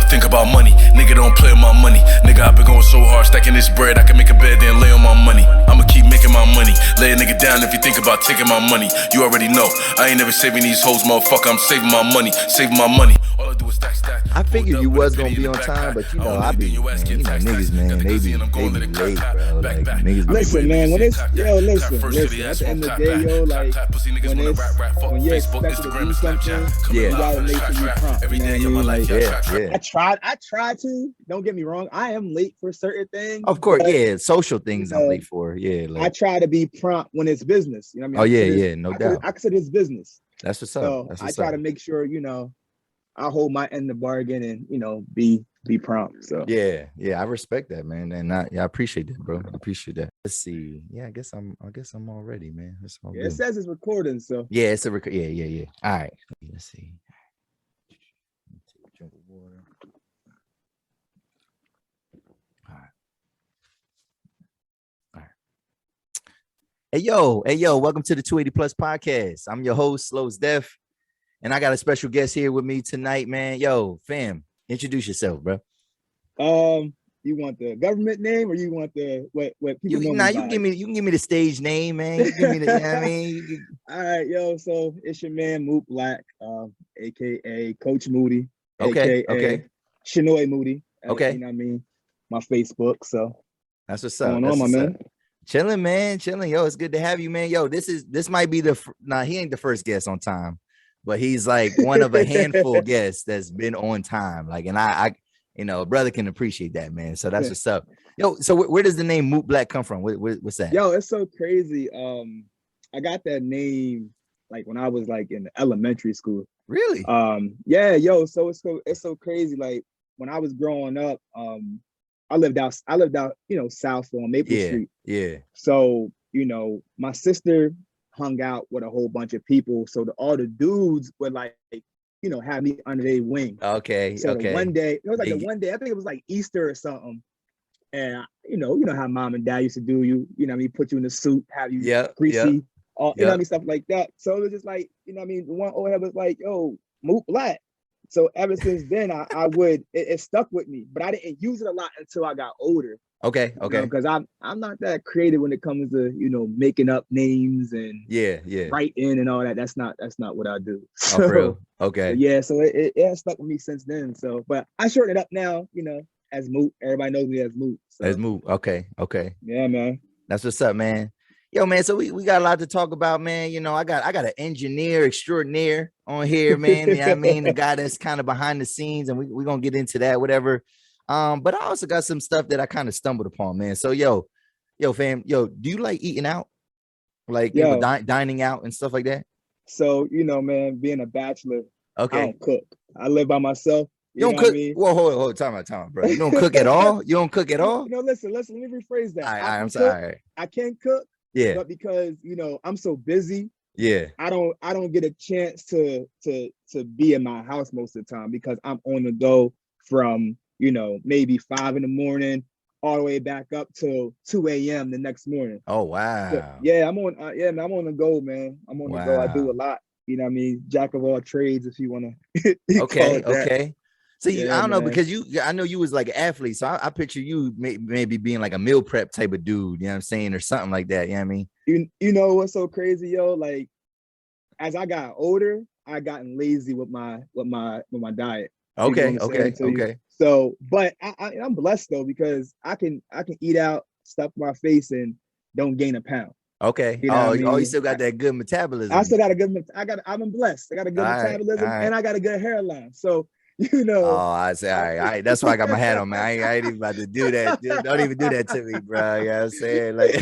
think about money. Nigga, don't play with my money. Nigga, I've been going so hard, stacking this bread. I can make a bed, then lay on my money. I'ma keep making my money. Lay a nigga down if you think about taking my money. You already know, I ain't never saving these hoes, motherfucker. I'm saving my money, saving my money. All I do is stack. I figured you was gonna be on time, but you know, I be, man, you know, niggas, man, they be late, bro. Like, niggas listen, man, when it's, listen, at the end of the day, like, when you're expected to do something, you gotta make sure you prompt, you know what I mean? Like, yeah. I try to, don't get me wrong, I am late for certain things. Of course, social things I'm late for, like, I try to be prompt when it's business, you know what I mean? No doubt. I consider this business. That's what's up. So I try to make sure, you know, I hold my end of the bargain and, you know, be prompt. So yeah, I respect that, man, and I appreciate that, bro. I appreciate that. Let's see. Yeah, I guess I'm all ready, man. That's all good. It says it's recording, so yeah, it's a record. Yeah. All right, let's see. Drink of water. All right. Hey yo, welcome to the 280 Plus podcast. I'm your host, Slows Def. And I got a special guest here with me tonight, man. Yo, fam, introduce yourself, bro. You want the government name or you want the what people know? You can give me the stage name, man. You give me the, you know what I mean? All right, yo. So it's your man Moot Blaque, aka Coach Moody, okay. Shinoy Moody. Okay. You know what I mean? My Facebook. So that's what's up. What's going on, my man? Chilling, man. Chilling. Yo, it's good to have you, man. Yo, this might be he ain't the first guest on time. But he's like one of a handful of guests that's been on time. Like, and I you know, a brother can appreciate that, man. So that's what's up. Yo, so where does the name Moot Blaque come from? What's that? Yo, it's so crazy. I got that name like when I was like in elementary school. Really? Yeah, yo. So it's so crazy. Like when I was growing up, I lived out, you know, south on Maple Street. Yeah. So, you know, my sister hung out with a whole bunch of people, so all the dudes would like, you know, have me under their wing. Okay. So one day, it was like one day, I think it was like Easter or something, and you know how mom and dad used to do. You know what I mean, put you in a suit, have you greasy, you know what I mean, stuff like that. So it was just like, you know what I mean, the one old head was like, yo, Moot Blaque. So ever since then, I would it stuck with me, but I didn't use it a lot until I got older. Okay. Because I'm not that creative when it comes to, you know, making up names and writing and all that. That's not what I do. So, oh, for real? Okay. So it has stuck with me since then. So, but I shorten it up now, you know, as Moot. Everybody knows me as Moot. So. As Moot. Okay. Yeah, man. That's what's up, man. Yo, man. So we got a lot to talk about, man. You know, I got an engineer extraordinaire on here, man. You know what I mean? The guy that's kind of behind the scenes, and we're gonna get into that, whatever. But I also got some stuff that I kind of stumbled upon, man. So yo, fam, do you like eating out? Like people dining out and stuff like that? So, you know, man, being a bachelor, okay, I don't cook. I live by myself. You don't cook? I mean? Whoa, hold time out, bro. You don't cook at all? You don't cook at all? No, listen, let me rephrase that. All right, I'm sorry. I can't cook. Yeah. But because, you know, I'm so busy. Yeah. I don't get a chance to be in my house most of the time because I'm on the go from, you know, maybe 5 a.m. all the way back up till 2 a.m. the next morning. Oh, wow. So, I'm on the go, man. I'm on the go. I do a lot. You know what I mean? Jack of all trades, if you want to. Okay. So I don't know, because I know you was like an athlete. So I picture you maybe being like a meal prep type of dude, you know what I'm saying? Or something like that. You know what I mean? You know what's so crazy, yo? Like, as I got older, I gotten lazy with my diet. Okay. So, but I'm blessed though, because I can eat out, stuff my face, and don't gain a pound. Okay. You know you still got that good metabolism. I still got a good. I'm blessed. I got a good metabolism, and I got a good hairline. So, you know. Oh, I say, all right. That's why I got my hat on, man. I ain't even about to do that. Don't even do that to me, bro. You know what I'm saying? Like,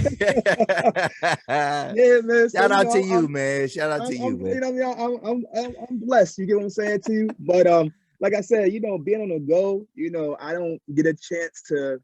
yeah, man. Shout out to you, man. Shout out to you, man. You know, I'm blessed. You get what I'm saying to you? But like I said, you know, being on the go, you know, I don't get a chance to,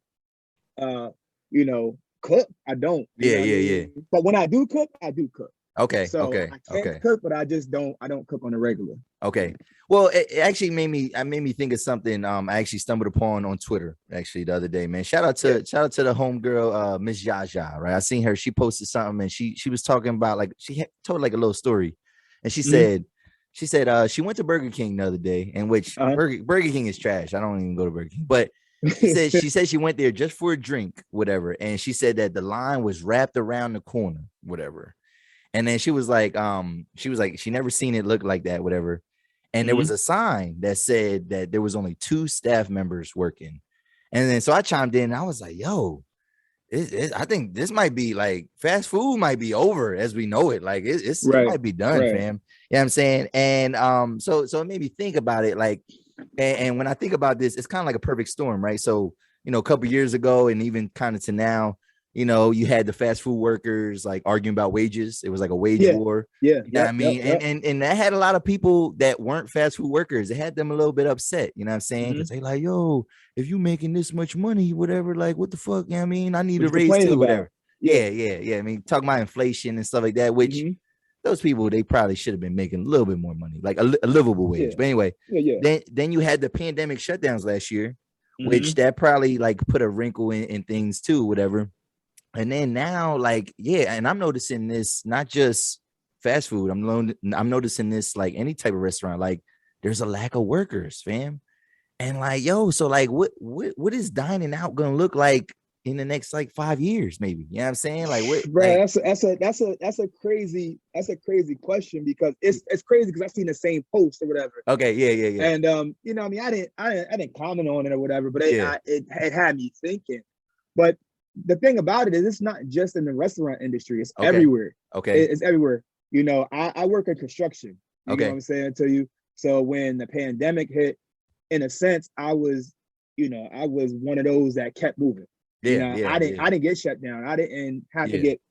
you know, cook. I don't. Yeah. But when I do cook, I do cook. Okay. So I can't cook, but I don't cook on a regular. Okay. Well, it actually made me think of something. I actually stumbled upon on Twitter actually the other day, man. Shout out to the homegirl, Miss Jaja, right? I seen her. She posted something, and she was talking about, like, she told like a little story, and she said She said she went to Burger King the other day, in which Burger King is trash. I don't even go to Burger King, but she said she went there just for a drink, whatever. And she said that the line was wrapped around the corner, whatever. And then she was like, she never seen it look like that, whatever. And there was a sign that said that there was only 2 staff members working. And then so I chimed in and I was like, yo, I think this might be like fast food might be over as we know it. Like it might be done, fam. You know what I'm saying? And so it made me think about it. Like, and when I think about this, it's kind of like a perfect storm, right? So, you know, a couple years ago and even kind of to now, you know, you had the fast food workers like arguing about wages. It was like a wage war. You know what I mean? And that had a lot of people that weren't fast food workers. It had them a little bit upset, you know what I'm saying? Because they like, yo, if you making this much money, whatever, like what the fuck, you know what I mean? I need a raise too, whatever. Yeah. I mean, talking about inflation and stuff like that, which those people, they probably should have been making a little bit more money, like a livable wage. But anyway, then you had the pandemic shutdowns last year, which that probably like put a wrinkle in things too, whatever. And then now, like, and I'm noticing this, not just fast food. I'm noticing this like any type of restaurant, like there's a lack of workers, fam. And like, yo, so like what is dining out gonna look like in the next like 5 years, maybe? You know what I'm saying? Like what, bro, like, that's a crazy question, because it's crazy because I've seen the same post or whatever. Okay, yeah. And you know, I mean, I didn't comment on it or whatever, but it had me thinking. But the thing about it is, it's not just in the restaurant industry, it's everywhere. It's everywhere. You know, I work in construction. You know what I'm saying to you? So when the pandemic hit, in a sense, I was one of those that kept moving. I didn't get shut down. I didn't have to get,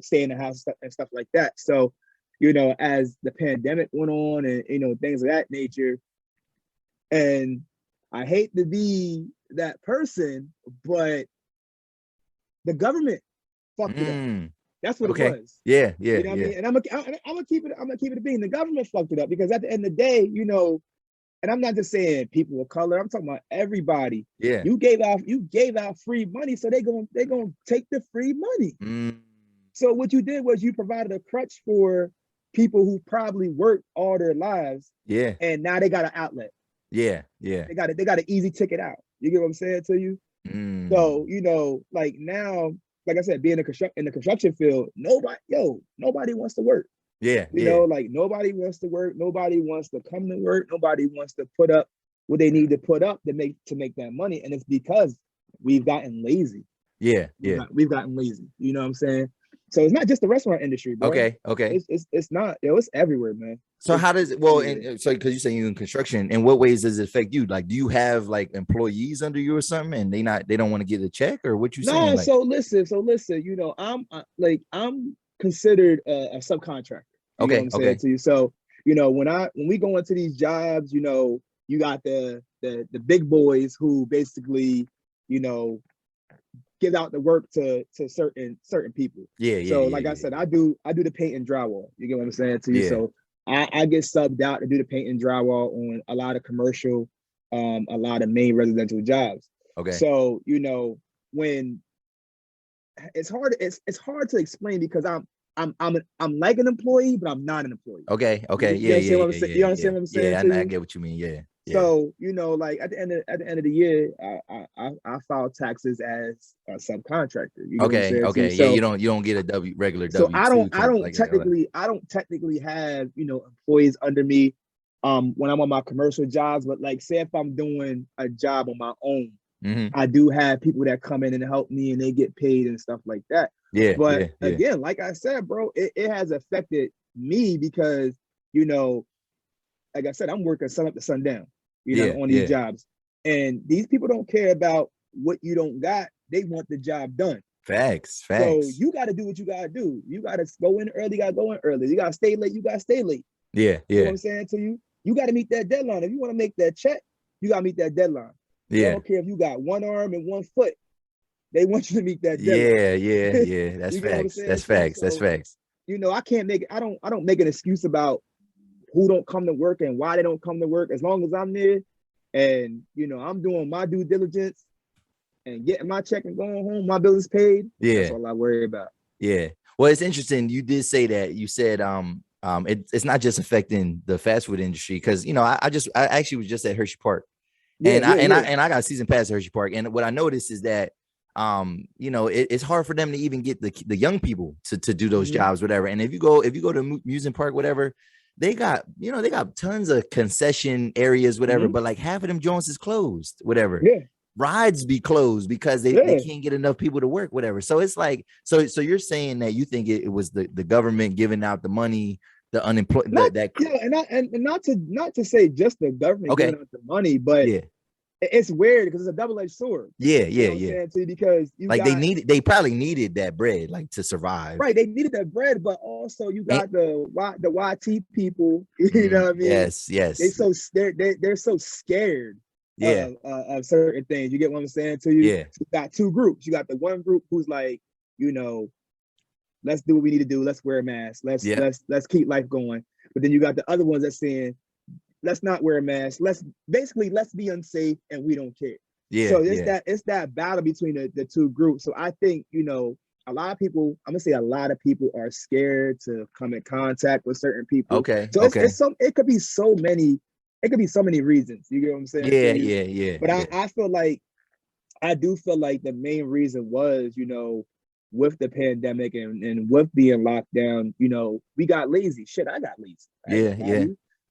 stay in the house and stuff like that. So, as the pandemic went on and, things of that nature, and I hate to be that person, but the government fucked it up. That's what it was. Yeah. You know what I mean? And I'm gonna keep it being. The government fucked it up because at the end of the day, and I'm not just saying people of color, I'm talking about everybody. Yeah. You gave out free money, so they gonna take the free money. So what you did was you provided a crutch for people who probably worked all their lives. Yeah. And now they got an outlet. Yeah. They got an easy ticket out. You get what I'm saying to you? So, like now, like I said, being in the construction field, nobody wants to work. Like nobody wants to work. Nobody wants to come to work. Nobody wants to put up what they need to put up to make that money. And it's because we've gotten lazy. We've gotten lazy. You know what I'm saying? So it's not just the restaurant industry, bro. Okay. It's not. It's everywhere, man. So how does it? Well, so because you say you're in construction, in what ways does it affect you? Like, do you have like employees under you or something, and they don't want to get a check, or what you saying? No. Like, so listen. I'm considered a subcontractor. You know what I'm saying to you. So when we go into these jobs, you got the big boys who basically give out the work to certain people. I said, I do the paint and drywall. You get what I'm saying to you. So I get subbed out to do the paint and drywall on a lot of commercial, a lot of main residential jobs. So when it's hard to explain because I'm like an employee, but I'm not an employee. Okay. You understand what I'm saying? Yeah, I get what you mean. Yeah. So like at the end of the year, I file taxes as a subcontractor. You know what I'm saying? So, you don't get a regular W. So I don't technically have employees under me when I'm on my commercial jobs. But like, say if I'm doing a job on my own, I do have people that come in and help me, and they get paid and stuff like that. But again, like I said, bro, it has affected me because like I said, I'm working sun up to sundown. On these jobs. And these people don't care about what you don't got. They want the job done. Facts. So you got to do what you got to do. You got to go in early, you got to go in early. You got to stay late, you got to stay late. You know what I'm saying to you? You got to meet that deadline. If you want to make that check, you got to meet that deadline. I don't care if you got one arm and one foot. They want you to meet that deadline. That's facts. That's facts. I can't make it. I don't make an excuse about who don't come to work and why they don't come to work. As long as I'm there and I'm doing my due diligence and getting my check and going home, my bill is paid. That's all I worry about. Well, it's interesting. You did say that. You said it's not just affecting the fast food industry, because I actually was just at Hershey Park, I got a season pass at Hershey Park, and what I noticed is that it's hard for them to even get the young people to do those jobs, whatever. And if you go to Musicproducers Park, whatever, they got tons of concession areas, whatever, but like half of them joints is closed, whatever. Rides be closed because they can't get enough people to work, whatever. So it's like, so you're saying that you think it was the government giving out the money, the unemployed, and not to say just the government giving out the money, but it's weird because it's a double-edged sword. Because they probably needed that bread, like, to survive. Right, they needed that bread, but also you got the YT people. You know what I mean? Yes. They're so scared. Of certain things. You get what I'm saying to you? Yeah. So you got two groups. You got the one group who's like, let's do what we need to do. Let's wear a mask. Let's keep life going. But then you got the other ones that's saying, let's not wear a mask. Let's be unsafe and we don't care. Yeah. So it's that battle between the two groups. So I think, a lot of people, I'm gonna say a lot of people are scared to come in contact with certain people. Okay. So it could be so many reasons. You get what I'm saying? Yeah. But I do feel like the main reason was, with the pandemic and with being locked down, we got lazy. Shit, I got lazy.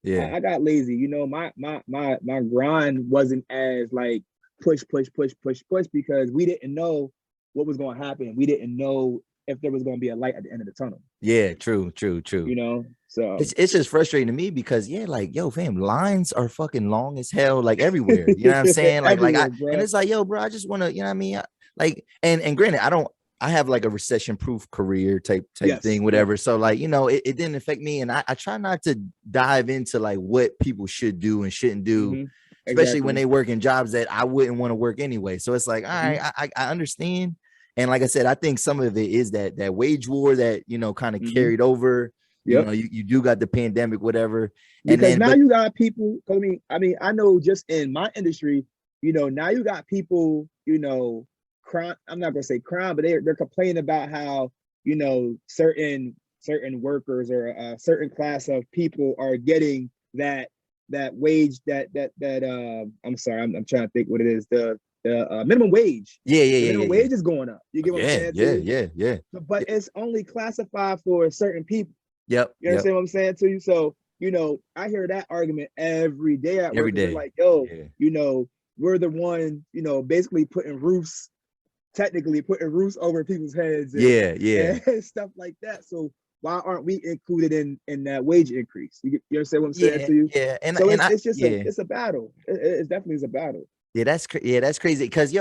I got lazy. My grind wasn't as like push because we didn't know what was going to happen. We didn't know if there was going to be a light at the end of the tunnel. Yeah, true. So it's just frustrating to me because fam, lines are fucking long as hell, like everywhere. You know what I'm saying? And it's like, yo, bro, I just want to, you know what I mean? And granted, I have like a recession-proof career type thing, whatever. So it didn't affect me, and I try not to dive into like what people should do and shouldn't do, especially when they work in jobs that I wouldn't want to work anyway. So it's like, all right, I understand. And like I said, I think some of it is that wage war that, kind of carried over. You do got the pandemic, whatever. Because you got people, I know just in my industry, now you got people, crime. I'm not gonna say crime, but they're complaining about how, certain workers or a certain class of people are getting that wage that I'm sorry, I'm trying to think what it is. The minimum wage. Minimum wage is going up. You get what I'm saying? Yeah. But it's only classified for certain people. Yep. You understand what I'm saying to you? So, I hear that argument every day at work. Every day. Like, we're the one, basically technically putting roofs over people's heads. And stuff like that. So why aren't we included in that wage increase? You understand what I'm saying to you? Yeah. And so it's a battle. It definitely is a battle. Yeah, that's crazy. Because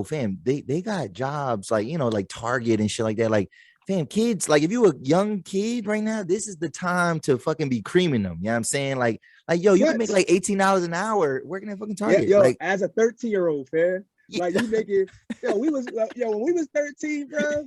fam, they got jobs like Target and shit like that. Like, fam, kids, like if you a young kid right now, this is the time to fucking be creaming them. You know what I'm saying? Like you can make like $18 an hour working at fucking Target. As a 13-year-old, fam. Like you make it, when we was 13, bro,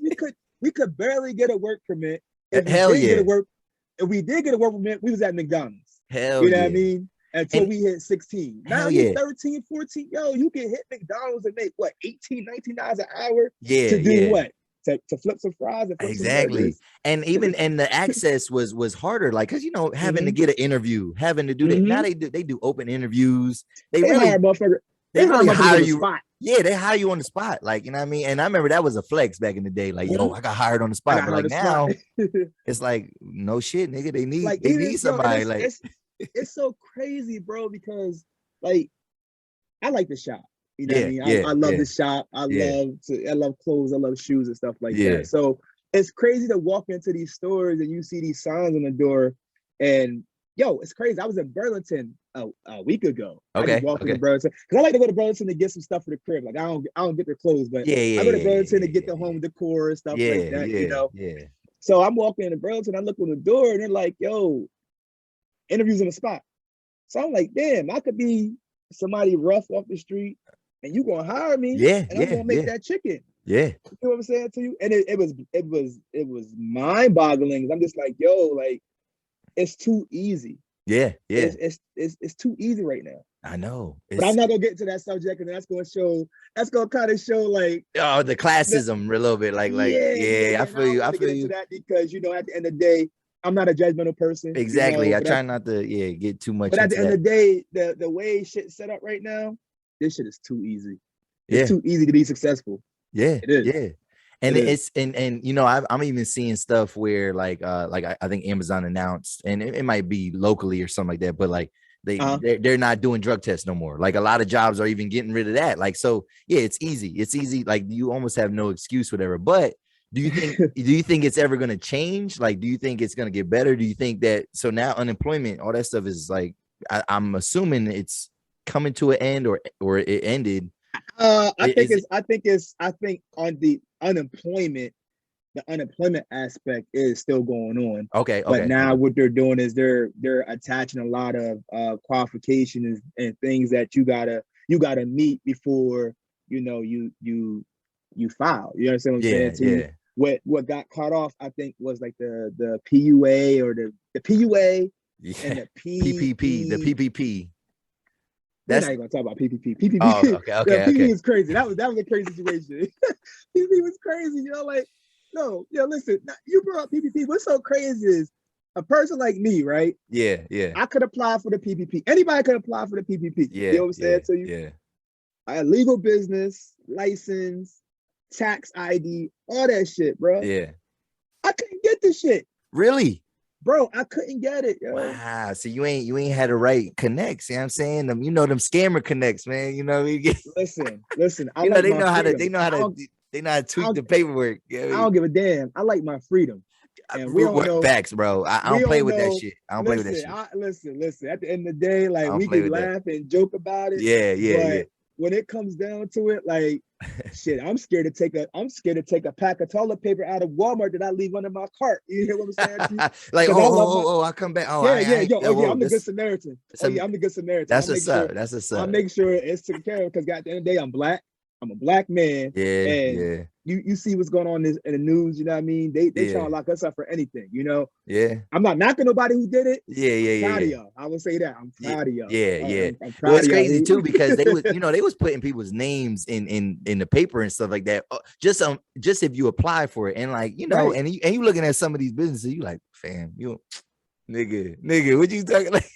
we could barely get a work permit. If we did get a work permit, we was at McDonald's. You know what I mean? Until we hit 16. Now you're 13, 14, you can hit McDonald's and make what, $18, $19 an hour to do what? To flip some fries and flip some burgers. And the access was harder, like, because having to get an interview, having to do that. Now they do open interviews. They really hire you. Spot. Yeah, they hire you on the spot, like, you know what I mean? And I remember that was a flex back in the day, like, I got hired on the spot. But like now, it's like, no shit, nigga. They need somebody. It's so crazy, bro, because like I like to shop. You know what I mean? I love to shop. I love clothes. I love shoes and stuff like that. So it's crazy to walk into these stores and you see these signs on the door. And it's crazy. I was in Burlington a week ago. Okay. I just walked into Burlington because I like to go to Burlington to get some stuff for the crib. Like I don't get their clothes, but I go to Burlington to get the home decor and stuff like that. Yeah. So I'm walking into Burlington. I look on the door and they're like, interviews on the spot. So I'm like, damn, I could be somebody rough off the street and you gonna hire me, and I'm gonna make that chicken. Yeah, you know what I'm saying to you? And it was mind-boggling. I'm just like, like, it's too easy. It's too easy right now. I know, but I'm not gonna get into that subject, and that's gonna kind of show like the classism a little bit. I feel you. Into that because at the end of the day, I'm not a judgmental person. Exactly. You know, I try not to get too much. But at the end that. of the day, the way shit's set up right now, this shit is too easy. It's Yeah. too easy to be successful. Yeah. It is. Yeah. And it's and you know, I'm even seeing stuff where like I think Amazon announced, and it might be locally or something like that, but like they're not doing drug tests no more. Like a lot of jobs are even getting rid of that. Like, so yeah, it's easy. Like you almost have no excuse, whatever. But do you think it's ever going to change? Like, do you think it's going to get better? Do you think that so now unemployment, all that stuff is like, I'm assuming it's coming to an end or it ended. I think on the unemployment aspect is still going on. Okay. But now what they're doing is they're attaching a lot of qualifications and things that you gotta meet before you file. You understand what I'm saying? Yeah. What got cut off, I think, was like the PUA or the PUA and the PPP. The PPP. We're not even gonna talk about PPP. PPP. Oh, okay. PPP is crazy. That was a crazy situation. PPP was crazy. Like, no, listen. You brought up PPP. What's so crazy is a person like me, right? Yeah. I could apply for the PPP. Anybody could apply for the PPP. Yeah. You know what I'm saying? So I had legal business, license, tax ID, all that shit, bro. Yeah. I couldn't get this shit. Really? Bro, I couldn't get it, yo. Wow. So you ain't had the right connects. You know what I'm saying? Them scammer connects, man. You know, listen. They know how to tweak the paperwork. You know I don't give a damn. I like my freedom. And we don't know facts, bro. I don't play with that shit. I don't play with that shit. Listen. At the end of the day, like we can laugh and joke about it. Yeah. When it comes down to it, like shit, I'm scared to take a pack of toilet paper out of Walmart that I leave under my cart. You hear what I'm saying? Like, I come back. Oh, I'm the good Samaritan. I'm the good Samaritan. That's what's up. That's what's up. I'll make sure it's taken care of because at the end of the day, I'm black. I'm a black man. Yeah. You see what's going on in the news, you know what I mean? They trying to lock us up for anything, you know? Yeah. I'm not knocking nobody who did it. Yeah. Proud of y'all. I will say that. I'm proud of y'all. Yeah. I'm proud well, it's of crazy too because they was putting people's names in the paper and stuff like that. Just if you apply for it and like, right. and you looking at some of these businesses, you like, fam, you nigga, what you talking like?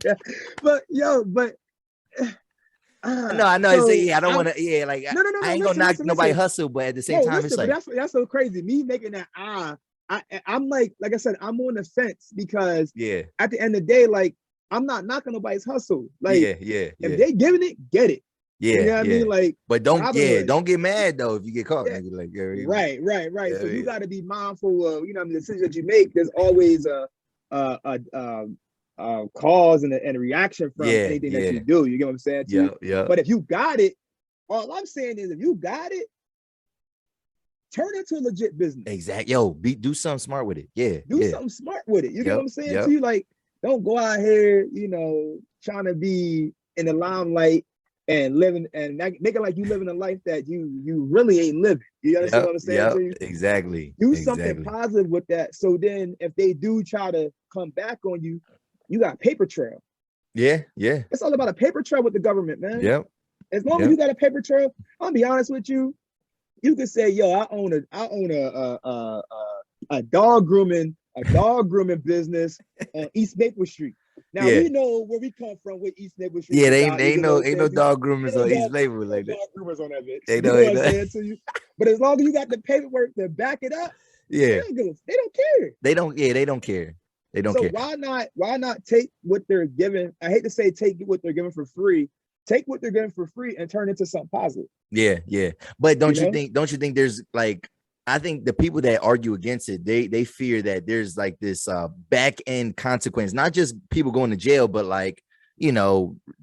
Yeah. But no, I know. So I don't want to. Yeah, like no, I ain't gonna knock nobody hustle, but at the same time, it's like that's so crazy. Me making that I'm like I said, I'm on the fence because at the end of the day, like I'm not knocking nobody's hustle. Like if they giving it, get it. Yeah, you know what I mean? Like, but don't get mad though if you get caught. Nigga. Like, right. So you got to be mindful of the decisions that you make. There's always a cause and a reaction from anything that you do. You get what I'm saying? Yeah. But if you got it, all I'm saying is if you got it, turn it into a legit business. Exactly. Do something smart with it. Do something smart with it. You get what I'm saying to you? Like, don't go out here, trying to be in the limelight and living and making like you living a life that you really ain't living. You understand what I'm saying to you? Exactly. Do something positive with that. So then if they do try to come back on you, you got paper trail. Yeah. It's all about a paper trail with the government, man. Yep. As long as you got a paper trail, I'll be honest with you. You could say, yo, I own a dog grooming business on East Maple Street. Now we know where we come from with East Maple Street. Yeah, ain't no dog groomers on East Maple like that. Dog groomers on that bitch. They know what I'm saying to you. But as long as you got the paperwork to back it up, they don't care. They don't care. Why not take what they're giving? I hate to say take what they're giving for free. Take what they're giving for free and turn it into something positive. Yeah. But don't you think there's like, I think the people that argue against it, they fear that there's like this back end consequence, not just people going to jail, but like,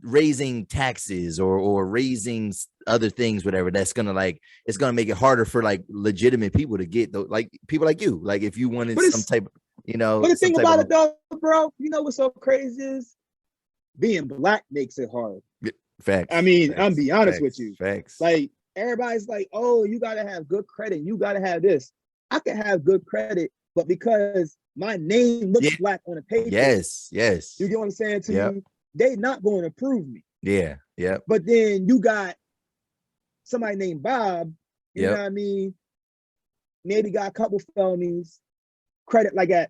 raising taxes or raising other things, whatever. That's gonna it's gonna make it harder for like legitimate people to get like people like you, like if you wanted some type of, But the thing about it though, bro, what's so crazy is being black makes it hard. Facts. I mean, I'm be honest with you. Facts. Like everybody's like, oh, you gotta have good credit. You gotta have this. I can have good credit, but because my name looks black on a paper. Yes. You get what I'm saying to you? They not going to approve me. Yeah. But then you got somebody named Bob, you know what I mean? Maybe got a couple felonies, credit like that.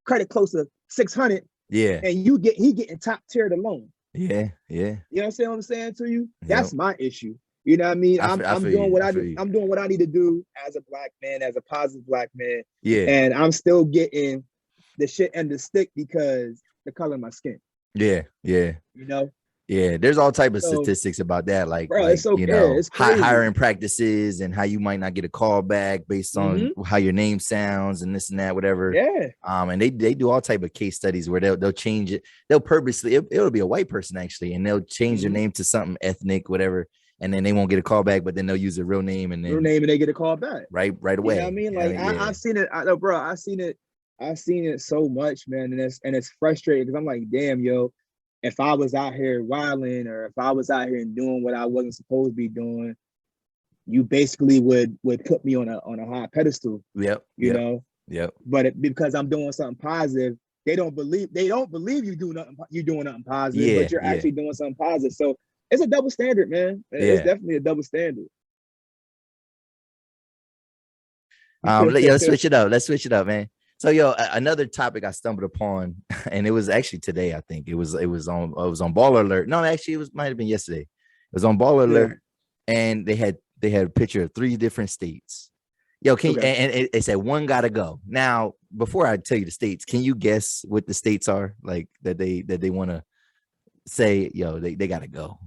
credit close to 600. Yeah. And he getting top tier the loan. Yeah. Yeah. You know what I'm saying to you? Yep. That's my issue. You know what I mean? I'm doing what I'm doing what I need to do as a black man, as a positive black man. Yeah. And I'm still getting the shit and the stick because the color of my skin. Yeah. Yeah. You know? Yeah, there's all type of statistics about that, like, bro, it's okay. You know, it's hiring practices and how you might not get a call back based on how your name sounds and this and that, whatever. Yeah. And they do all type of case studies where they'll change it. They'll purposely it'll be a white person actually, and they'll change their name to something ethnic, whatever, and then they won't get a call back, but then they'll use a real name and then they get a call back right away. You know what I mean? Like I've seen it, bro. I've seen it so much, man, and it's frustrating because I'm like, damn, yo. If I was out here wilding, or if I was out here and doing what I wasn't supposed to be doing, you basically would put me on a high pedestal. Yep. You know. Yep. But because I'm doing something positive, they don't believe you doing nothing positive, but you're actually doing something positive. So it's a double standard, man. It's definitely a double standard. Let's switch it up. Let's switch it up, man. So another topic I stumbled upon, and it was actually today. I think it was on Baller Alert. No, actually, might have been yesterday. It was on Baller Alert, and they had a picture of 3 different states. And it said one gotta go. Now, before I tell you the states, can you guess what the states are like that they want to say? They gotta go.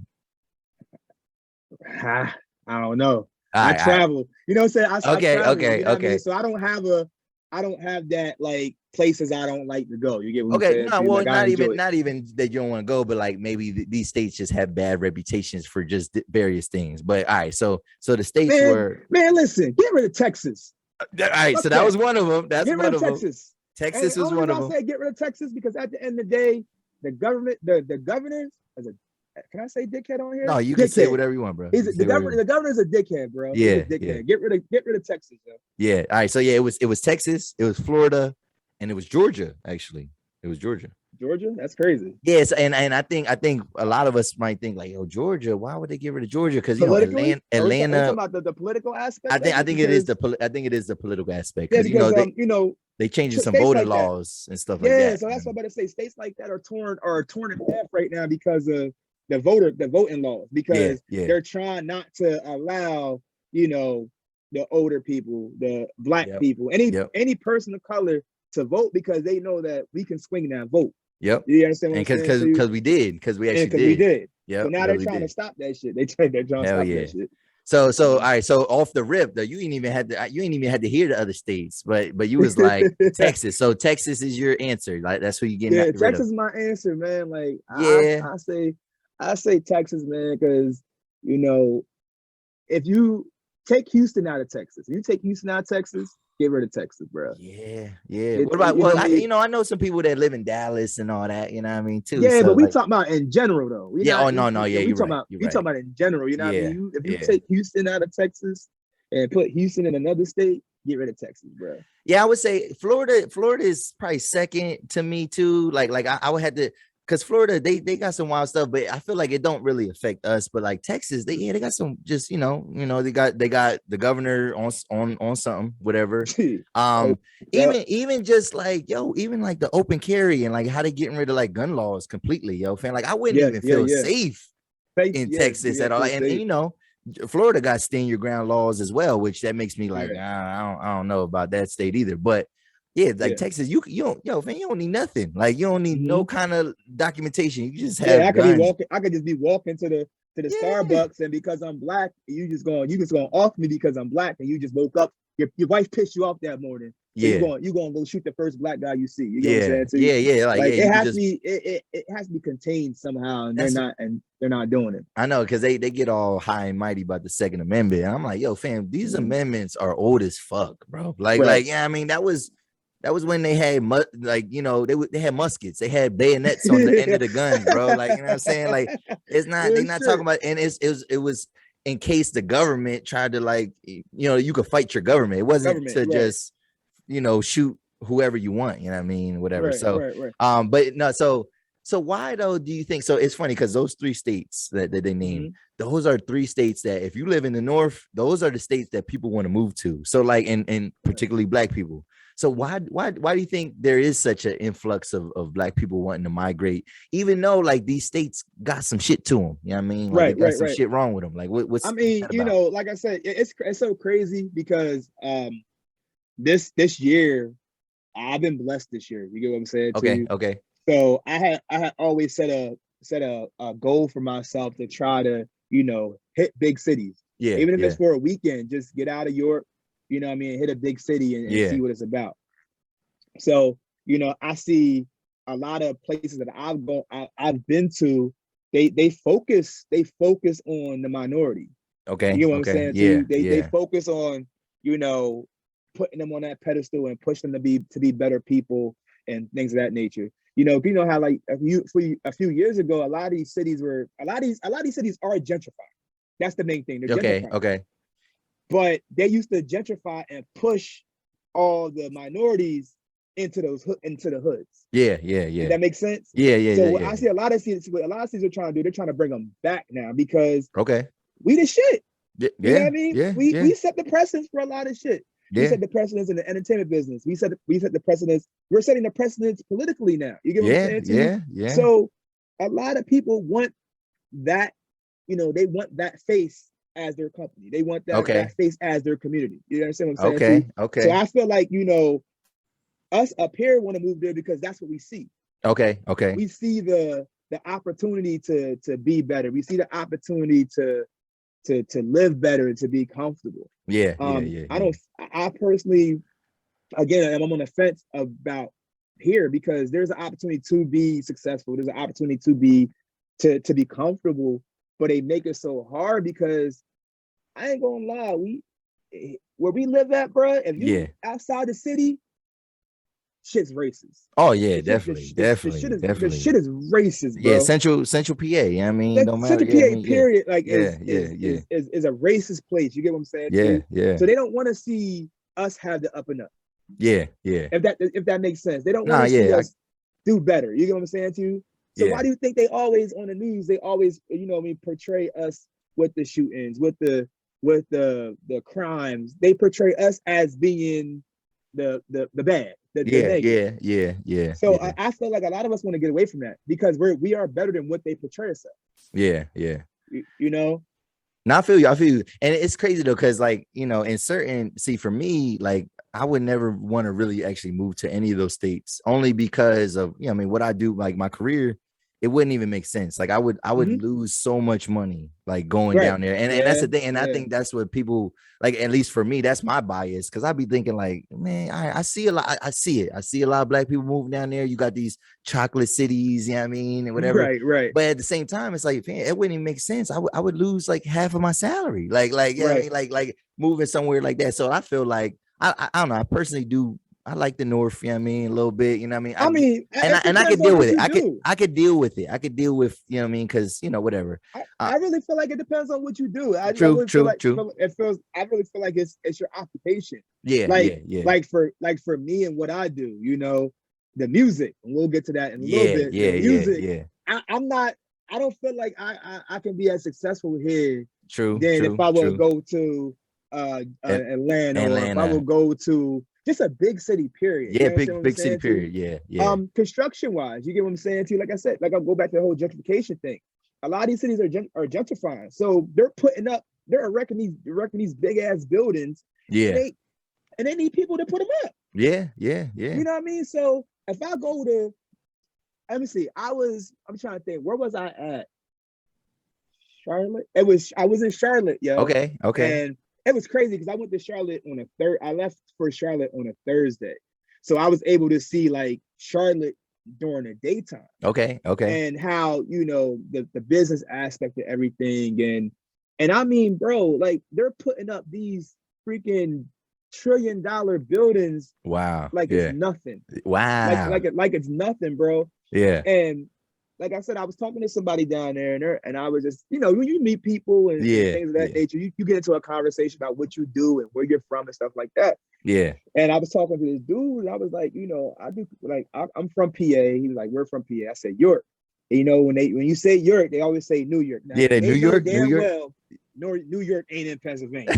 I don't know. I travel. You know what I'm saying? Okay. You know what I mean? So I don't have that like places I don't like to go. You get what I'm saying? No, well, like, not even that you don't want to go, but like maybe these states just have bad reputations for just various things. But all right, so the states listen, get rid of Texas. All right, so that was one of them. That's one of them. Texas. Texas was one of them. I say get rid of Texas because at the end of the day, the government, the governor, can I say dickhead on here? No, you can say whatever you want, bro. The governor's a dickhead, bro. Yeah, dickhead. Get rid of Texas, yo. Yeah. All right. So it was Texas, it was Florida, and it was Georgia. Actually, it was Georgia. Georgia? That's crazy. Yes, and I think a lot of us might think like, Georgia. Why would they get rid of Georgia? Because Atlanta. Talking about the political aspect. I think it is the political aspect. Because they changing some voting laws and stuff like that. Yeah, so that's what I'm about to say. States like that are torn in half right now because of the voting laws, because they're trying not to allow, the older people, the black people, any person of color to vote, because they know that we can swing that vote. Yep. You understand what I'm saying? Because we did. Yep. So now they're trying to stop that shit. They're trying to stop that shit. So all right. So off the rip though, you ain't even had to hear the other states, but you was like Texas. So Texas is your answer. Like that's who you getting. Yeah, Texas is my answer, man. Like I say Texas, man, because if you take Houston out of Texas, get rid of Texas, bro. Yeah. What about I know some people that live in Dallas and all that, you know what I mean, too. Yeah, so, but we talking about in general though. We talking about in general, you know what I mean? If you take Houston out of Texas and put Houston in another state, get rid of Texas, bro. Yeah, I would say Florida is probably second to me too. Like I would have to, because Florida, they got some wild stuff, but I feel like it don't really affect us. But like Texas, they got some just, they got the governor on something, whatever. Even just like, even like the open carry and like how they getting rid of like gun laws completely, fam. Like I wouldn't even feel safe in Texas at all. And Florida got stand your ground laws as well, which that makes me like, I don't know about that state either. But Texas, you don't, man, you don't need nothing. Like you don't need no kind of documentation. You just have. I could just be walking to the Starbucks, and because I'm black, you just going off me because I'm black, and you just woke up. Your wife pissed you off that morning. So you going to go shoot the first black guy you see. You get what I'm saying? So it has to be contained somehow, and they're not doing it. I know, because they get all high and mighty about the Second Amendment, and I'm like, fam, these amendments are old as fuck, bro. That was when they had they had muskets, they had bayonets on the end of the guns, bro. Like, you know what I'm saying? Like, it's not they're not talking about, and it was in case the government tried to you could fight your government. It wasn't just shoot whoever you want, you know what I mean? Whatever. But no, so why though do you think so? It's funny because those 3 states that they named, those are 3 states that if you live in the North, those are the states that people want to move to. So like, and particularly black people. So why do you think there is such an influx of Black people wanting to migrate, even though like these states got some shit to them? You know what I mean? Like they got some shit wrong with them. Like what's I mean, you know, like I said, it's so crazy because this year I've been blessed this year. You get what I'm saying? Okay. So I had always set a goal for myself to try to, you know, hit big cities. Yeah. Even if it's for a weekend, just get out of York, you know what I mean, hit a big city and see what it's about. So, you know, I see a lot of places that I've been to, they focus on the minority. Okay. You know what I'm saying? Yeah. They focus on, you know, putting them on that pedestal and push them to be better people and things of that nature. You know how like a few years ago, a lot of these cities are gentrified. That's the main thing. They're gentrified. Okay. But they used to gentrify and push all the minorities into the hoods. Yeah. Does that make sense? Yeah. So what I see a lot of cities are trying to do, they're trying to bring them back now because we the shit. Yeah. You know what I mean? Yeah. We set the precedence for a lot of shit. We set the precedence in the entertainment business. We set the precedence. We're setting the precedence politically now. You get what I'm saying? Yeah. So a lot of people want that, you know, they want that face as their company. They want that face as their community. You understand what I'm saying? Okay. So I feel like, you know, us up here want to move there because that's what we see. Okay. We see the opportunity to be better. We see the opportunity to live better and to be comfortable. Yeah. I personally, again, I'm on the fence about here because there's an opportunity to be successful. There's an opportunity to be comfortable, but they make it so hard because I ain't gonna lie, where we live at, bro, if you outside the city, shit's racist. Oh yeah, definitely. The shit is racist, bro. Yeah, central PA. I mean, no matter. Central PA, period. Like, is a racist place. You get what I'm saying? Yeah. So they don't want to see us have the up and up. Yeah. If that makes sense, they don't want to see us do better. You get what I'm saying to you? So why do you think they always on the news? They always, you know, what I mean, portray us with the shootings, with the crimes. They portray us as being the bad. Yeah. So I feel like a lot of us want to get away from that because we are better than what they portray us as. Yeah. You know. Now I feel you. And it's crazy though, because like, you know, for me, like I would never want to really actually move to any of those states only because of, you know, I mean, what I do, like my career, it wouldn't even make sense. Like I would lose so much money like going down there. And that's the thing. And I think that's what people like, at least for me, that's my bias. Cause I'd be thinking like, man, I see a lot. I see it. I see a lot of Black people moving down there. You got these chocolate cities, you know what I mean? And whatever. Right. But at the same time, it's like, man, it wouldn't even make sense. I would lose like half of my salary. Like, you know what I mean? Like moving somewhere like that. So I feel like, I don't know. I personally do. I like the North, you know what I mean, a little bit, you know what I mean? I could deal with it. I could deal with it. I could deal with, you know what I mean, because, you know, whatever. I really feel like it depends on what you do. True. I really feel like it's your occupation. Yeah. Like for me and what I do, you know, the music, and we'll get to that in a little bit. Music. I don't feel like I can be as successful here. True. If I would go to Atlanta, or if I would go to just a big city, period. Yeah, big city, period. Yeah. Construction wise, you get what I'm saying to you? Like I said, like I'll go back to the whole gentrification thing. A lot of these cities are gentrifying, so they're erecting these big ass buildings. Yeah. And they need people to put them up. Yeah. You know what I mean? So if I go to, let me see, I'm trying to think, where was I at? Charlotte. I was in Charlotte, yo. Okay. And it was crazy because I went to Charlotte I left for Charlotte on a Thursday. So I was able to see like Charlotte during the daytime. Okay. And how, you know, the business aspect of everything. And I mean, bro, like they're putting up these freaking $1 trillion buildings. Wow. Like it's nothing. Wow. Like it's nothing, bro. Yeah. And like I said, I was talking to somebody down there, and I was just, you know, when you meet people and things of that nature, you get into a conversation about what you do and where you're from and stuff like that. Yeah. And I was talking to this dude, and I was like, you know, I'm from PA. He was like, we're from PA. I said, York. And, you know, when you say York, they always say New York. Now, New York. Well, New York ain't in Pennsylvania.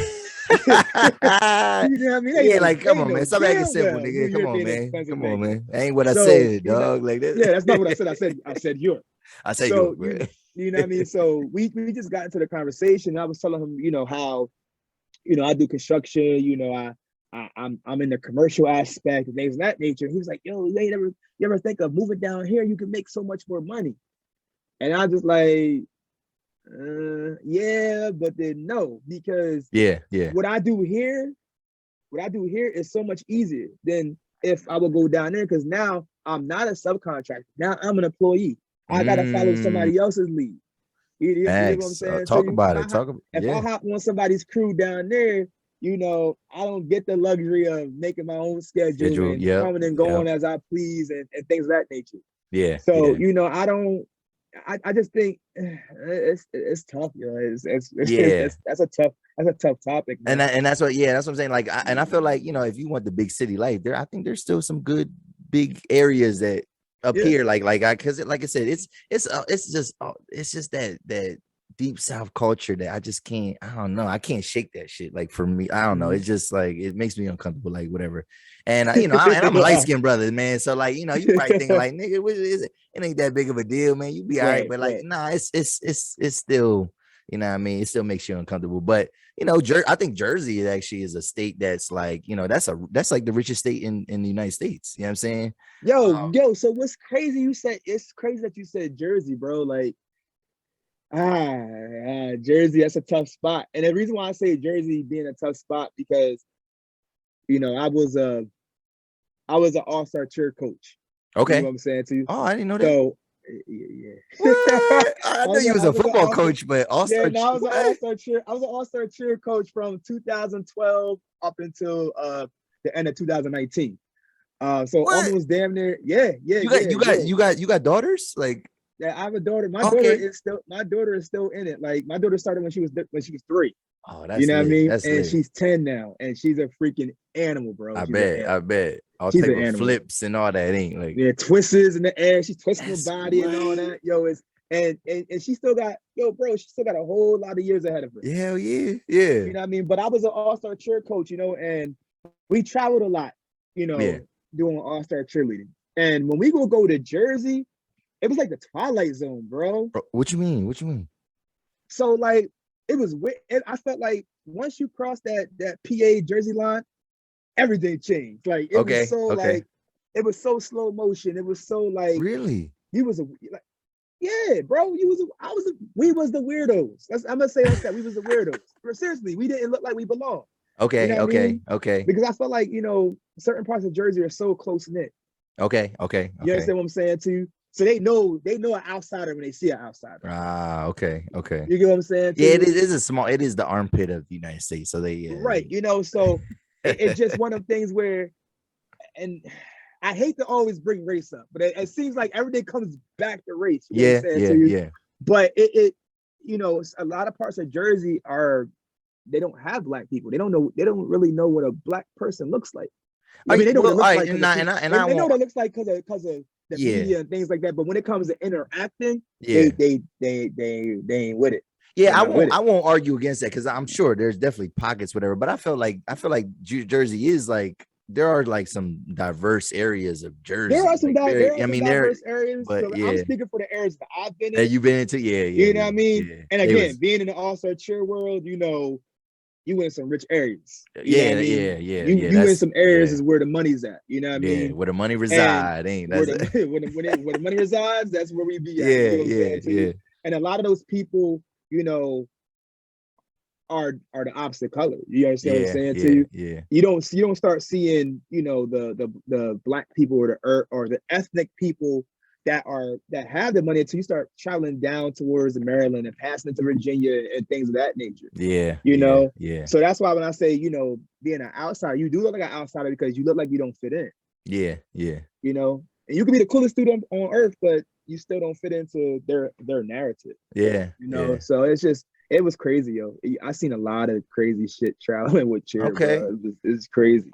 know what I mean? Yeah, like come on, man. Stop acting simple, nigga. Come on, man. Come on, man. Ain't what I said, dog. Like that. Yeah, that's not what I said. I said York. I said York, bro. You know what I mean? So we just got into the conversation. I was telling him, you know, how, you know, I do construction, you know, I'm in the commercial aspect and things of that nature. He was like, yo, you ever think of moving down here? You can make so much more money. And I just like, yeah, but then no, because what I do here is so much easier than if I would go down there, because now I'm not a subcontractor. Now I'm an employee. I gotta follow somebody else's lead. You know what I'm saying? Talk about it. If I hop on somebody's crew down there, you know, I don't get the luxury of making my own schedule and coming and going as I please and things of that nature. Yeah. So you know, I just think it's tough, you know. That's a tough topic, man. And that's what I'm saying. Like, I feel like, you know, if you want the big city life, I think there's still some good big areas that up here, because like I said, it's just that deep South culture that I just can't. I don't know. I can't shake that shit. Like for me, I don't know. It's just like it makes me uncomfortable. Like whatever. And you know, I'm a light skinned brother, man. So like, you know, you probably think like, nigga, what is it? It ain't that big of a deal, man. You be all right. But like, nah, it's still, you know what I mean? It still makes you uncomfortable. But you know, I think Jersey actually is a state that's like, you know, that's like the richest state in the United States. You know what I'm saying? Yo, so what's crazy? It's crazy that you said Jersey, bro. Like, Jersey, that's a tough spot. And the reason why I say Jersey being a tough spot, because, you know, I was an all-star cheer coach. Okay. You know what I'm saying to you? Oh, I didn't know that. So, I knew you was a football coach, but all-star. Yeah, no, I was an all-star cheer coach from 2012 up until the end of 2019. So almost damn near. Yeah. You got daughters? Like, yeah, I have a daughter. My daughter is still in it. Like, my daughter started when she was 3. Oh, that's, you know lit. What I mean? That's and lit. She's 10 now, and she's a freaking animal, bro. I bet. All She's type of flips and all that, ain't like twists in the air. She's twisting her body and all that. Yo, and she still got she still got a whole lot of years ahead of her. Hell yeah. You know what I mean? But I was an all-star cheer coach, you know, and we traveled a lot, you know, doing all-star cheerleading. And when we go to Jersey, it was like the Twilight Zone, bro. What you mean? So like, it was weird. I felt like once you cross that PA Jersey line, everything changed. Like it was so like, it was so slow motion. It was so like, really, you was yeah, bro. We was the weirdos. I'm gonna say that we was the weirdos. But seriously, we didn't look like we belonged. Okay, you know okay. Because I felt like, you know, certain parts of Jersey are so close knit. Okay. You understand what I'm saying to you? So they know an outsider when they see an outsider. Okay. You get what I'm saying? Yeah, it is the armpit of the United States. So they right, you know, so it's just one of the things where, and I hate to always bring race up, but it seems like everything comes back to race. Yeah. But it you know, a lot of parts of Jersey they don't have black people. They don't really know what a black person looks like. I mean, they know what it looks like. They know what it looks like because of the media and things like that. But when it comes to interacting, they ain't with it. Yeah, I won't argue against that, because I'm sure there's definitely pockets, whatever. But I feel like Jersey is like, there are like some diverse areas of Jersey. There are some diverse areas, but I'm speaking for the areas that I've been in. That you've been into, You know what I mean? Yeah. And again, being in the all-star cheer world, you know, you in some rich areas. You in some areas is where the money's at. You know what I mean? Where the money resides, where the money resides, that's where we be at. You know and a lot of those people, you know, are the opposite color. You understand what I'm saying to you? Yeah. You don't start seeing, you know, the black people or the ethnic people that have the money until you start traveling down towards Maryland and passing into Virginia and things of that nature. You know? So that's why when I say, you know, being an outsider, you do look like an outsider because you look like you don't fit in. Yeah. You know, and you can be the coolest dude on earth, but you still don't fit into their narrative. Yeah. You know, so it was crazy, yo. I seen a lot of crazy shit traveling with cheer. Okay. Bro. It's crazy.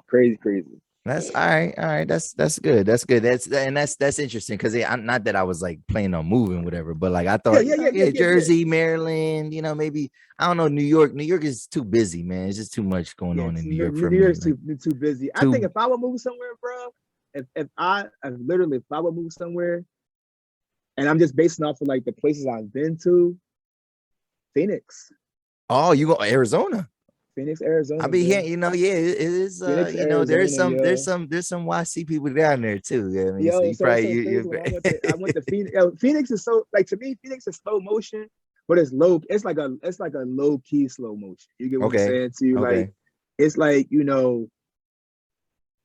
That's all right. All right. That's good. That's good. That's interesting because not that I was like planning on moving, whatever, but like I thought, Jersey, Maryland, maybe I don't know, New York. New York is too busy, man. It's just too much going on in New York for me. New York's too busy. I think if I would move somewhere, bro, if I would move somewhere, and I'm just basing off of like the places I've been to, Phoenix. Oh, you go Arizona? Phoenix, Arizona. I be here, it is. Phoenix, Arizona, there's some YC people down there too. Yeah, I mean, yo, so I went to Phoenix. Yo, Phoenix is so like to me. Phoenix is slow motion, but it's low. It's like a low key slow motion. You get what I'm saying to you? Like it's like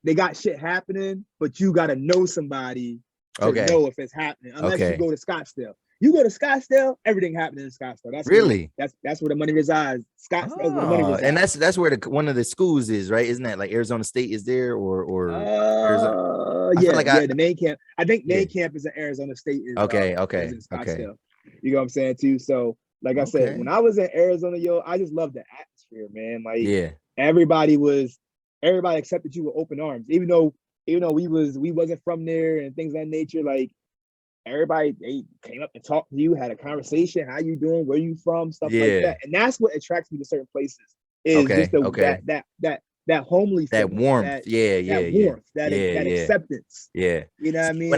they got shit happening, but you gotta know somebody to know if it's happening. Unless you go to Scottsdale. You go to Scottsdale, everything happening in Scottsdale. That's really that's where the money resides. Scottsdale, where the money resides. And that's where one of the schools is, right? Isn't that like Arizona State is there or the main camp. I think main camp is in Arizona State. Is, okay. Is in Scottsdale. You know what I'm saying too? So like I said, when I was in Arizona, I just loved the atmosphere, man. Like everybody accepted you with open arms, even though we wasn't from there and things of that nature. Like everybody, they came up and talked to you, had a conversation. How you doing? Where you from? Stuff like that. And that's what attracts me to certain places. Is just that homely that feeling, warmth. That acceptance. Yeah. You know what I mean?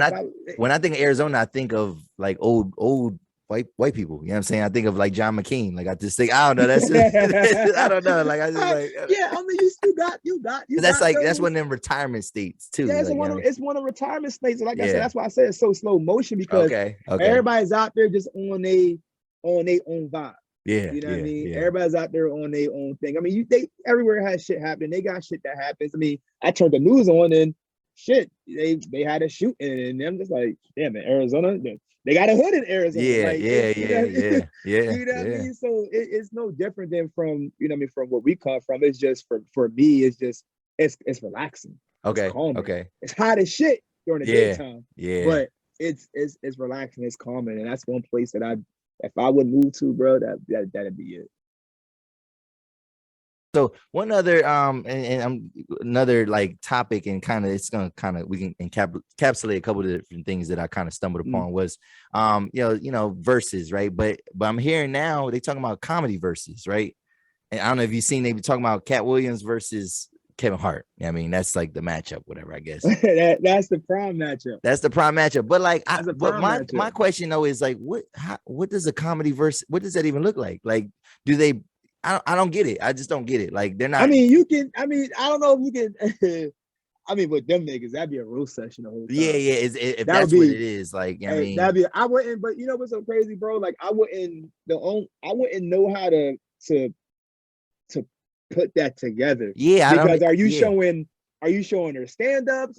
When I think of Arizona, I think of like old white people. You know what I'm saying? I think of like John McCain. Like I just think, I don't know. That's just, I don't know. Like I just like I mean you got that's one of them retirement states too. Yeah, it's one of retirement states. Like I said, that's why I said it's so slow motion because everybody's out there just on their own vibe. Yeah. You know what I mean? Yeah. Everybody's out there on their own thing. I mean, they everywhere has shit happening. They got shit that happens. I mean, I turned the news on and shit, they had a shooting and I'm just like, damn, in Arizona, they got a hood in Arizona. Yeah. You know what I mean? So it's no different than from, from where we come from. It's just for me, it's relaxing. Okay. It's calming. Okay. It's hot as shit during the daytime. Yeah. But it's relaxing, it's calming. And that's one place that if I would move to, bro, that'd be it. So one other another like topic and kind of it's gonna we can encapsulate a couple of different things that I kind of stumbled upon was verses, right? But I'm hearing now they talking about comedy verses, right? And I don't know if you've seen they be talking about Katt Williams versus Kevin Hart. I mean, that's like the matchup, whatever, I guess. That's the prime matchup. That's the prime matchup. But like my question though is like what does a comedy verse, what does that even look like? Like do they I don't get it. I just don't get it. Like they're not. I mean, I don't know if you can. I mean, with them niggas, that'd be a roast session the whole time. Yeah. If that's what it is, like I mean, that'd be. I wouldn't. But you know what's so crazy, bro? Like I wouldn't know how to put that together. Yeah, because are you showing their stand-ups?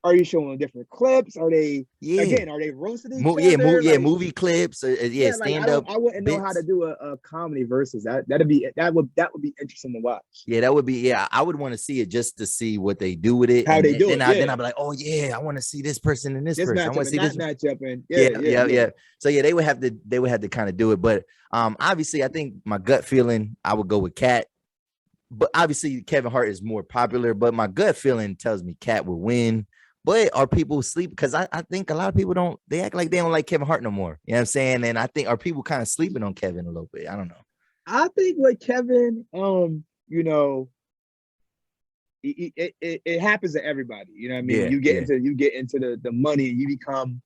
Are you showing different clips? Are they are they roasting each other? Movie clips. Stand up. I wouldn't know how to do a comedy versus that. That would be interesting to watch. Yeah, that would be. Yeah, I would want to see it just to see what they do with it. How they do it. Then I'd be like, oh yeah, I want to see this person and this person. I want to see this matchup. And So they would have to kind of do it. But obviously, I think my gut feeling, I would go with Katt. But obviously, Kevin Hart is more popular. But my gut feeling tells me Katt will win. But are people sleep? Because I think a lot of people they act like they don't like Kevin Hart no more. You know what I'm saying? And I think are people kind of sleeping on Kevin a little bit? I don't know. I think with Kevin, it happens to everybody. You know what I mean? You get into the money, you become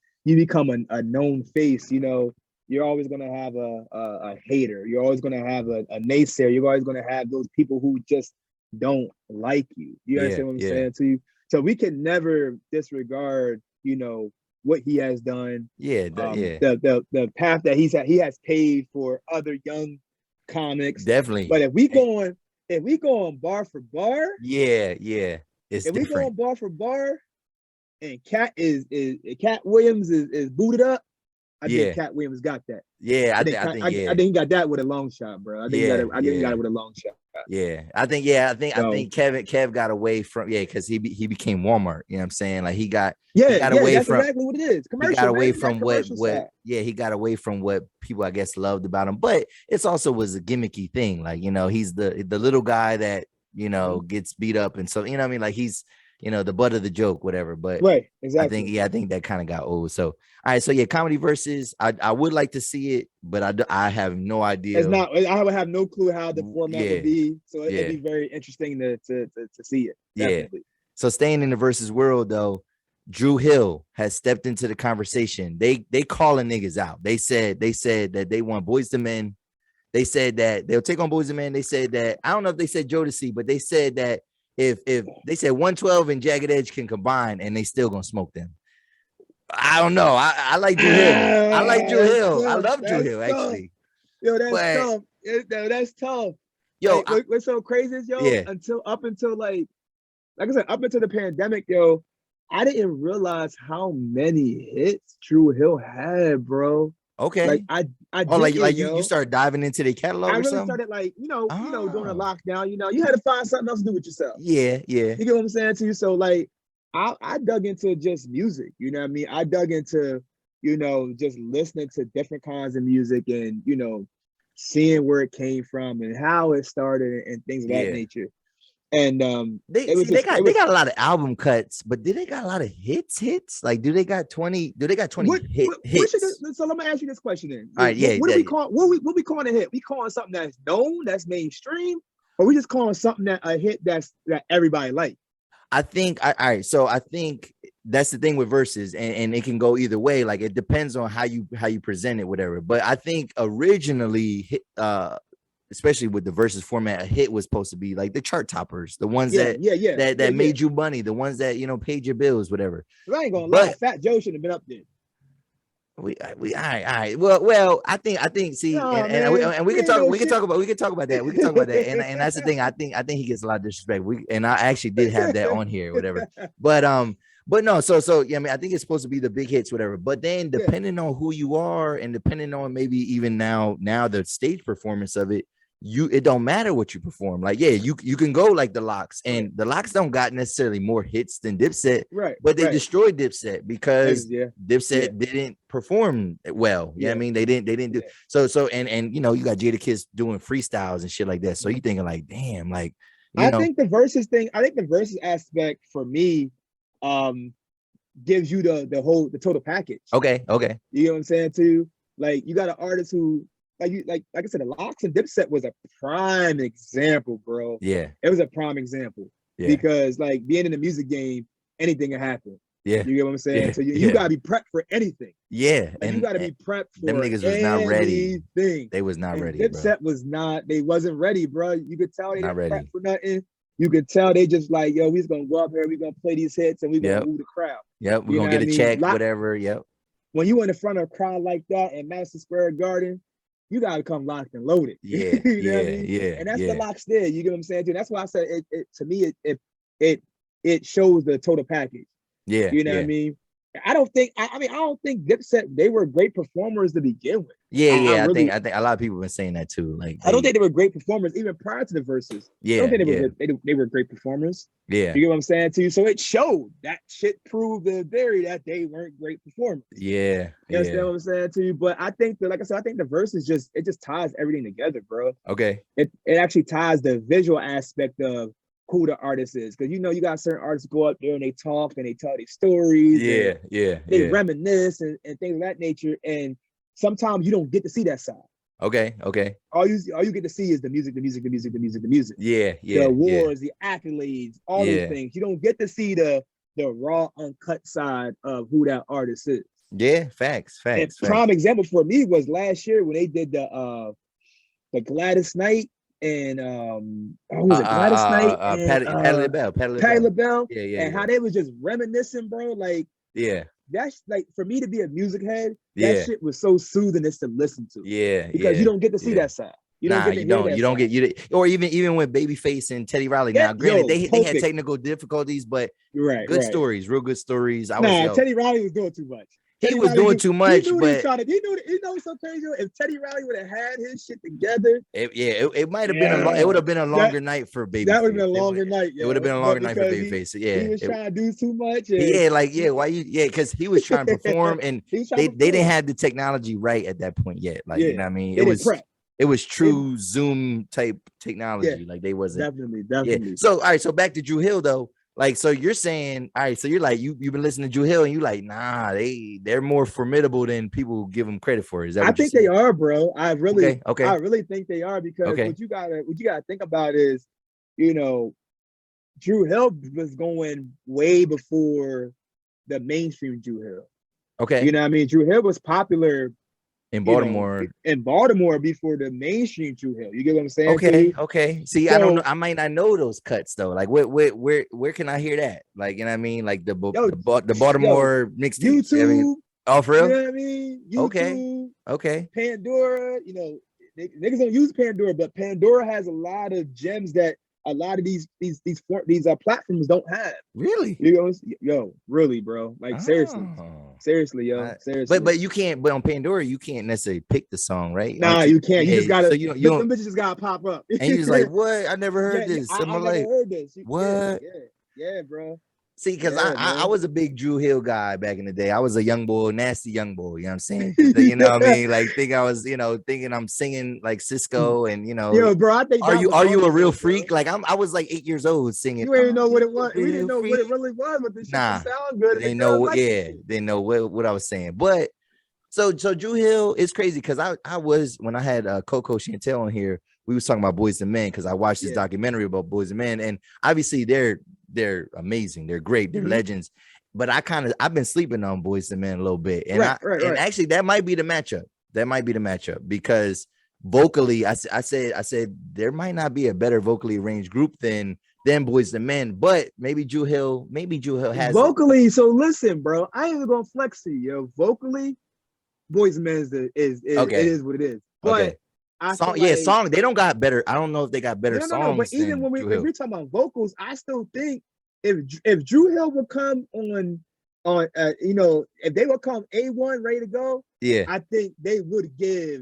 a known face. You're always gonna have a hater. You're always gonna have a naysayer. You're always gonna have those people who just don't like you. You understand what I'm saying to you? So we can never disregard, what he has done. The path that he has paved for other young comics. Definitely. But if we going bar for bar, it's if we going bar for bar, and Katt Williams is booted up, I think Katt Williams got that. Yeah, I think he got that with a long shot, bro. I think he got it with a long shot. Yeah, I think Kev got away from because he became Walmart. You know what I'm saying? Like he got away that's from exactly what it is. Commercial, he got away from what he got away from what people I guess loved about him. But it's also was a gimmicky thing. Like he's the little guy that you know, gets beat up and so, you know what I mean? Like he's, you know, the butt of the joke, whatever. But right, exactly. I think that kind of got old. So, all right. So yeah, comedy versus, I would like to see it, but I have no idea. It's not, I would have no clue how the format would be. So it'd be very interesting to see it. Definitely. Yeah. So staying in the versus world though, Dru Hill has stepped into the conversation. They calling niggas out. They said that they want Boyz II Men. They said that they'll take on Boyz II Men. They said that, I don't know if they said jodeci, but they said that if they said 112 and Jagged Edge can combine and they still gonna smoke them. I don't know. I like Dru Hill. I like Dru Hill. I love Dru Hill actually. Yo, that's tough. That's tough. Yo, like, what's so crazy is up until like I said, up until the pandemic, yo, I didn't realize how many hits Dru Hill had, bro. Okay. Like I you started diving into the catalog. I really started like, you know, during the lockdown, you know, you had to find something else to do with yourself. Yeah. You get what I'm saying to you? So like I dug into just music, you know what I mean? I dug into, you know, just listening to different kinds of music and, you know, seeing where it came from and how it started and things of that nature. And they got a lot of album cuts, but do they got a lot of hits? Like, do they got 20 hits? So let me ask you this question then. All right, what we calling a hit? We calling something that's known, that's mainstream, or we just calling something that a hit that everybody like? I think so I think that's the thing with verses, and it can go either way. Like it depends on how you present it, whatever. But I think originally especially with the versus format, a hit was supposed to be like the chart toppers, the ones that made you money, the ones that, you know, paid your bills, whatever. But I ain't gonna lie, Fat Joe should have been up there. We all right. Well, I think. See, and we can talk about that. And that's the thing. I think he gets a lot of disrespect. I actually did have that on here, whatever. But no. So yeah, I mean, I think it's supposed to be the big hits, whatever. But then depending on who you are, and depending on maybe even now the stage performance of it, it don't matter what you perform. Like, you can go like the Lox, and the Lox don't got necessarily more hits than Dipset, right? But they destroyed Dipset because Dipset didn't perform well. You know what I mean? They didn't do so and you know, you got Jadakiss doing freestyles and shit like that. So you thinking like, damn, like I think the versus aspect for me gives you the total package. Okay. You know what I'm saying too? Like you got an artist who like I said, the Lox and Dipset was a prime example, bro. Yeah, it was a prime example because like being in the music game, anything can happen. Yeah, you get what I'm saying. So you gotta be prepped for anything. Yeah, and you gotta be prepped for them niggas was not ready. They was not ready. Dipset was not. They wasn't ready, bro. You could tell they didn't prep for nothing. You could tell they just like, yo, we just gonna go up here, we gonna play these hits, and we gonna move the crowd. Yep, we're gonna get a check, whatever. Yep. When you in the front of a crowd like that in Madison Square Garden, you gotta come locked and loaded. Yeah, you know what I mean? And that's the Lox there. You get what I'm saying? Too. That's why I said it to me. It shows the total package. Yeah, you know what I mean. I don't think Dipset, they were great performers to begin with. I think a lot of people have been saying that too. Like I don't think they were great performers even prior to the verses. Yeah, I don't think they were great performers. Yeah, you get what I'm saying to you. So it showed that shit proved the theory that they weren't great performers. Yeah, you understand what I'm saying to you. But I think that, like I said, I think the verses just ties everything together, bro. Okay, it actually ties the visual aspect of who the artist is, because you know you got certain artists go up there and they talk and they tell their stories. They reminisce and things of that nature, and sometimes you don't get to see that side. Okay. All you get to see is the music. Yeah. The awards, the accolades, all those things. You don't get to see the raw, uncut side of who that artist is. Yeah, facts. Prime example for me was last year when they did the Gladys Knight. And Gladys Knight and Patti LaBelle. And how they was just reminiscing, bro. Like, that's like, for me to be a music head, that shit was so soothing to listen to. Because you don't get to see that side. You don't get or even with Babyface and Teddy Riley. Now, granted, they had technical difficulties, but good stories, real good stories. Teddy Riley was doing too much. He was doing too much, but you know what's so crazy? If Teddy Riley would have had his shit together, it might have been it would have been a longer night for Babyface. That would have been a longer night. It would have been a longer night for Babyface. He was trying to do too much. Because he was trying to perform, and they didn't have the technology right at that point yet. Like, you know what I mean? It was It was true Zoom type technology. Yeah, like they wasn't definitely. Yeah. So all right, so back to Dru Hill though. Like, so you're saying, all right, so you're like, you've been listening to Dru Hill and you like, nah, they're more formidable than people give them credit for. Is that what I think they are, bro. I really think they are, because what you gotta think about is, you know, Dru Hill was going way before the mainstream Dru Hill. Okay. You know what I mean? Dru Hill was popular in Baltimore. In Baltimore before the mainstream Dru Hill. You get what I'm saying? Okay. See, so, I don't know. I might not know those cuts though. Like, where can I hear that? Like, you know what I mean? Like the Baltimore mixtape. YouTube. I mean, oh, for real? You know what I mean? YouTube. Okay. Pandora. You know, niggas don't use Pandora, but Pandora has a lot of gems that a lot of these platforms don't have. Really? Really, bro. Like seriously, seriously. But you can't. But on Pandora, you can't necessarily pick the song, right? Nah, you can't. You just gotta. So you don't. Them bitches just gotta pop up. And you're just like, what? I never heard this. I never heard this. What? Yeah, bro. See, because I was a big Dru Hill guy back in the day. I was a young boy, nasty young boy. You know what I'm saying? You know what I mean? Like, thinking I'm singing like Cisco, and Yo, bro, I think are you a real freak? Like I was like 8 years old singing. You ain't know what it was. We didn't know what it really was, but this shit sound good. They know. They know what I was saying. But so Dru Hill is crazy, because I was, when I had Coco Chantel on here, we was talking about Boys and Men, because I watched this documentary about Boys and Men, and obviously they're amazing, they're great, they're legends. But I've been sleeping on Boys and Men a little bit, and and actually that might be the matchup. Because vocally, I said there might not be a better vocally arranged group than Boys and Men, but maybe Dru Hill has vocally. So listen, bro, I ain't even gonna flex to you. Yo, vocally, Boys and Men is it is what it is. But song, they don't got better. I don't know if they got better songs. No, but even when if we're talking about vocals, I still think if Dru Hill would come on if they would come A1 ready to go, I think they would give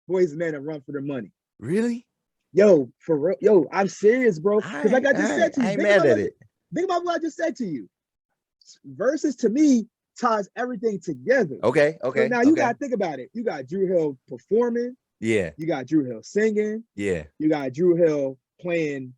Boys and Men a run for their money. Really? Yo, for real, yo, I'm serious, bro. Because like I just said to you, I ain't mad at it. Think about what I just said to you. Versus to me ties everything together. Okay. So now you gotta think about it. You got Dru Hill performing. Yeah. You got Dru Hill singing. Yeah. You got Dru Hill playing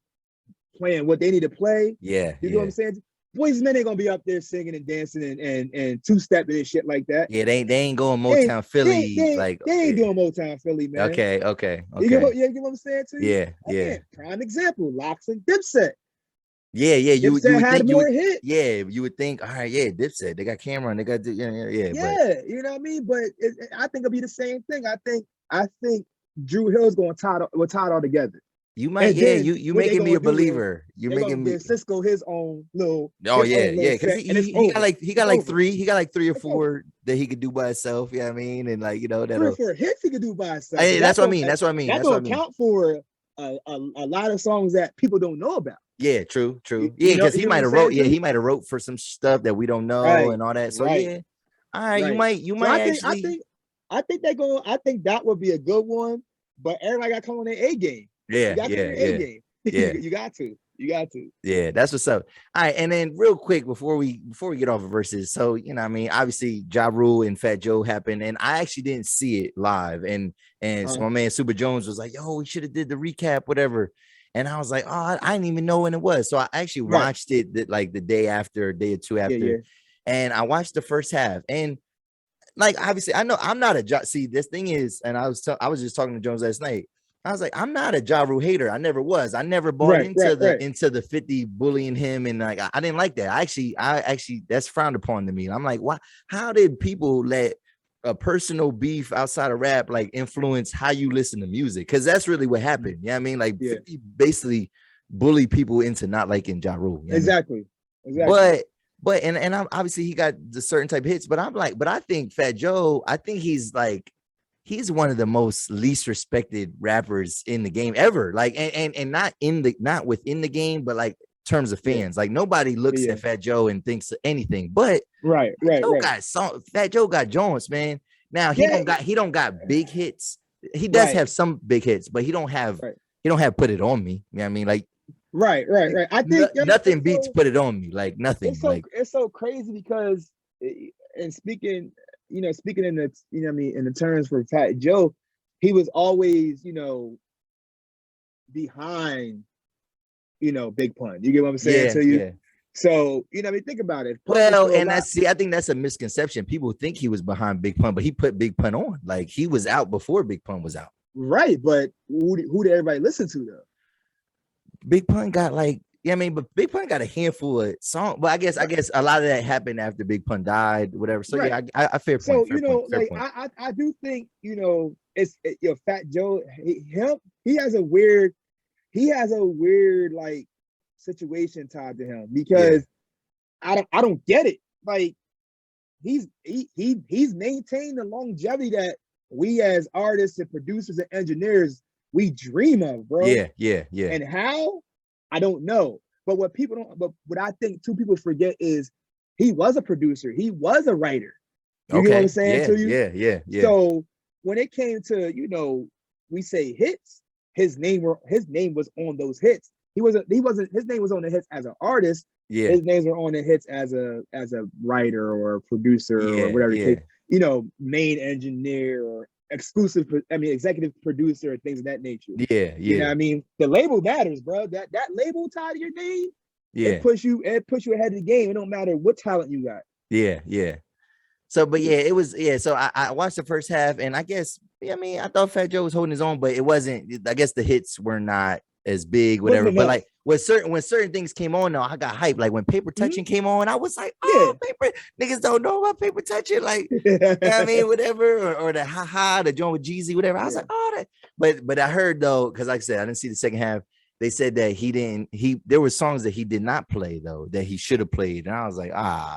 what they need to play. Yeah. You know what I'm saying? Boys and Men ain't gonna be up there singing and dancing and two-stepping and shit like that. Yeah, they ain't going Motown Philly. They ain't doing Motown Philly, man. Okay. You get what I'm saying to you? Yeah. Prime example, Locks and Dipset. Yeah. You would think you would think, all right, Dipset, they got Cameron, they got Yeah, but, you know what I mean? But I think it'll be the same thing. I think Dru Hill's going to tie it all together. You might, you making me a believer. You making me Cisco his own little. Oh because he got like three or four that he could do by himself. You know what I mean? And like 3 or 4 hits he could do by himself. That's what I mean. That's what I mean. That's gonna account for a lot of songs that people don't know about. Yeah, true. Yeah, because he might have wrote. Yeah, he might have wrote for some stuff that we don't know and all that. So yeah, all right, you might actually. I think that would be a good one, but everybody got to come on their A game. Yeah. You got to. Yeah, that's what's up. All right, and then real quick before we get off of Verzuz, so I mean, obviously jarule and Fat Joe happened, and I actually didn't see it live, and so my man Super Jones was like, "Yo, we should have did the recap, whatever." And I was like, "Oh, I didn't even know when it was." So I actually watched it like the day or two after, and I watched the first half, and like obviously I know I'm not a see. This thing is, and I was just talking to Jones last night. I was like, I'm not a Ja Rule hater. I never was. I never bought into the 50 bullying him, and like I didn't like that. I actually that's frowned upon to me. I'm like, why? How did people let a personal beef outside of rap like influence how you listen to music? Because that's really what happened. You know what I mean? Like 50 basically bully people into not liking Ja Rule. You know exactly. But and I'm obviously he got the certain type of hits, but I'm like, but I think Fat Joe, I think he's one of the most least respected rappers in the game ever. Like, and not within the game, but like terms of fans. Like nobody looks at Fat Joe and thinks anything. But Fat Joe got Jones, man. Now he don't got big hits. He does have some big hits, but he don't have Put It On Me. You know what I mean? Like right. I think nothing beats Put It On Me. Like nothing. It's so crazy because and speaking in the in the terms for Fat Joe, he was always, you know, behind, you know, Big Pun. You get what I'm saying to you? Yeah. So, you know, I mean, think about it. Well, and I think that's a misconception. People think he was behind Big Pun, but he put Big Pun on. Like, he was out before Big Pun was out. Right, but who did everybody listen to though? Big Pun got like, yeah, I mean, but Big Pun got a handful of songs. But I guess a lot of that happened after Big Pun died, whatever. So right. Yeah, I fair point. So fair you know, point, like point. I do think, you know, you know, Fat Joe, he has a weird like situation tied to him because I don't get it. Like he's maintained the longevity that we as artists and producers and engineers we dream of, bro. Yeah. And how? I don't know. But what I think two people forget is he was a producer. He was a writer. You know what I'm saying to you? Yeah. So when it came to, you know, we say hits, his name was on those hits. His name was on the hits as an artist. Yeah. His names were on the hits as a writer or a producer or whatever the case, you know, main engineer or executive producer or things of that nature. Yeah. You know what I mean? The label matters, bro. That label tied to your name, it push you ahead of the game. It don't matter what talent you got. Yeah. So, but it was, so I watched the first half and I guess, I mean, I thought Fat Joe was holding his own, but it wasn't, I guess the hits were not as big, whatever. But like when certain things came on, though, I got hyped. Like when Paper Touching came on, I was like, paper niggas don't know about Paper Touching, like, you know what I mean, whatever, or the the joint with Jeezy, whatever. I was like, that. But I heard though, because like I said, I didn't see the second half. They said that there were songs that he did not play though, that he should have played. And I was like,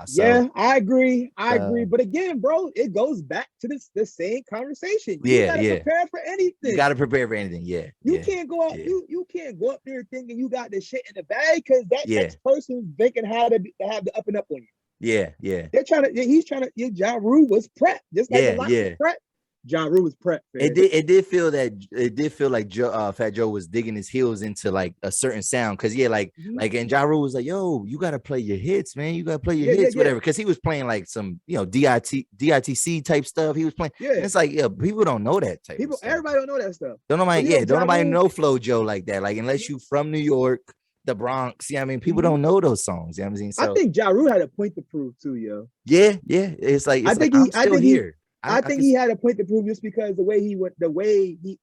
So, yeah, I agree. But again, bro, it goes back to the same conversation. You gotta prepare for anything. You gotta prepare for anything. You can't go out, you can't go up there thinking you got the shit in the bag because that next person's thinking how to have the up and up on you. Yeah. He's trying to, jarule was prepped, just like the lot was prepped. Jarule was prepped. It did feel like Fat Joe was digging his heels into like a certain sound because like and Jarule was like, yo, you gotta play your hits, man. You gotta play your hits, whatever. Because he was playing like some, you know, DITC type stuff. He was playing. Yeah, and it's like, people don't know that type. Everybody don't know that stuff. Don't nobody know Flo Joe like that. Like unless you from New York, the Bronx. Yeah, I mean, people don't know those songs. You know what I'm saying? So, I think Jarule had a point to prove too, yo. Yeah. It's like I'm still here. I think he had a point to prove just because the way he went out. You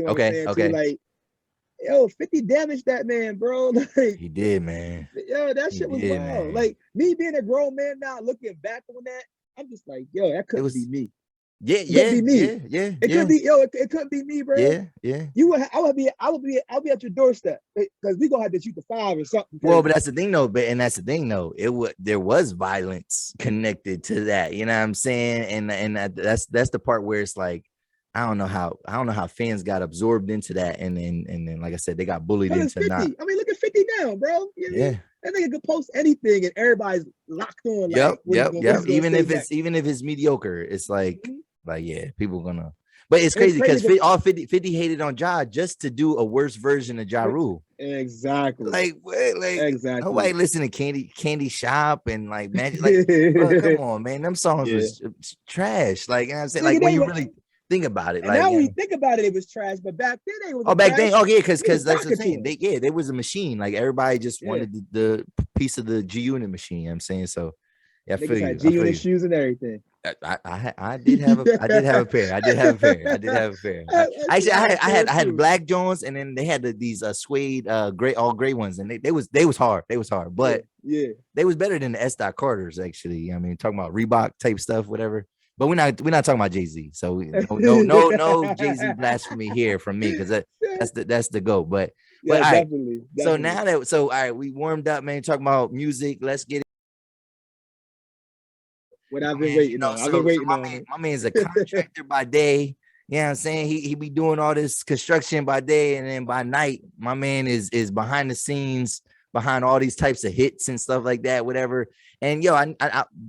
know what I'm saying? Okay. Like, yo, 50 damaged that man, bro. Like, he did, man. Yo, that shit was wild. Man. Like me being a grown man now, looking back on that, I'm just like, yo, that couldn't be me. Yeah. It could be, it couldn't be me, bro. Yeah. I would be at your doorstep because we gonna have to shoot the 5 or something. Well, but that's the thing though. There was violence connected to that. You know what I'm saying? And that's the part where it's like, I don't know how fans got absorbed into that, and then like I said, they got bullied into 50. not. I mean, look at 50 now, bro. You know that nigga could post anything and everybody's locked on. Like, yep. Even if it's mediocre, it's like. Like, people gonna, but it's crazy because 50 hated on Ja just to do a worse version of Jarule. Exactly. Like, exactly. Nobody listen to Candy Shop and like Magic. Like, bro, come on, man, them songs was trash. Like, you know what I'm saying? Like when you really think about it, like now when you think about it, it was trash. But back then it was. Because that's the thing. They was a machine. Like everybody just wanted the piece of the G Unit machine. You know what I'm saying? So I feel you. G Unit shoes and everything. I did have a pair. Actually, I had black Jones, and then they had these suede gray ones, and they was hard. But they was better than the S. Carters. Actually, I mean, talking about Reebok type stuff, whatever. But we're not talking about Jay-Z. So no Jay-Z blasphemy here from me because that's the GOAT. But all right. Definitely. So all right, we warmed up, man. Talking about music. Let's get. What I've been waiting on. My man's a contractor by day. You know what I'm saying? He be doing all this construction by day, and then by night, my man is behind the scenes, behind all these types of hits and stuff like that, whatever. And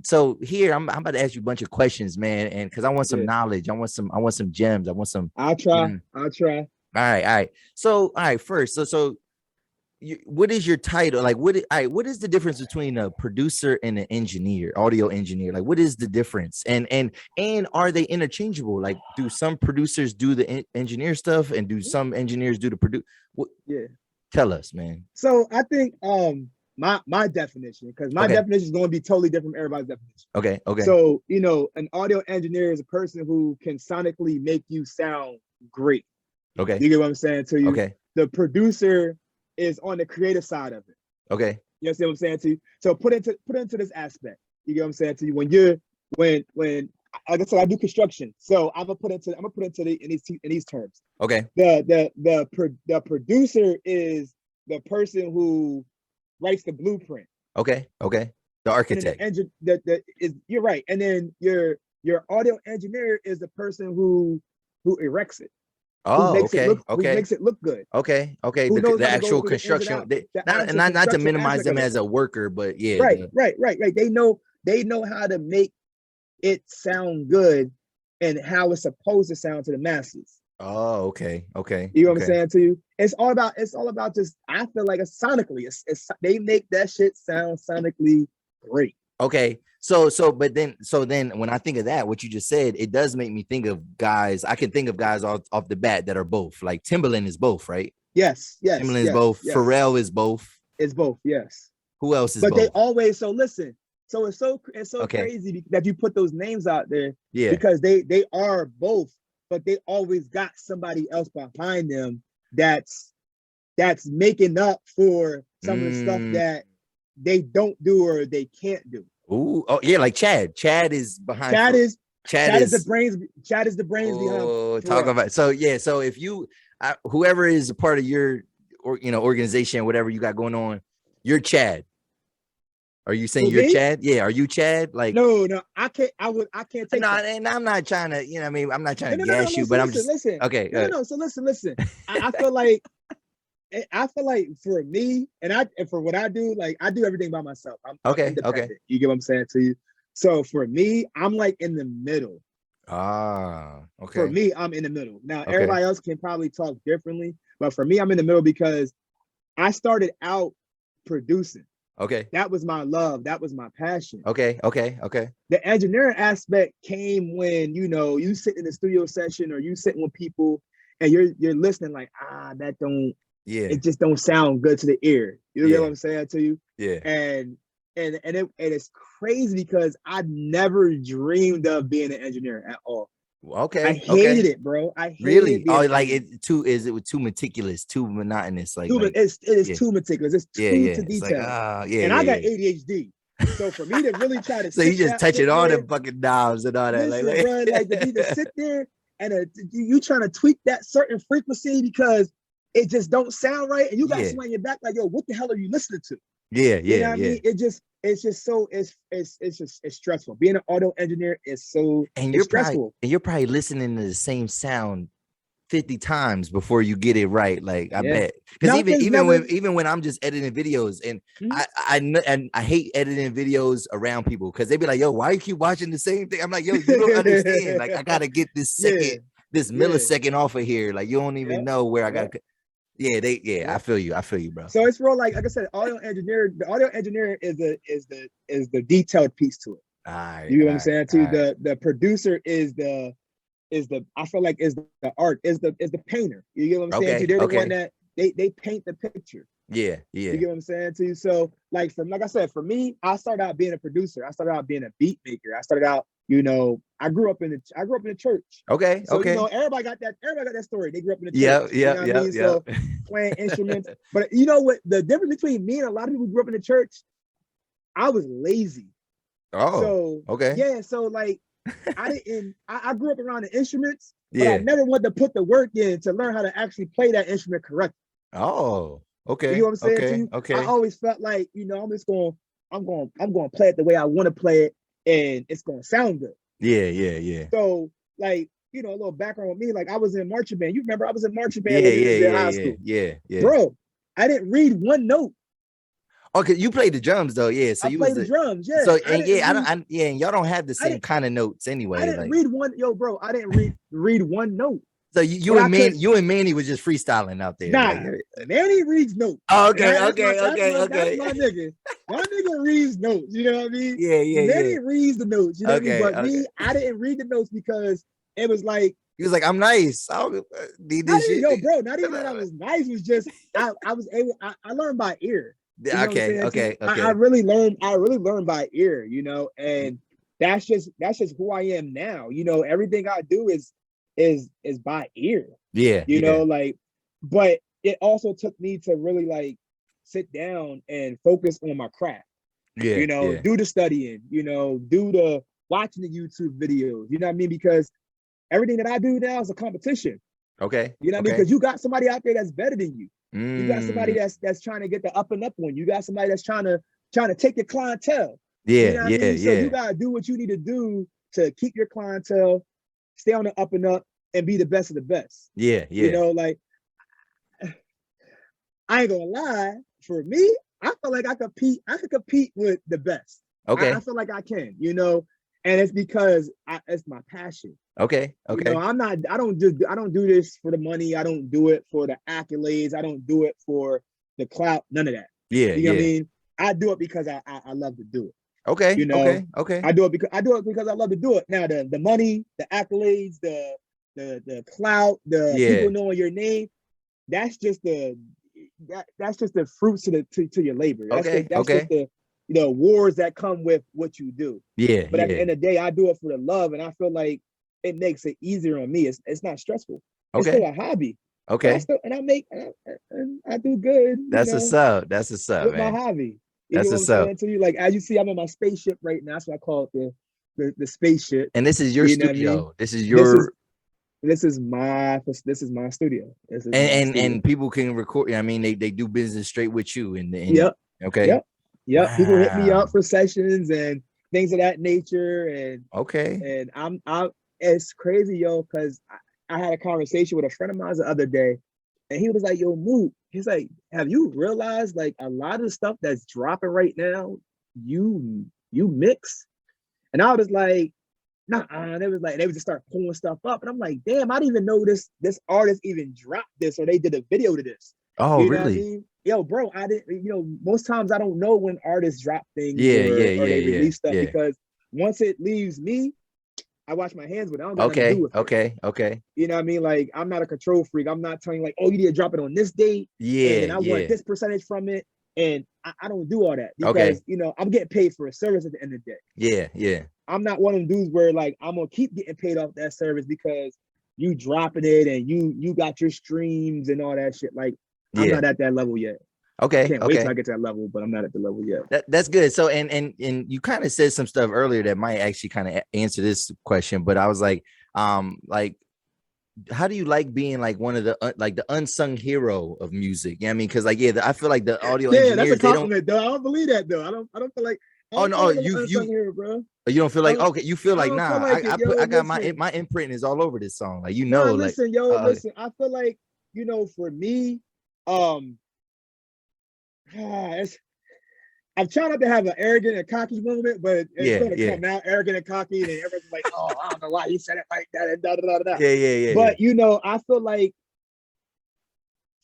so here I'm about to ask you a bunch of questions, man, and because I want some knowledge, I want some gems, I want some. I'll try. All right. So all right, first, so what is your title? Like, what is the difference between a producer and an engineer, audio engineer? Like, what is the difference? And are they interchangeable? Like, do some producers do the engineer stuff, and do some engineers do the produce? Yeah. Tell us, man. So I think my definition, because my definition is going to be totally different from everybody's definition. Okay. So, you know, an audio engineer is a person who can sonically make you sound great. Okay. You get what I'm saying to you? Okay. The producer is on the creative side of it. Okay. You understand what I'm saying to you? So put into this aspect. You get what I'm saying to you? When like I said, I do construction. So I'm gonna put into in these terms. Okay. The producer is the person who writes the blueprint. Okay. The architect. You're right. And then your audio engineer is the person who erects it. Oh, Who makes it look good. Okay. The actual construction. Not to minimize them as a worker, but yeah. Right. They know how to make it sound good and how it's supposed to sound to the masses. Oh, okay. You know what I'm saying to you? It's all about just, I feel like it's sonically. They make that shit sound sonically great. Okay. So then when I think of that, what you just said, it does make me think of guys. I can think of guys off the bat that are both. Like Timbaland is both, right? Yes. Timbaland is both. Yes. Pharell is both. It's both, yes. Who else is but both? They always, so listen. So it's so crazy that you put those names out there. Yeah. Because they are both, but they always got somebody else behind them that's making up for some of the stuff that they don't do or they can't do. Ooh, oh yeah, like Chad. Chad is behind. Chad is the brains. Chad is the brains behind. Talk about so yeah. So if you, whoever is a part of your organization, whatever you got going on, you're Chad. Are you saying you're Chad? Yeah. Are you Chad? Like no, I can't. I can't take. No, and I'm not trying to. You know, what I mean, I'm not trying to gas you, but I'm just listen. Okay. No. So listen. I feel like for me and for what I do, like I do everything by myself. I'm independent. You get what I'm saying to you? So for me, I'm like in the middle. Ah, okay. For me, I'm in the middle. Now everybody else can probably talk differently, but for me, I'm in the middle because I started out producing. Okay. That was my love. That was my passion. Okay. The engineering aspect came when, you sit in the studio session or you sitting with people and you're listening like, that don't, it just don't sound good to the ear. You know what I'm saying to you? Yeah. And it's crazy because I never dreamed of being an engineer at all. Okay. I hated it, bro. I hated really. It like it too. Is it too meticulous, too monotonous? Like it is too meticulous. It's too to detail. Like, and I got ADHD, so for me to really try to so you just touching all the fucking knobs and all that. Listen, bro, like to sit there and you trying to tweak that certain frequency because it just don't sound right, and you got someone in your back like, yo, what the hell are you listening to? Yeah. You know what I mean? It's just stressful. Being an audio engineer is so stressful. And you're probably listening to the same sound 50 times before you get it right. Like I bet. Because even when I'm just editing videos and I hate editing videos around people because they be like, yo, why you keep watching the same thing? I'm like, yo, you don't understand. Like I gotta get this millisecond off of here. Like you don't even know where I gotta. I feel you, bro. So it's real, like I said, the audio engineer is the detailed piece to it. You know what I'm saying? Too the producer is the I feel like is the art, is the painter. You get what I'm saying? They're the one that they paint the picture. Yeah. You get what I'm saying to you? So like I said, for me, I started out being a producer. I started out being a beat maker. I started out, I grew up in the church. Okay. So everybody got that story. They grew up in the church. Yeah. So playing instruments. But you know what? The difference between me and a lot of people who grew up in the church, I was lazy. Oh. So okay. Yeah. So like I grew up around the instruments, but I never wanted to put the work in to learn how to actually play that instrument correctly. Oh, okay. You know what I'm saying to you? Okay. I always felt like, I'm going to play it the way I want to play it, and it's going to sound good. Yeah. So like, a little background with me, like I was in marching band. You remember I was in marching band in high school. Yeah. Bro, I didn't read one note. Okay, you played the drums though, yeah. So I played the drums, yeah. So and and y'all don't have the same kind of notes anyway. I didn't read one, bro. I didn't read one note. So you and Manny was just freestyling out there. Nah, like, Manny reads notes. Oh, okay. That's my nigga. My nigga reads notes. You know what I mean? Manny reads the notes. You know what I mean? But me, I didn't read the notes because it was like, he was like, I'm nice. I don't need this shit. Yo, bro, not even that I was nice. It was just I was able. I learned by ear. You know Okay. I really learned by ear. You know, and that's just who I am now. You know, everything I do is by ear. Yeah. You know, like, but it also took me to really like sit down and focus on my craft. Yeah. You know, do the studying. You know, do the watching the YouTube videos. You know what I mean? Because everything that I do now is a competition. Okay. You know what I mean? Because you got somebody out there that's better than you. You got somebody that's trying to get the up and up on you. You got somebody that's trying to take your clientele. Yeah, you know what I mean? So you gotta do what you need to do to keep your clientele, stay on the up and up, and be the best of the best. Yeah. You know, like I ain't gonna lie. For me, I feel like I could compete with the best. Okay. I feel like I can. You know, and it's because it's my passion. Okay. You know, I don't do this for the money. I don't do it for the accolades. I don't do it for the clout. None of that. Yeah. You know what I mean? I do it because I love to do it. Okay. You know, okay. I do it because I love to do it. Now the money, the accolades, the clout, the people knowing your name, that's just the fruits to your labor. That's just the awards that come with what you do. Yeah. But at the end of the day, I do it for the love, and I feel like it makes it easier on me. It's not stressful. It's still a hobby. Okay. I do good. That's what's up. That's what's up, with man. my hobby. That's what's up. To you, like as you see, I'm in my spaceship right now. That's what I call it, the spaceship. And this is your studio. I mean? This is your. This is my studio. And people can record. I mean, they do business straight with you. And yep. Okay. Yep. Wow. People hit me up for sessions and things of that nature. And okay. And I'm it's crazy, yo, because I had a conversation with a friend of mine the other day, and he was like, "Yo, Moot," he's like, "Have you realized like a lot of the stuff that's dropping right now, you mix?" And I was like, "Nah." They would just start pulling stuff up, and I'm like, "Damn, I didn't even know this artist even dropped this or they did a video to this." Oh, you know really? What I mean? Yo, bro, I didn't. You know, most times I don't know when artists drop things or they release stuff because once it leaves me, I wash my hands with it. I don't got nothing to do with it. Okay. You know what I mean? Like, I'm not a control freak. I'm not telling you like, oh, you need to drop it on this date. And I want this percentage from it. And I don't do all that because, you know, I'm getting paid for a service at the end of the day. Yeah. I'm not one of them dudes where like, I'm going to keep getting paid off that service because you dropping it and you got your streams and all that shit. Like, I'm not at that level yet. Okay. I can't wait till I get to that level, but I'm not at the level yet. That's good. So, and you kind of said some stuff earlier that might actually kind of answer this question, but I was like, how do you like being like one of the like the unsung hero of music? You know what I mean? Because like, I feel like the audio engineers, that's a compliment, though. I don't believe that, though. I don't feel like. Hero, bro. You don't feel like you feel like I got my imprint is all over this song. Like listen, listen. I feel like for me, I'm trying not to have an arrogant and cocky moment, but it's going to come out arrogant and cocky, and everyone's like, "Oh, I don't know why he said it like that," and da da da da. Yeah. But I feel like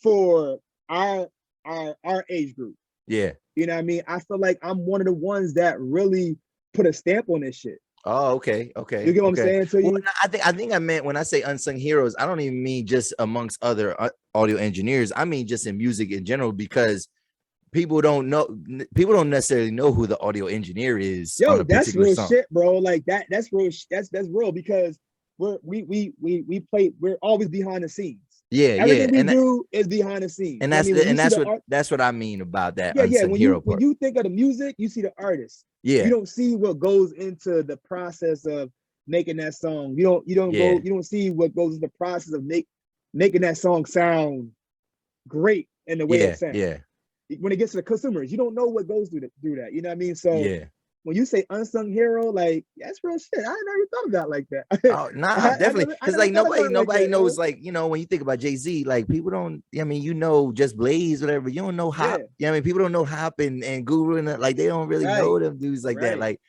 for our age group, you know what I mean. I feel like I'm one of the ones that really put a stamp on this shit. Oh, okay. You get what I'm saying to you? Well, I think I meant when I say unsung heroes, I don't even mean just amongst other audio engineers. I mean just in music in general, because people don't necessarily know who the audio engineer is. Yo, that's real shit, bro. Like that's real. That's real because we're always behind the scenes. Everything we do is behind the scenes. And that's what I mean about that. When you think of the music, you see the artist. You don't see what goes into the process of making that song. You don't see what goes into the process of making that song sound great in the way it sounds. When it gets to the consumers, you don't know what goes through that. You know what I mean? So when you say unsung hero, like that's real shit. I never thought about it like that. Oh, nah, definitely. Because like nobody knows, like, when you think about Jay-Z, like people don't, Just Blaze, whatever. You don't know Hop. People don't know Hop and Guru and like they don't really know them dudes like that. Like,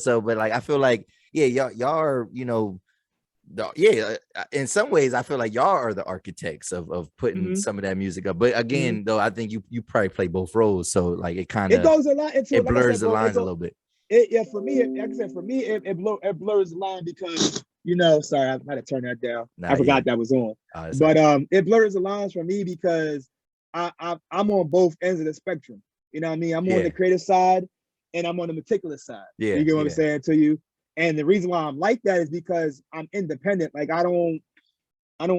so but like I feel like, y'all are, Yeah, in some ways I feel like y'all are the architects of putting some of that music up, but again though I think you probably play both roles, so like it kind of goes a lot into it like blurs said, the lines a little bit. Yeah, for me, like I said, for me it blurs the line because sorry, I had to turn that down. I forgot that was on. But it blurs the lines for me because I'm on both ends of the spectrum. You know what I mean? I'm on the creative side and I'm on the meticulous side. Yeah, you get what I'm saying to you? And the reason why I'm like that is because I'm independent. Like I don't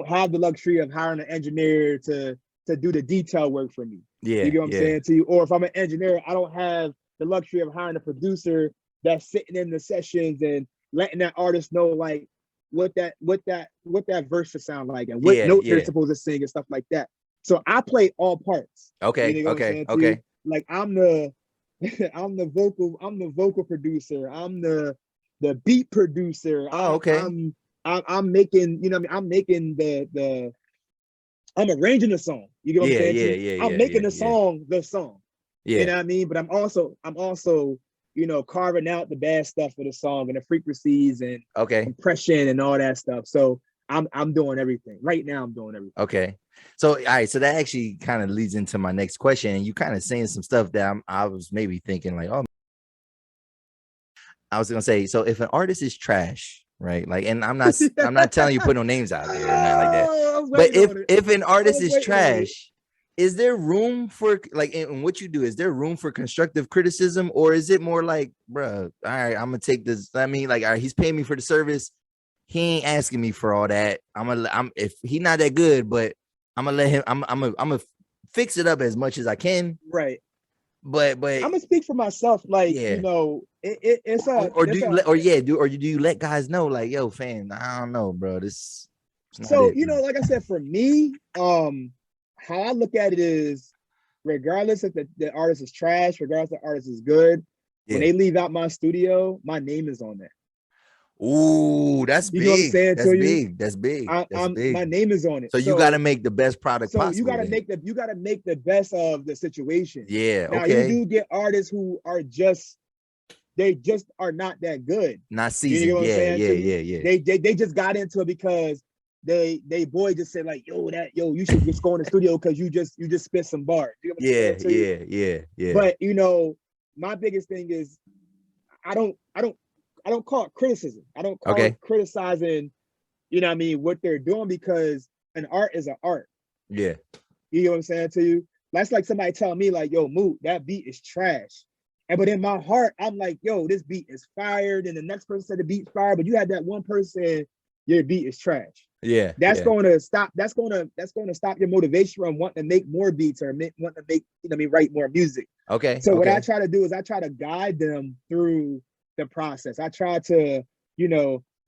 have the luxury of hiring an engineer to do the detail work for me. Yeah, you get what I'm saying to you? Or if I'm an engineer, I don't have the luxury of hiring a producer that's sitting in the sessions and letting that artist know like what that verse should sound like and what note they're supposed to sing and stuff like that. So I play all parts. Okay. Like I'm the vocal producer. I'm the beat producer. I'm making, I'm making I'm arranging the song. You get what I'm saying? I'm making the song. Yeah. You know what I mean? But I'm also, carving out the bad stuff for the song and the frequencies and compression and all that stuff. So I'm doing everything. Right now I'm doing everything. Okay. So all right, so that actually kind of leads into my next question. And you kind of saying some stuff that I was maybe thinking like, oh, I was gonna say, so if an artist is trash, right? Like, and I'm not telling you put no names out there or nothing like that. But if an artist is trash, is there room for like in what you do? Is there room for constructive criticism, or is it more like, bro, all right, I'm gonna take this. I mean, like, all right, he's paying me for the service. He ain't asking me for all that. If he not that good, but I'm gonna let him. I'm gonna fix it up as much as I can. Right. But I'm gonna speak for myself. Like, it's do you let guys know like, yo, fam, I don't know, bro. This. So like I said, for me, how I look at it is, regardless if the artist is trash, regardless if the artist is good, when they leave out my studio, my name is on there. Ooh, that's big. You know what I'm saying? That's big. Big. My name is on it. So you got to make the best product possible. You got to make the best of the situation. Yeah. Now you do get artists who are they just are not that good. Not seasoned. You know what I'm saying? Yeah. They just got into it because they boy just said like, yo, you should just go in the studio because you just spit some bars. You know what I'm yeah. But my biggest thing is I don't call it criticism. I don't call it criticizing, what they're doing, because an art is an art. Yeah. You know what I'm saying to you? That's like somebody telling me like, yo, Moot, that beat is trash. But in my heart, I'm like, yo, this beat is fired. And the next person said the beat's fired, but you had that one person, your beat is trash. Yeah. That's going to stop your motivation from wanting to make more beats or wanting to make, write more music. Okay. So what I try to do is I try to guide them through the process. I try to,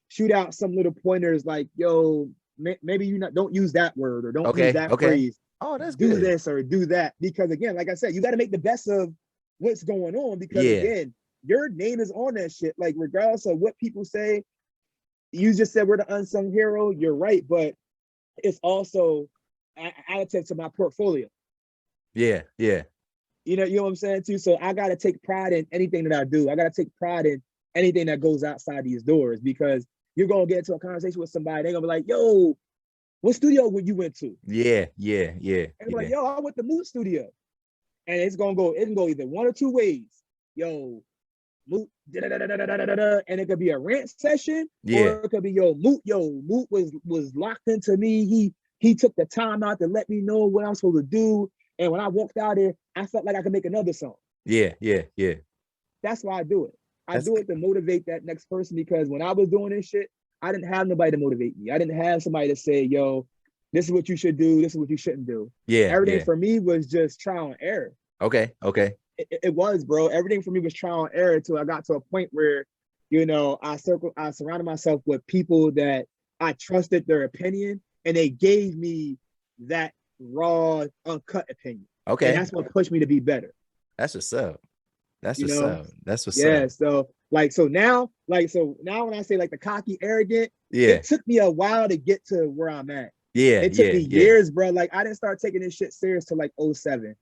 shoot out some little pointers like, yo, maybe don't use that word or don't use that phrase. Oh, that's do good. this or do that. Because again, like I said, you got to make the best of what's going on, because again, your name is on that shit. Like regardless of what people say, you just said we're the unsung hero. You're right, but it's also additive to my portfolio. Yeah. You know what I'm saying too? So I got to take pride in anything that I do. I got to take pride in anything that goes outside these doors, because you're going to get into a conversation with somebody. They're going to be like, yo, what studio would you went to? Yeah. And like, yo, I went to Moot studio. And it can go either one or two ways. Yo, Moot, and it could be a rant session, or it could be, Moot was locked into me. He took the time out to let me know what I'm supposed to do. And when I walked out there, I felt like I could make another song. Yeah. That's why I do it. I do it to motivate that next person, because when I was doing this shit, I didn't have nobody to motivate me. I didn't have somebody to say, yo, this is what you should do. This is what you shouldn't do. Yeah. Everything for me was just trial and error. Okay. It was, bro. Everything for me was trial and error until I got to a point where, I surrounded myself with people that I trusted their opinion, and they gave me that raw, uncut opinion. Okay. And that's what pushed me to be better. That's what's up. That's what's up. Yeah. So now when I say like the cocky, arrogant, it took me a while to get to where I'm at. Yeah. It took me years, bro. Like I didn't start taking this shit serious till like 2007.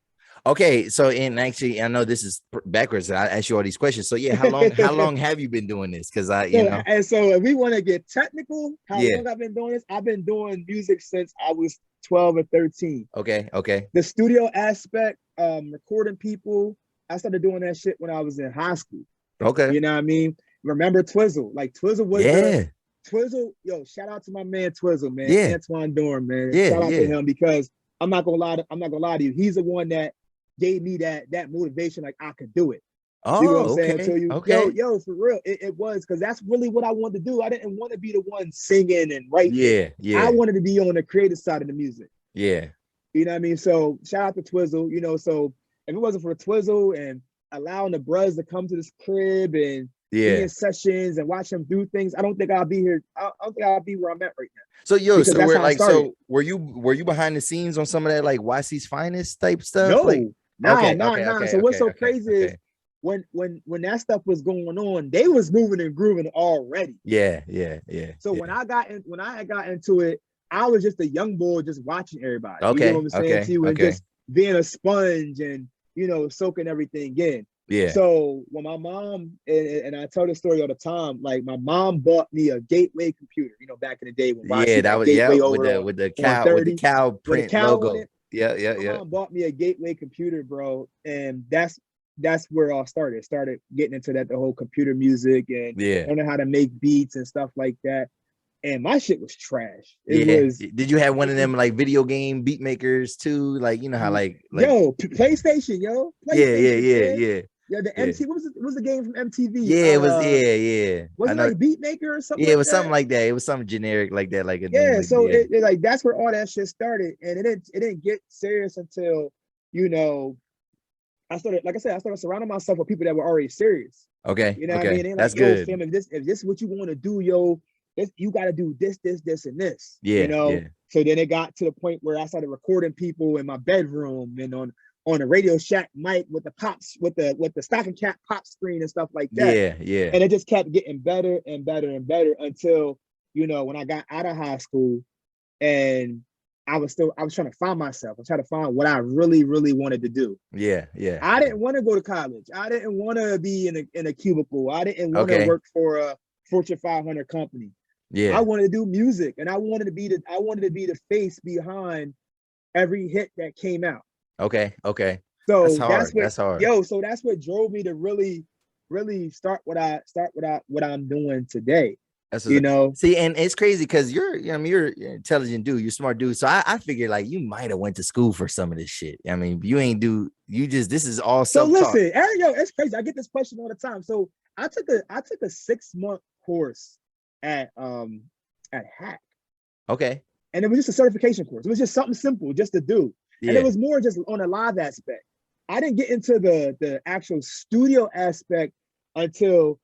Okay, so and actually, I know this is backwards. I asked you all these questions. So yeah, how long have you been doing this? Because and so if we want to get technical, how long I've been doing this? I've been doing music since I was 12 or 13. Okay. The studio aspect, recording people, I started doing that shit when I was in high school. Okay. You know what I mean? Remember Twizzle? Like Twizzle was Twizzle, yo, shout out to my man Twizzle, man. Yeah. Antoine Dorn, man. Shout out to him, because I'm not gonna lie to you. He's the one that gave me that motivation, like I could do it. Oh, you know what I'm saying to you? Okay. Yo, for real. It was, because that's really what I wanted to do. I didn't want to be the one singing and writing. Yeah. I wanted to be on the creative side of the music. Yeah. You know what I mean? So shout out to Twizzle, so if it wasn't for Twizzle and allowing the bros to come to this crib and be in sessions and watch them do things, I don't think I'll be here. I don't think I'll be where I'm at right now. So so were you behind the scenes on some of that like YC's Finest type stuff? No. So what's so crazy is when that stuff was going on, they was moving and grooving already. Yeah. So when I got into it, I was just a young boy just watching everybody. Okay. You know what I'm saying to you, and just being a sponge and soaking everything in. Yeah. So when my mom, and I tell this story all the time, like my mom bought me a Gateway computer, back in the day when that was with the cow print logo. Yeah. My mom bought me a Gateway computer, bro, and that's where it all started. Started getting into the whole computer music and learning how to make beats and stuff like that. And my shit was trash. Did you have one of them like video game beat makers too? Like how like PlayStation, yo. Yeah. Yeah, the MTV. What was the game from MTV? Yeah, it was. Was it like Beatmaker or something? Yeah, it was something like that. It was something generic like that. Like so it like that's where all that shit started, and it didn't get serious until I started surrounding myself with people that were already serious. Okay. You know what I mean? That's good. Fam, if this is what you want to do, you got to do this, and this. Yeah. So then it got to the point where I started recording people in my bedroom and on a Radio Shack mic with the pops, with the stocking cap pop screen and stuff like that. Yeah. And it just kept getting better and better and better until, when I got out of high school and I was trying to find myself. I was trying to find what I really, really wanted to do. Yeah. I didn't want to go to college. I didn't want to be in a cubicle. I didn't want to work for a Fortune 500 company. Yeah. I wanted to do music, and I wanted to be the face behind every hit that came out. Okay. So that's hard. So that's what drove me to really, really start what I'm doing today. See, and it's crazy because you're an intelligent dude, you're a smart dude. So I figured like you might have went to school for some of this shit. I mean, this is all self-taught. So listen, it's crazy. I get this question all the time. So I took a 6-month course at Hack. Okay. And it was just a certification course. It was just something simple just to do. And it was more just on a live aspect. I didn't get into the actual studio aspect until,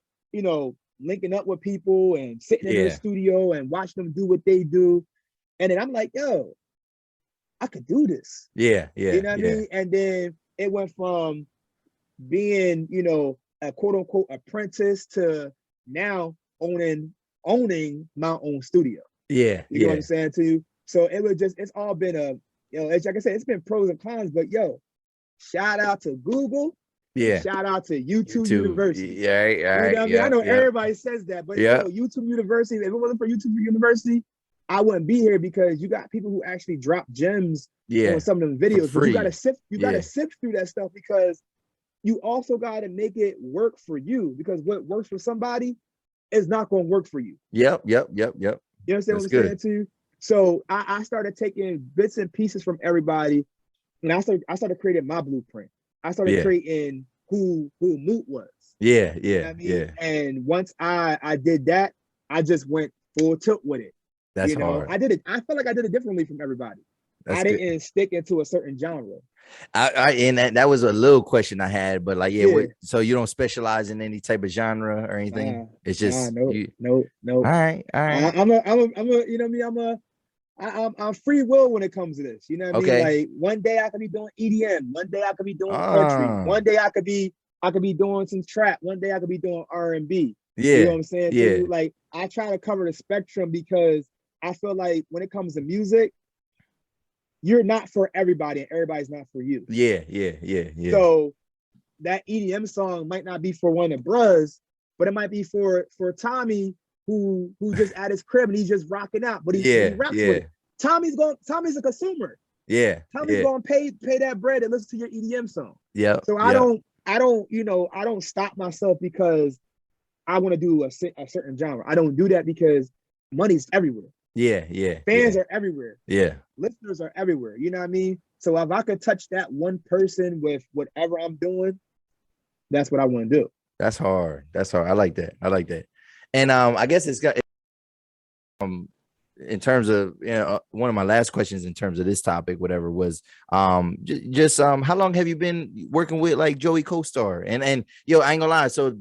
linking up with people and sitting in the studio and watching them do what they do. And then I'm like, yo, I could do this. Yeah. You know what I mean? And then it went from being, a quote unquote apprentice to now owning my own studio. Yeah. You know what I'm saying to you? So it's all been it's like I said, it's been pros and cons, but shout out to Google. Yeah. Shout out to YouTube University. Yeah. All right. You know what I mean? I know everybody says that, but YouTube University, if it wasn't for YouTube University, I wouldn't be here, because you got people who actually drop gems on some of them videos. But you gotta sift through that stuff, because you also gotta make it work for you, because what works for somebody is not gonna work for you. Yep. You understand what I'm saying to you? So I started taking bits and pieces from everybody, and I started creating my blueprint. I started creating who Moot was. Yeah. You know what I mean? And once I did that, I just went full tilt with it. That's hard. I felt like I did it differently from everybody. I didn't stick into a certain genre. And that was a little question I had, but like, so you don't specialize in any type of genre or anything? It's just no. All right. I'm I'm free will when it comes to this. You know what I mean? Like one day I could be doing EDM, one day I could be doing country, one day I could be doing some trap, one day I could be doing R&B. Yeah. You know what I'm saying? Yeah. Like I try to cover the spectrum, because I feel like when it comes to music, you're not for everybody and everybody's not for you. Yeah. So that EDM song might not be for one of the bros, but it might be for Tommy who just at his crib and he's just rocking out, but he rocks with it. Tommy's a consumer. Yeah. Tommy's going to pay that bread and listen to your EDM song. Yeah. So I don't stop myself because I want to do a certain genre. I don't do that because money's everywhere. Yeah. Fans are everywhere. Yeah. Listeners are everywhere. You know what I mean? So if I could touch that one person with whatever I'm doing, that's what I want to do. That's hard. I like that. And I guess it's got in terms of, you know, one of my last questions in terms of this topic, whatever, was just how long have you been working with like Joey Co-Star? And yo, I ain't gonna lie, so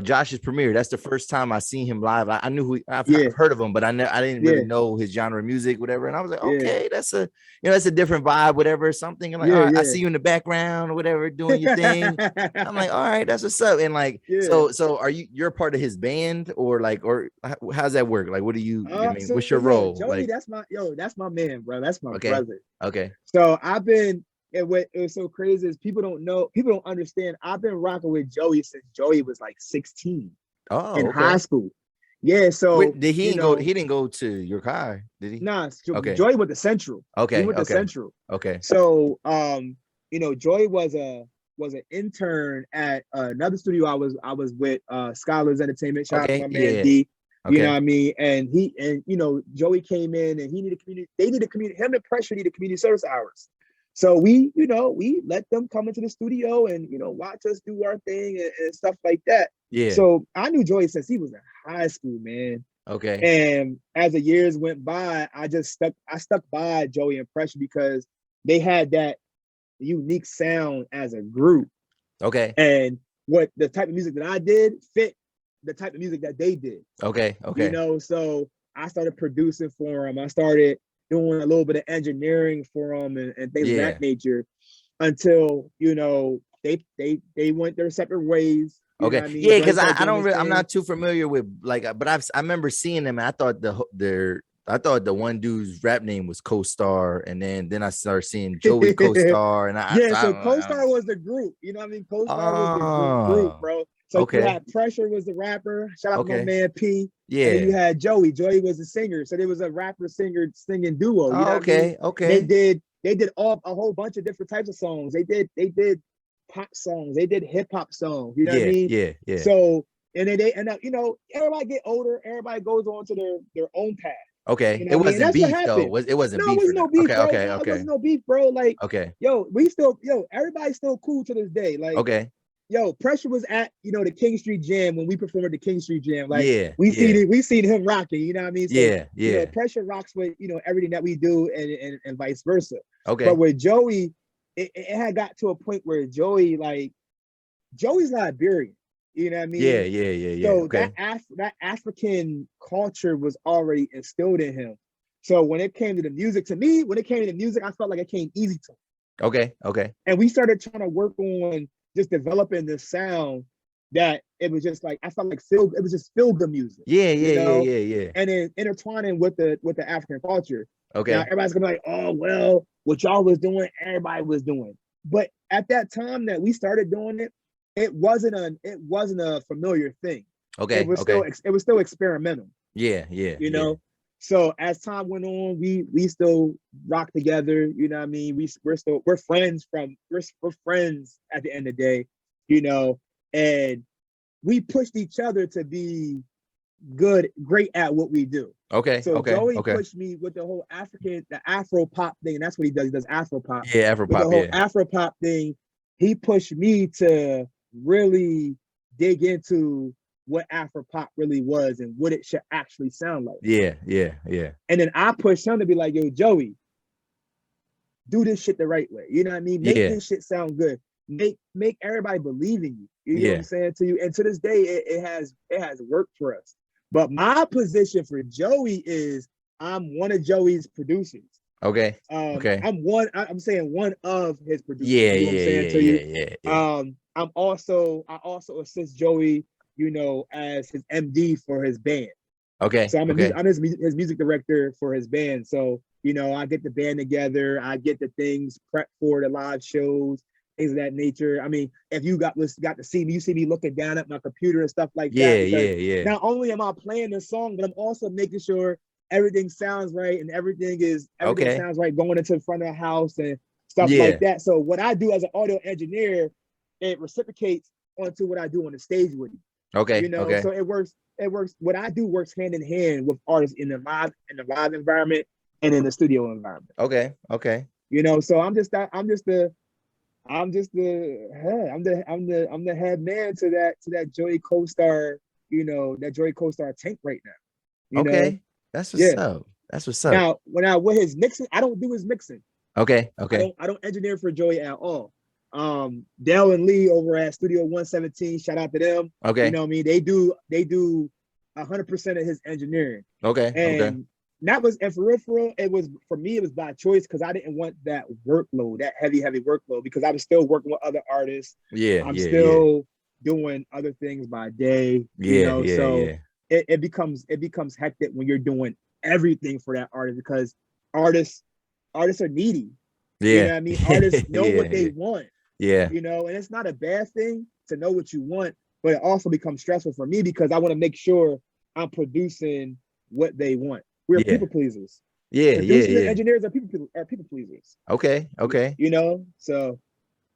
Josh's premiere, that's the first time I seen him live. I knew I've heard of him, but I didn't really know his genre of music, whatever. And I was like, okay, that's a different vibe, whatever, something. And like, all right, I see you in the background or whatever, doing your thing. I'm like, all right, that's what's up. And like, so are you're part of his band or how's that work? Like, what do you, what's your role? Joey, like, that's my man, bro. That's my brother. Okay. So it was so crazy is people don't understand. I've been rocking with Joey since Joey was like 16 in high school. Yeah. So wait, did he go? He didn't go to your car, did he? Nah. Joey went to Central. Okay. He went to Central. Okay. So Joey was an intern at another studio I was with, Scholars Entertainment. Shout out to my man D. You know what I mean? And Joey came in and he needed community. They needed community. Him and Pressure needed community service hours. So we let them come into the studio and, watch us do our thing and stuff like that. Yeah. So I knew Joey since he was in high school, man. Okay. And as the years went by, I stuck by Joey and Pressure because they had that unique sound as a group. Okay. And what the type of music that I did fit the type of music that they did. Okay. So I started producing for them. I started doing a little bit of engineering for them and things of that nature until, they went their separate ways. Okay. I mean? Yeah, because I'm not too familiar with but I remember seeing them and I thought the one dude's rap name was Co-Star, and then I started seeing Joey Co-Star, and so Co-Star was the group. You know what I mean? Co-Star was the group, bro. So you had Pressure was the rapper. Shout out to my man P. Yeah. And you had Joey. Joey was the singer. So there was a rapper singer singing duo. You know what I mean? Okay. They did a whole bunch of different types of songs. They did pop songs. They did hip hop songs. You know what I mean? Yeah. So and they end up, everybody get older. Everybody goes on to their own path. Okay. It wasn't beef though. It wasn't beef. No, it was no beef. Okay. It wasn't no beef, bro. Like, everybody's still cool to this day. Like, Pressure was at, the King Street Jam when we performed at the King Street Jam. Like, we seen him rocking, you know what I mean? So, Pressure rocks with, everything that we do and vice versa. Okay. But with Joey, it had got to a point where Joey's Liberian. You know what I mean? Yeah. So that African culture was already instilled in him. So when it came to the music, I felt like it came easy to him. Okay. And we started trying to work on just developing this sound that it was just like, I felt like it was just feel good music. Yeah. And then intertwining with the African culture. Okay. Now everybody's gonna be like, oh well, what y'all was doing, everybody was doing. But at that time that we started doing it, it wasn't a familiar thing. Okay. It was still experimental. Yeah. So as time went on, we still rock together. You know what I mean? We're friends we're friends at the end of the day, and we pushed each other to be great at what we do. Okay. So Joey pushed me with the whole the Afro pop thing, and that's what he does. He does Afro pop. Yeah, Afro pop. The whole Afro pop thing. He pushed me to really dig into what Afro pop really was and what it should actually sound like. Yeah. And then I pushed him to be like, yo, Joey, do this shit the right way. You know what I mean? Make this shit sound good. Make everybody believe in you. You know what I'm saying to you? And to this day, it has worked for us. But my position for Joey is I'm one of Joey's producers. Okay. I'm saying one of his producers. Yeah. I also assist Joey, as his MD for his band. Okay. So I'm his music director for his band. So You know, I get the band together, I get the things prepped for the live shows, things of that nature. I mean, if you got to see me, you see me looking down at my computer and stuff like that. Yeah. Not only am I playing the song, but I'm also making sure everything sounds right and everything sounds right going into the front of the house and stuff like that. So what I do as an audio engineer, it reciprocates onto what I do on the stage with you. Okay. You know, so it works. What I do works hand in hand with artists in the live environment and in the studio environment. Okay. You know, so I'm the head man to that Joey co-star, you know, that Joey co-star tank right now. You know? That's what's up. That's what's up. Now, with his mixing, I don't do his mixing. Okay. I don't engineer for Joey at all. Dell and Lee over at Studio 117, shout out to them. Okay. You know what I mean? They do 100% of his engineering. And that was, and for real, it was, for me, it was by choice because I didn't want that workload, that heavy workload, because I was still working with other artists. I'm still doing other things by day. It becomes hectic when you're doing everything for that artist, because artists are needy. You know what I mean? Artists know what they want. You know, and it's not a bad thing to know what you want, but it also becomes stressful for me because I want to make sure I'm producing what they want. We're people pleasers. Producers and engineers are people pleasers. Okay. You know, so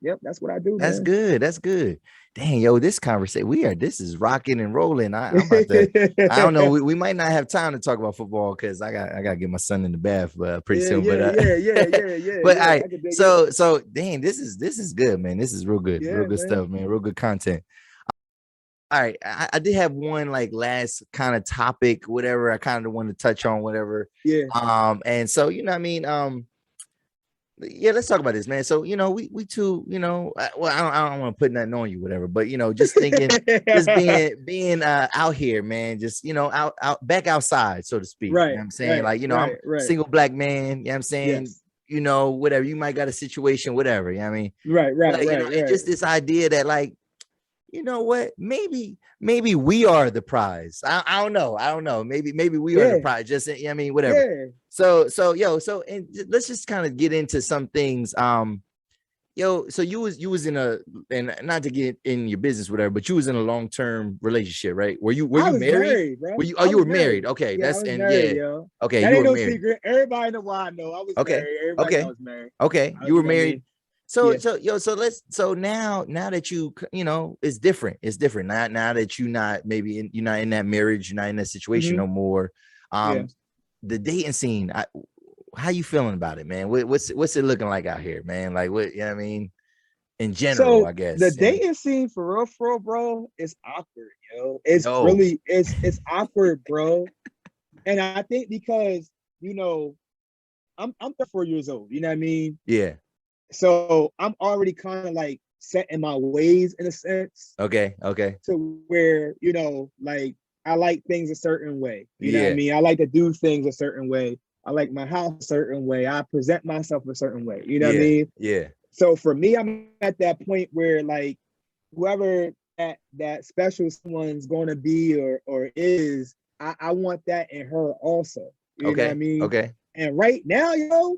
yep, that's what I do. That's man. That's good. Dang, yo, this conversation, this is rocking and rolling. I'm about to, I don't know, we might not have time to talk about football because I got to get my son in the bath pretty soon. But all right, so dang, this is good, man. This is real good, real good stuff, man. Real good content. All right, I did have one like last kind of topic, whatever. I kind of want to touch on, whatever. And so you know what I mean. Let's talk about this, man. So you know, we two, you know, well, I don't want to put nothing on you, whatever. But you know, just thinking, just being out here, man. Just you know, out back outside, so to speak. Right. You know what I'm saying, like, you know, I'm a single black man. You know what I'm saying. Yes. You know, whatever. You might got a situation, whatever. You know what I mean. Right. Like, you know, and just this idea that like, you know what? Maybe we are the prize. I don't know. Maybe we are the prize. Just, you know what I mean, whatever. Yeah. So and let's just kind of get into some things. So you was in and not to get in your business, whatever, but you was in a long-term relationship, right? Were you married? Bro. You were married. Okay, married, yo. Okay, that you ain't were no married. Secret. Everybody know why I know I was married. Everybody knows I was married. Okay, you were married. So now that you know, it's different. It's different now that you're not in that marriage, you're not in that situation no more. The dating scene, how you feeling about it, man? What's it looking like out here, man? Like, what, you know what I mean? In general, I guess. The dating scene for real, bro, is awkward, yo. It's really, it's awkward, bro. And I think because, you know, I'm 34 years old, you know what I mean? Yeah. So I'm already kind of like set in my ways in a sense. Okay. To where, you know, like I like things a certain way. You know what I mean? I like to do things a certain way. I like my house a certain way. I present myself a certain way. You know what I mean? Yeah. So for me, I'm at that point where like whoever that special someone's going to be or is, I want that in her also. You know what I mean? Okay. And right now, yo,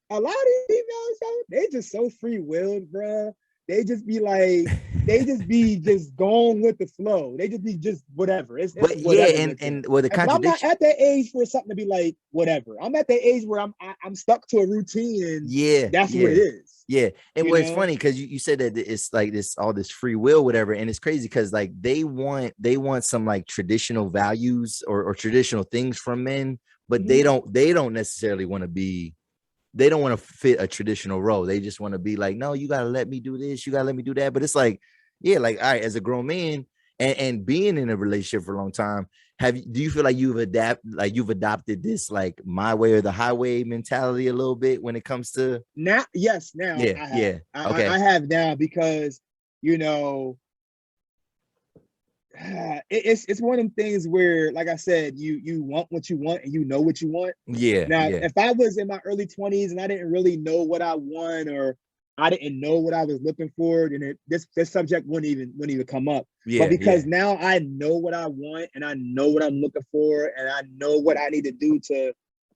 a lot of these females, yo, they just so free-willed, bro. They just be like, just going with the flow. They just be whatever. It's whatever. And well, the contradiction. I'm not at that age for something to be like whatever. I'm at that age where I'm stuck to a routine, and that's what it is. Yeah, and it's funny because you said that it's like all this free will, whatever, and it's crazy because like they want some like traditional values or traditional things from men, but they don't necessarily want to be. They don't want to fit a traditional role. They just want to be like, no, you got to let me do this. You got to let me do that. But it's like, like, all right, as a grown man and being in a relationship for a long time, do you feel like you've adopted this, like my way or the highway mentality a little bit when it comes to now? Yes. Now. Okay. I have now because, you know, it's one of them things where, like I said, you want what you want and you know what you want. Now, if I was in my early 20s and I didn't really know what I want or I didn't know what I was looking for, then this subject wouldn't even come up. But because now I know what I want and I know what I'm looking for and I know what I need to do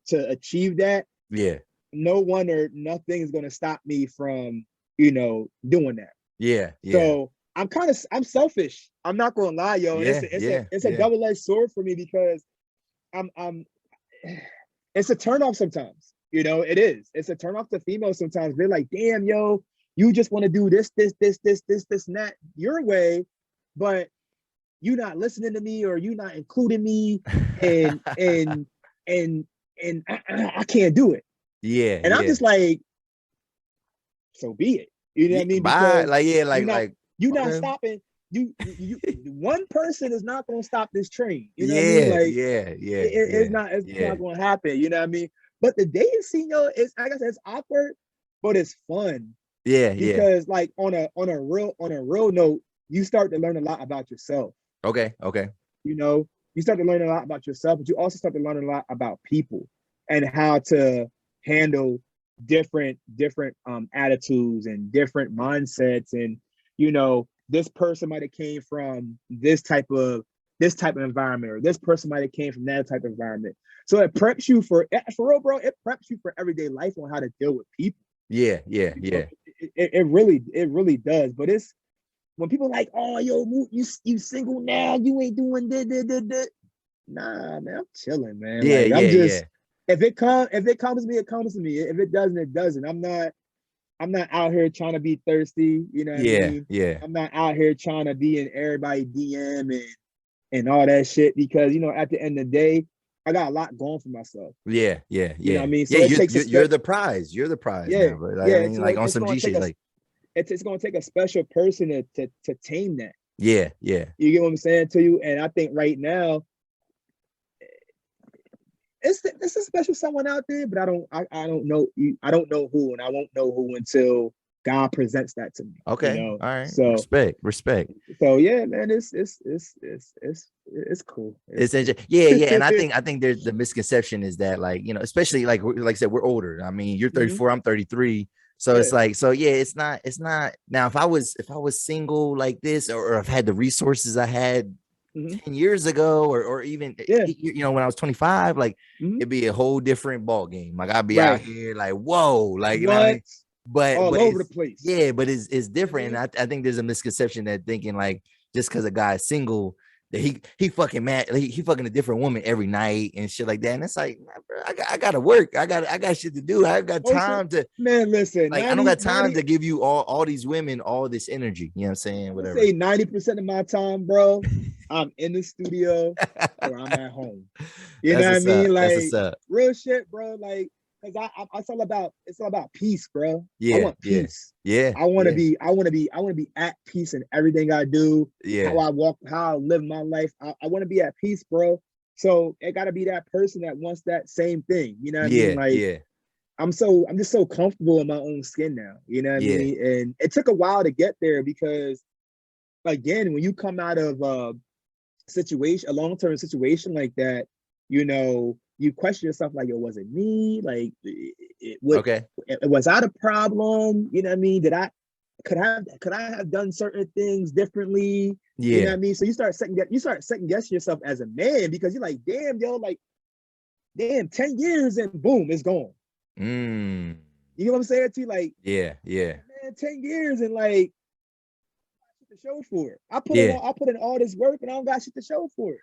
to achieve that, Yeah. No one or nothing is gonna stop me from, you know, doing that. Yeah. Yeah. So I'm selfish. I'm not gonna lie, yo. Yeah, It's a double-edged sword for me because I'm it's a turn off sometimes. You know, it is. It's a turn off to females sometimes. They're like, damn, yo, you just want to do this, and that your way, but you not listening to me or you not including me, and I can't do it. Yeah. And I'm just like, so be it. You know what I mean? Because you're not stopping. You one person is not gonna stop this train. You know what I mean? Like, it's not gonna happen. You know what I mean? But the dating scene, yo, is, like I said, it's awkward, but it's fun. Yeah, because like on a real note, you start to learn a lot about yourself. Okay. You know, you start to learn a lot about yourself, but you also start to learn a lot about people and how to handle different attitudes and different mindsets. And, you know, this person might have came from this type of environment, or this person might have came from that type of environment. So it preps you for real, bro. It preps you for everyday life on how to deal with people. Yeah. It really does. But it's when people like, oh, yo, Moot, you single now, you ain't doing that. Nah, man, I'm chilling, man. Yeah, like, I'm just, yeah. If it comes to me, it comes to me. If it doesn't, it doesn't. I'm not out here trying to be thirsty. You know what I mean? Yeah. I'm not out here trying to be in everybody DM and all that shit, because, you know, at the end of the day, I got a lot going for myself. Yeah. You know what I mean? So you're the prize. You're the prize. Yeah. Now, but like, So like on some G shit, like it's gonna take a special person to tame that. Yeah. You get what I'm saying to you? And I think right now, it's a special someone out there, but I don't know who, and I won't know who until God presents that to me. Okay. You know? All right. So respect. So yeah, man, it's cool. It's interesting. Yeah. And I think there's the misconception is that, like, you know, especially like I said, we're older. I mean, you're 34, I'm 33. So it's like, so yeah, it's not now. If I was single like this, or if I had the resources I had 10 years ago, or even, you know, when I was 25, like it'd be a whole different ball game. Like I'd be out here like, whoa, like, you know what I mean? But all over the place. Yeah, but it's different. And I think there's a misconception that thinking like just because a guy is single, that he fucking mad, he fucking a different woman every night and shit like that. And it's like, nah, bro, I gotta work. I got shit to do. I got time to, man. Listen, like, I don't got time to give you all these women all this energy. You know what I'm saying? Whatever. I say 90% of my time, bro, I'm in the studio or I'm at home. You know what I mean? Like real shit, bro. Like, because it's all about peace, bro. Yeah, I want peace. Yeah. I want to be at peace in everything I do. Yeah. How I walk, how I live my life. I want to be at peace, bro. So it got to be that person that wants that same thing. You know what I mean? Like, I'm just so comfortable in my own skin now. You know what I mean? And it took a while to get there, because again, when you come out of a long-term situation like that, you know, you question yourself, like, yo, was it me? Like, was I the problem? You know what I mean? Could I have done certain things differently? Yeah. You know what I mean? So you start second guessing yourself as a man, because you're like, damn, yo, like, damn, 10 years and boom, it's gone. You know what I'm saying to you? Like, yeah. Man, 10 years and like, to show for it. I put in all this work and I don't got shit to show for it.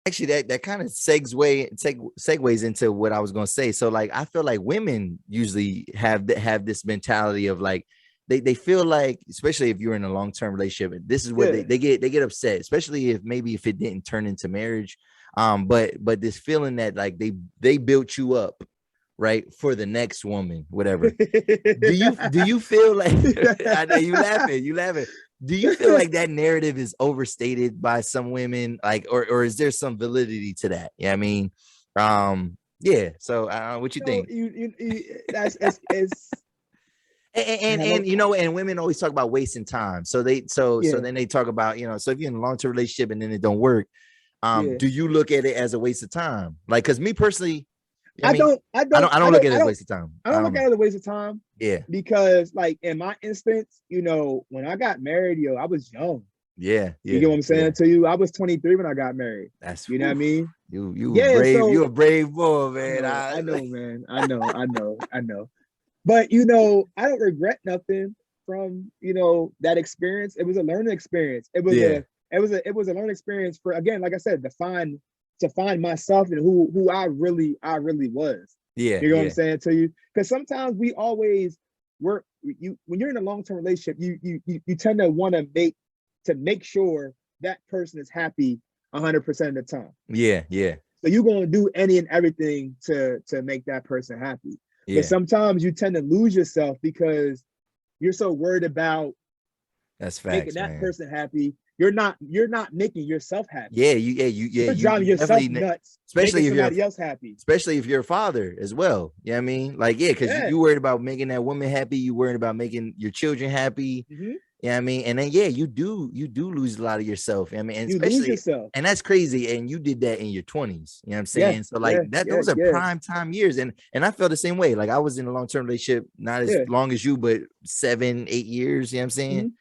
Actually, that kind of segues into what I was gonna say. So like, I feel like women usually have this mentality of like, they feel like, especially if you're in a long-term relationship, this is what they get upset, especially if it didn't turn into marriage. But this feeling that like they built you up, right, for the next woman, whatever. do you feel like I know you laughing. Do you feel like that narrative is overstated by some women, like, or is there some validity to that? Yeah, I mean, yeah. So, what you think? And you know, and women always talk about wasting time. So then they talk about, you know, so if you're in a long-term relationship and then it don't work, do you look at it as a waste of time? Like, because me personally, I don't look at it as a waste of time. I don't look at it as a waste of time. Yeah. Because like in my instance, you know, when I got married, yo, I was young. Yeah. You get what I'm saying to you? I was 23 when I got married. That's, you know what I mean? You brave. So, you a brave boy, man. I know, man. I know. But you know, I don't regret nothing from, you know, that experience. It was a learning experience. It was a learning experience for, again, like I said, to find myself and who I really was. Yeah. You know what I'm saying to you? Because sometimes we always work when you're in a long-term relationship, you tend to want to make sure that person is happy 100% of the time. Yeah. So you're gonna do any and everything to make that person happy. Yeah. But sometimes you tend to lose yourself because you're so worried about making that person happy. You're not making yourself happy. You're driving yourself nuts, especially if somebody else happy. Especially if you're a father as well. You know what I mean? Like, because you worried about making that woman happy, you worried about making your children happy. Mm-hmm. You know what I mean? And then you do lose a lot of yourself. You know what I mean? And especially lose yourself. And that's crazy. And you did that in your 20s. You know what I'm saying? Yeah, so like those are prime time years. And I felt the same way. Like I was in a long-term relationship, not as long as you, but 7-8 years, you know what I'm saying? Mm-hmm.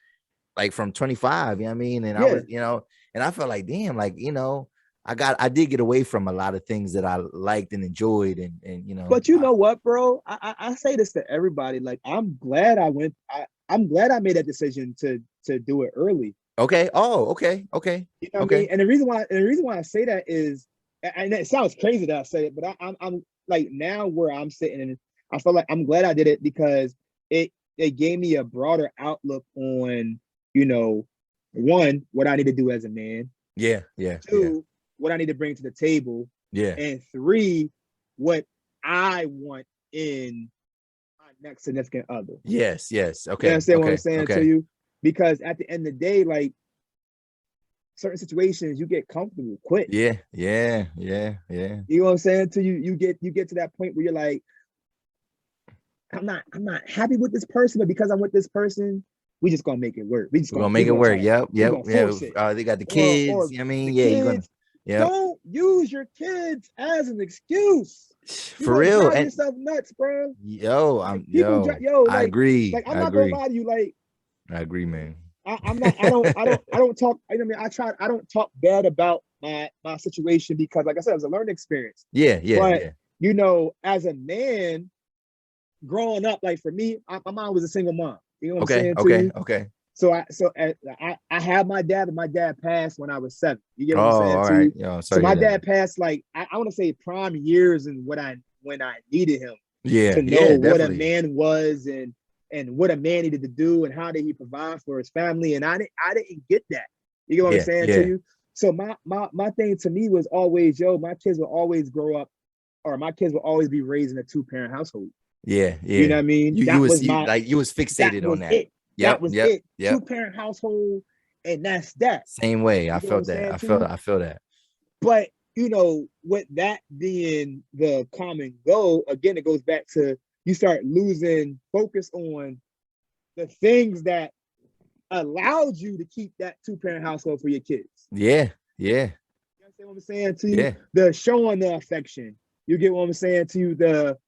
Like from 25, you know what I mean? And I was, you know, and I felt like, damn, like, you know, I did get away from a lot of things that I liked and enjoyed and you know. But you know what, bro? I say this to everybody. Like, I'm glad I made that decision to do it early. Okay. Oh, okay. You know what I mean? And the reason why I say that is, and it sounds crazy that I say it, but I'm like, now where I'm sitting, and I feel like I'm glad I did it because it gave me a broader outlook on, you know, one, what I need to do as a man. Yeah. Two, what I need to bring to the table. Yeah. And three, what I want in my next significant other. Yes. Okay. You understand what I'm saying to you? Because at the end of the day, like, certain situations you get comfortable quick. Yeah. You know what I'm saying to you? You get to that point where you're like, I'm not happy with this person, but because I'm with this person, we just gonna make it work. We're gonna make it work. Yep. They got the kids. You know what I mean? You're gonna. Yep. Don't use your kids as an excuse. For real. Drive yourself nuts, bro. I agree. Like, I'm not gonna lie to you. Like, I agree, man. I don't talk. I mean, I don't talk bad about my situation because, like I said, it was a learning experience. But you know, as a man, growing up, like for me, my mom was a single mom. You know what I'm saying? Okay. So I had my dad, but my dad passed when I was 7. You get what I'm saying? All right. Yo, so my dad passed like I want to say prime years and when I needed him. To know what a man was and what a man needed to do and how did he provide for his family. And I didn't get that. You get what I'm saying to you? So my thing to me was always, my kids will always grow up, or my kids will always be raised in a 2-parent household. Yeah. You know what I mean? You was fixated on that. That was it. 2-parent household, and that's that. Same way. I felt that. I feel that. But you know, with that being the common goal, again, it goes back to you start losing focus on the things that allowed you to keep that 2-parent household for your kids. Yeah. You understand what I'm saying to you? Yeah. The showing the affection. You get what I'm saying to you? The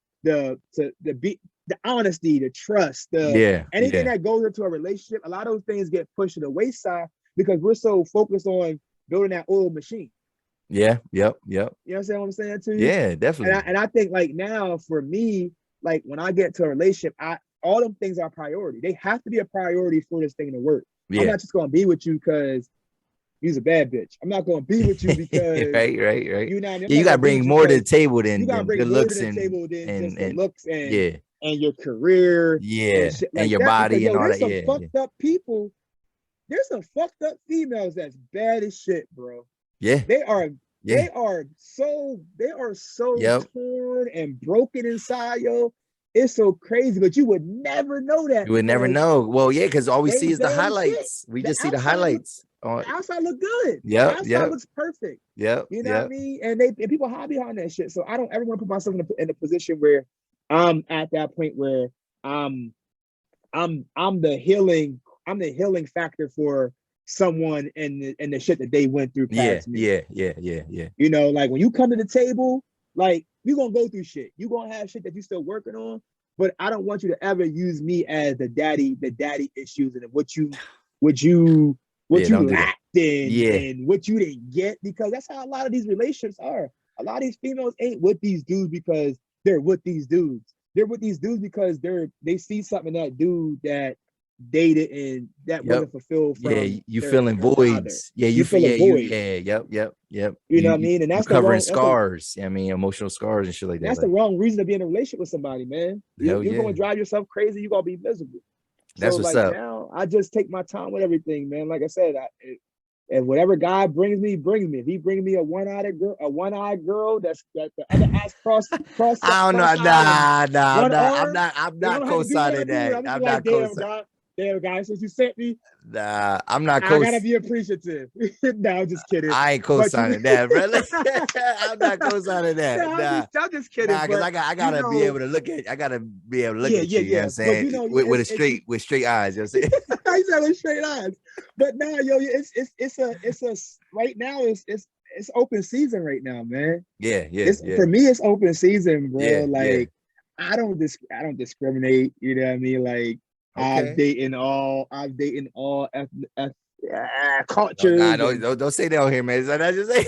honesty, the trust, anything that goes into a relationship, a lot of those things get pushed to the wayside because we're so focused on building that old machine. Yeah. Yep. You understand what I'm saying to you? Yeah, definitely. And I think like now for me, like when I get to a relationship, all them things are a priority. They have to be a priority for this thing to work. Yeah. I'm not just gonna be with you because you're a bad bitch. I'm not gonna be with you because right. You know what I mean? You gotta bring more to the table than good looks and looks and your career, and your body and all that. There's some fucked up people. There's some fucked up females that's bad as shit, bro. Yeah, they are so torn and broken inside, yo. It's so crazy, but you would never know that. You would never know. Well, yeah, because all we see is the highlights. We just see the highlights. The outside look good. Yeah, the outside looks perfect. Yeah, you know what I mean. And people hide behind that shit. So I don't ever want to put myself in a position where I'm at that point where I'm the healing factor for someone and the shit that they went through past me. Yeah. You know, like when you come to the table, like you're gonna go through shit. You're gonna have shit that you're still working on, but I don't want you to ever use me as the daddy issues and what you what you lacked and what you didn't get, because that's how a lot of these relationships are. A lot of these females ain't with these dudes because they're with these dudes. They're with these dudes because they see something in that dude that they didn't, that wasn't fulfilled from. You feeling voids. Father. You feeling void. Yep. You know what I mean? And that's covering scars. I mean, emotional scars and shit like that. That's the wrong reason to be in a relationship with somebody, man. You're going to drive yourself crazy. You're going to be miserable. That's what's up. Now I just take my time with everything, man. Like I said, and whatever God brings me. If he brings me a one-eyed girl that's got the other eyes cross. I don't know. I'm not co-signing that. I'm not co-signing. Damn, guys, since you sent me. Nah, I'm not. I gotta be appreciative. No, I'm just kidding. I ain't co-signing that, brother. I'm not co-signing that. No, I'm just kidding. Nah, because I gotta be able to look at. I gotta be able to look at you. You know what I'm saying? With straight eyes. You know what I'm saying? I said with straight eyes. But now, it's a right now. It's open season right now, man. Yeah. For me, it's open season, bro. I don't discriminate. You know what I mean? Like. Okay. I've dated all cultures. Don't say that on here, man. So that's just say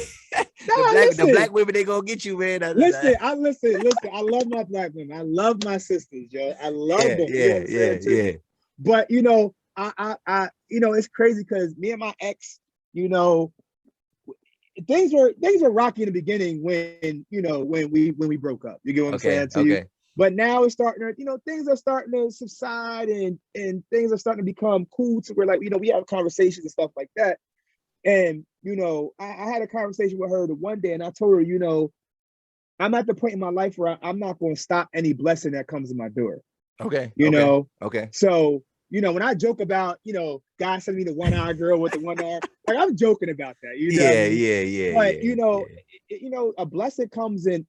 the black women, they gonna get you, man. Listen. I love my black women. I love my sisters, yo. I love them. Yeah. But I it's crazy because me and my ex, things were rocky in the beginning when we broke up. You get what I'm saying? Okay. But now it's starting to, things are starting to subside and things are starting to become cool to where, like, we have conversations and stuff like that. And, I had a conversation with her the one day and I told her, I'm at the point in my life where I'm not going to stop any blessing that comes in my door. Okay. Okay. So, when I joke about, God sent me the one-eyed girl with the one arm, like I'm joking about that. But, a blessing comes in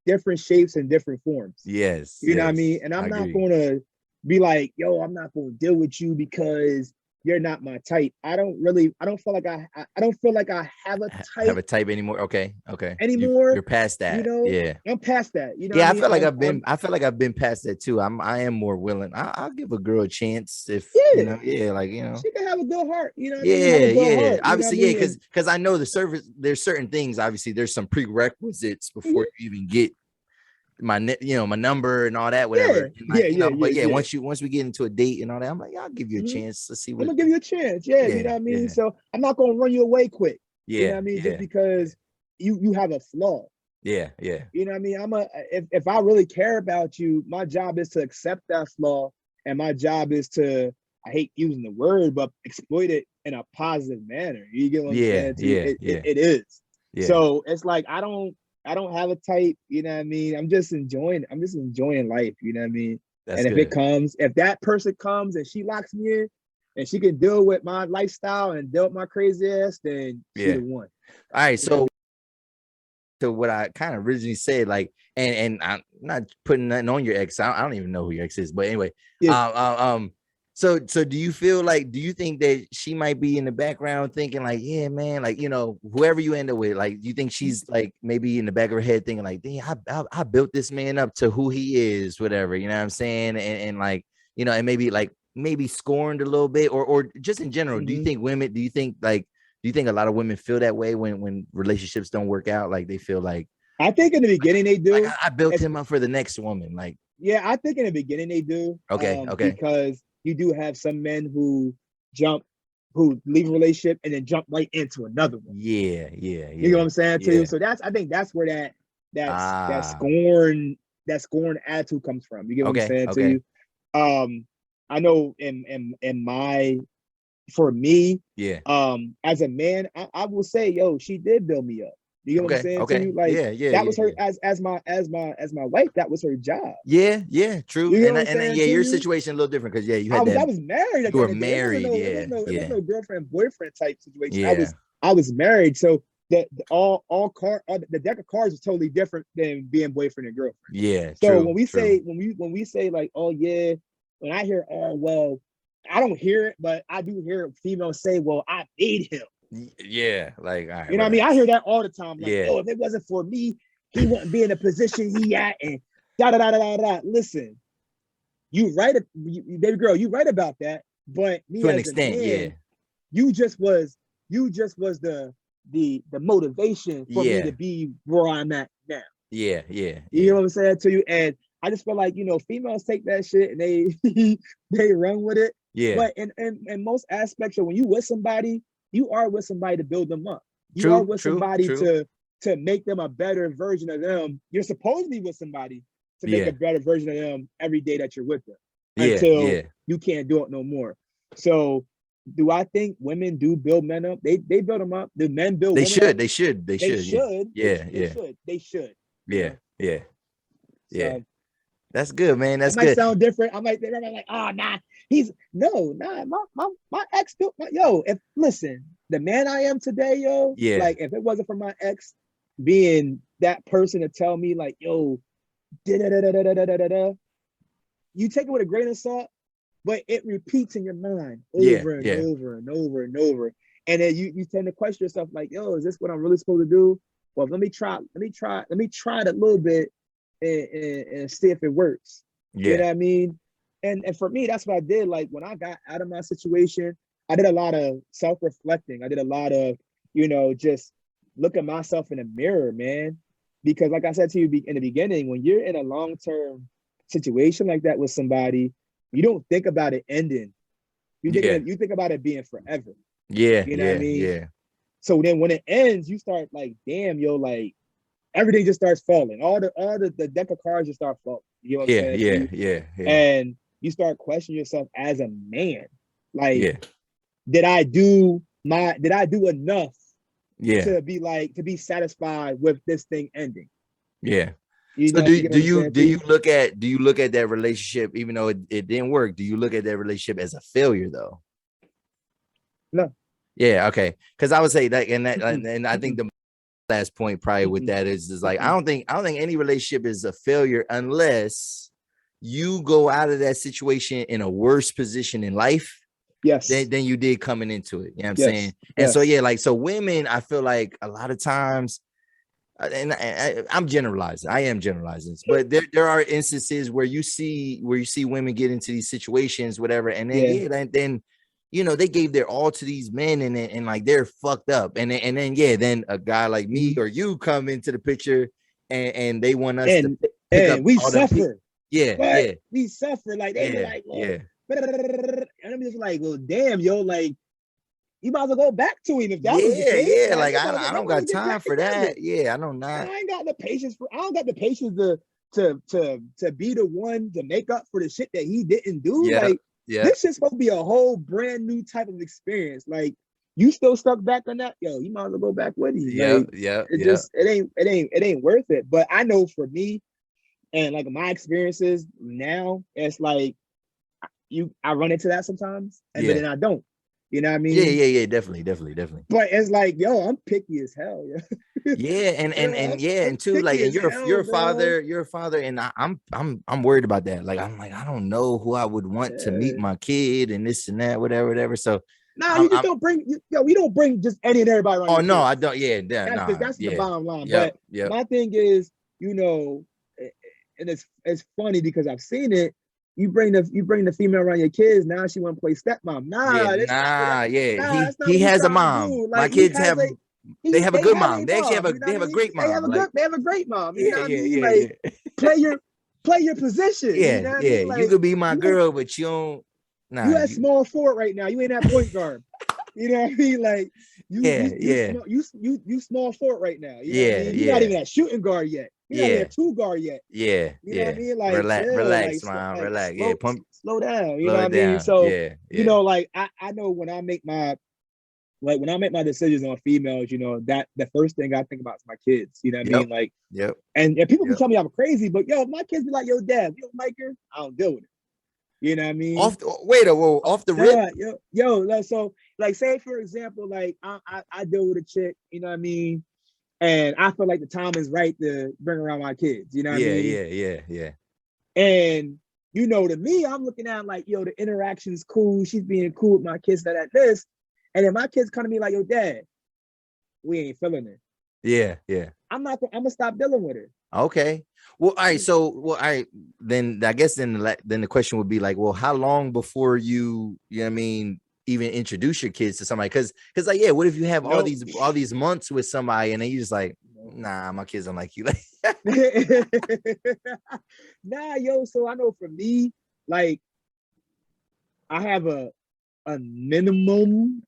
different shapes and different forms. Yes. You know what I mean? And I'm not going to be like, yo, I'm not going to deal with you because you're not my type. I don't feel like I have a type. Have a type anymore. Okay. Anymore. You're past that. I'm past that. I feel like I've been past that too. I am more willing. I'll give a girl a chance if she can have a good heart. Obviously, because I know there's certain things. Obviously, there's some prerequisites before you even get my number and all that, whatever. Once we get into a date and all that, I'm like, I'll give you a chance. Let's see. I'm gonna give you a chance. You know what I mean? So I'm not gonna run you away quick. You know what I mean? Just because you have a flaw. Yeah. You know what I mean? If I really care about you, my job is to accept that flaw, and my job is to, I hate using the word, but exploit it in a positive manner. You get what I'm saying? It is. Yeah. So it's like I don't have a type, you know what I mean? I'm just enjoying life, you know what I mean? That's and if that person comes and she locks me in and she can deal with my lifestyle and deal with my crazy ass, then she's the one. All right, so what I kind of originally said, like, and I'm not putting nothing on your ex. I don't even know who your ex is, but anyway, So do you think that she might be in the background thinking like, yeah, man, like, whoever you end up with, like, do you think she's like maybe in the back of her head thinking like, damn, I built this man up to who he is, whatever, you know what I'm saying? And like, and maybe scorned a little bit or just in general, do you think a lot of women feel that way when relationships don't work out? Like they feel like, I think in the beginning they do. Like, I built him up for the next woman. Like, yeah, I think in the beginning they do. Okay. Because you do have some men who leave a relationship and then jump right into another one. Yeah. You know what I'm saying too? So I think that's where that scorn attitude comes from. You get what I'm saying to you? I know for me, as a man, I will say, yo, she did build me up. You get what I'm saying to you? Like, that was her as my wife. That was her job. Yeah, true. And your situation a little different because you had I was married. You were married. It was no girlfriend boyfriend type situation. I was married, so the deck of cards is totally different than being boyfriend and girlfriend. Yeah. So when we say like, oh yeah, when I hear, oh well, I don't hear it, but I do hear females say, well, I made him. Yeah, like, all right, you know what I mean? I hear that all the time. Like, oh, if it wasn't for me, he wouldn't be in the position he at, and da. Listen, you right, baby girl, you right about that. But me to as an extent, man, You just was the motivation for me to be where I'm at now. Yeah. You know what I'm saying to you? And I just feel like, you know, females take that shit and they they run with it. Yeah. But in most aspects of when you with somebody, you are with somebody to build them up. You are with somebody to make them a better version of them. You're supposed to be with somebody to make a better version of them every day that you're with them until you can't do it no more. So do I think women do build men up? They build them up. Do men build women up? They should. They should. Yeah. That's good, man. That's good. Might good. Sound different. I might like, oh nah, my ex built my if listen, the man I am today, like if it wasn't for my ex being that person to tell me like, yo, you take it with a grain of salt, but it repeats in your mind over and over and over and over. And then you tend to question yourself like, yo, is this what I'm really supposed to do? Well, let me try it a little bit and see if it works. You know what I mean? And for me, that's what I did. Like when I got out of my situation, I did a lot of self-reflecting. I did a lot of, just look at myself in the mirror, man. Because like I said to you in the beginning, when you're in a long-term situation like that with somebody, you don't think about it ending. You think about it being forever. Yeah. You know what I mean? Yeah. So then when it ends, you start like, damn, like everything just starts falling. All the deck of cards just start falling. You know what I'm saying? Yeah. And you start questioning yourself as a man. Like, did I do enough to be satisfied with this thing ending? Yeah. So do you look at that relationship, even though it didn't work, do you look at that relationship as a failure though? No. Yeah, okay. Because I would say that, and I think the last point probably with that is like I don't think any relationship is a failure unless you go out of that situation in a worse position in life than you did coming into it. You know what I'm saying? And so women, I feel like a lot of times, and I'm generalizing. I am generalizing, but there are instances where you see women get into these situations, whatever, and then then they gave their all to these men, and like they're fucked up, and then a guy like me or you come into the picture, and they want us to pick up. We suffer. We suffer. Like they be like, and I'm just like, well, damn, like. You might as well go back to him if that was the case. Like I don't got time for that. I don't know. I ain't got the patience to be the one to make up for the shit that he didn't do. This shit's supposed to be a whole brand new type of experience. Like you still stuck back on that, you might as well go back with him. It ain't worth it. But I know for me and like my experiences now, it's like I run into that sometimes, but then I don't. You know what I mean? Yeah, definitely. But it's like, I'm picky as hell. And too, like, and you're a father, and I'm worried about that. Like, I don't know who I would want to meet my kid and this and that, whatever. So you just don't bring, we don't bring just any and everybody around. Oh no, I don't. That's the bottom line. But my thing is, and it's funny because I've seen it. You bring the female around your kids. Now she want to play stepmom. He has a mom. Like, my kids have a good mom. They actually have a great mom. They have a great mom. You know what I mean? Like, play your position. You know what I mean? Like, you could be my girl, but you don't. You at small forward right now. You ain't at point guard. You know what I mean? Like you small forward right now. You know what I mean? You're not even at shooting guard yet. You're not even at two guard yet. You know what I mean? Like relax, man. Relax. Slow down. You know what I mean? So like I know when I make my decisions on females, that the first thing I think about is my kids. You know what I mean? Like, and people can tell me I'm crazy, but my kids be like, yo, dad, you don't like her? I don't deal with it. You know what I mean? Off the rip. So like, say for example, like I deal with a chick, you know what I mean? And I feel like the time is right to bring around my kids, you know what I mean? Yeah. And to me, I'm looking at like, the interaction's cool. She's being cool with my kids that this. And then my kids come to me like, yo, dad, we ain't feeling it. Yeah. I'm gonna stop dealing with it. Okay. Well, all right. So, then I guess then the question would be like, well, how long before you know what I mean, even introduce your kids to somebody? Because like, yeah, what if you have all these months with somebody and then you just like, nah, my kids don't like you. Nah, yo. So I know for me, like, I have a minimum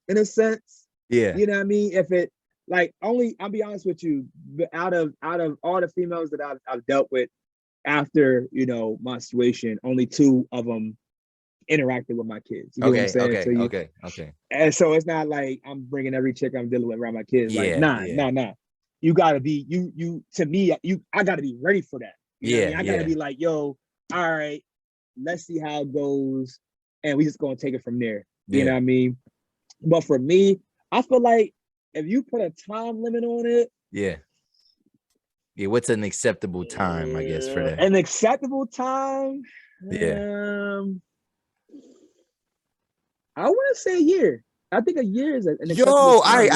in a sense. Yeah. You know what I mean? If it like only, I'll be honest with you, out of all the females that I've dealt with after, you know, my situation, only 2 of them interacted with my kids. You know what I'm saying? Okay. And so it's not like I'm bringing every chick I'm dealing with around my kids. Yeah, like, nah. You gotta be, you to me, I gotta be ready for that. You know what I mean? I gotta be like, yo, all right, let's see how it goes. And we just gonna take it from there. You know what I mean? But for me, I feel like if you put a time limit on it. Yeah, what's an acceptable time, I guess, for that? An acceptable time? Yeah. I want to say a year. I think a year is an acceptable time.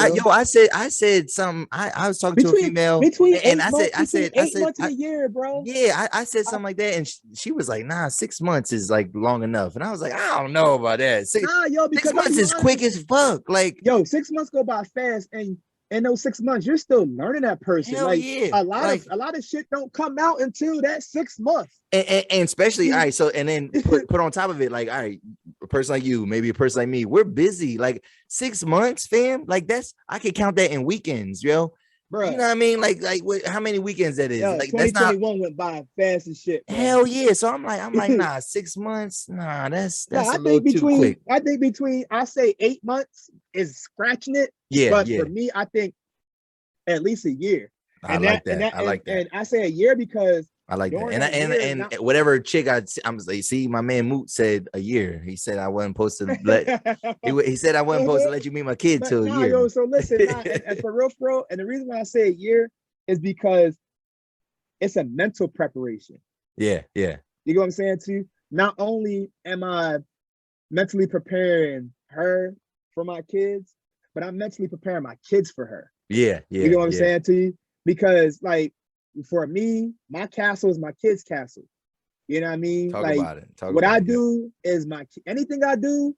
I said something. I was talking to a female and I said 8 months in a year, bro. Yeah, I said something like that, and she was like, "Nah, 6 months is like long enough." And I was like, "I don't know about that. 6 months is quick as fuck." Like, yo, 6 months go by fast, and in those 6 months, you're still learning that person. Hell like yeah. a lot of shit don't come out until that 6 months. And especially, all right, so and then put on top of it, like, all right, a person like you, maybe a person like me, we're busy. Like 6 months, fam. Like I can count that in weekends, yo. Bro, you know what I mean? Like how many weekends that is? Yo, like 2021 went by fast as shit. Bro. Hell yeah. So I'm like, nah, 6 months. Nah, that's a little too quick. I think between I say 8 months is scratching it. Yeah. But for me, I think at least a year. I like that. And I say a year because I like that. And whatever chick I'm like, see, my man Moot said a year. He said I wasn't supposed to let he said I wasn't supposed to let you meet my kid till a year. Yo, so listen, and for real, and the reason why I say a year is because it's a mental preparation. Yeah. You know what I'm saying to you? Not only am I mentally preparing her for my kids, but I'm mentally preparing my kids for her. Yeah. You know what I'm saying to you? Because like for me, my castle is my kids' castle. You know what I mean? Talk about it. What I do is anything I do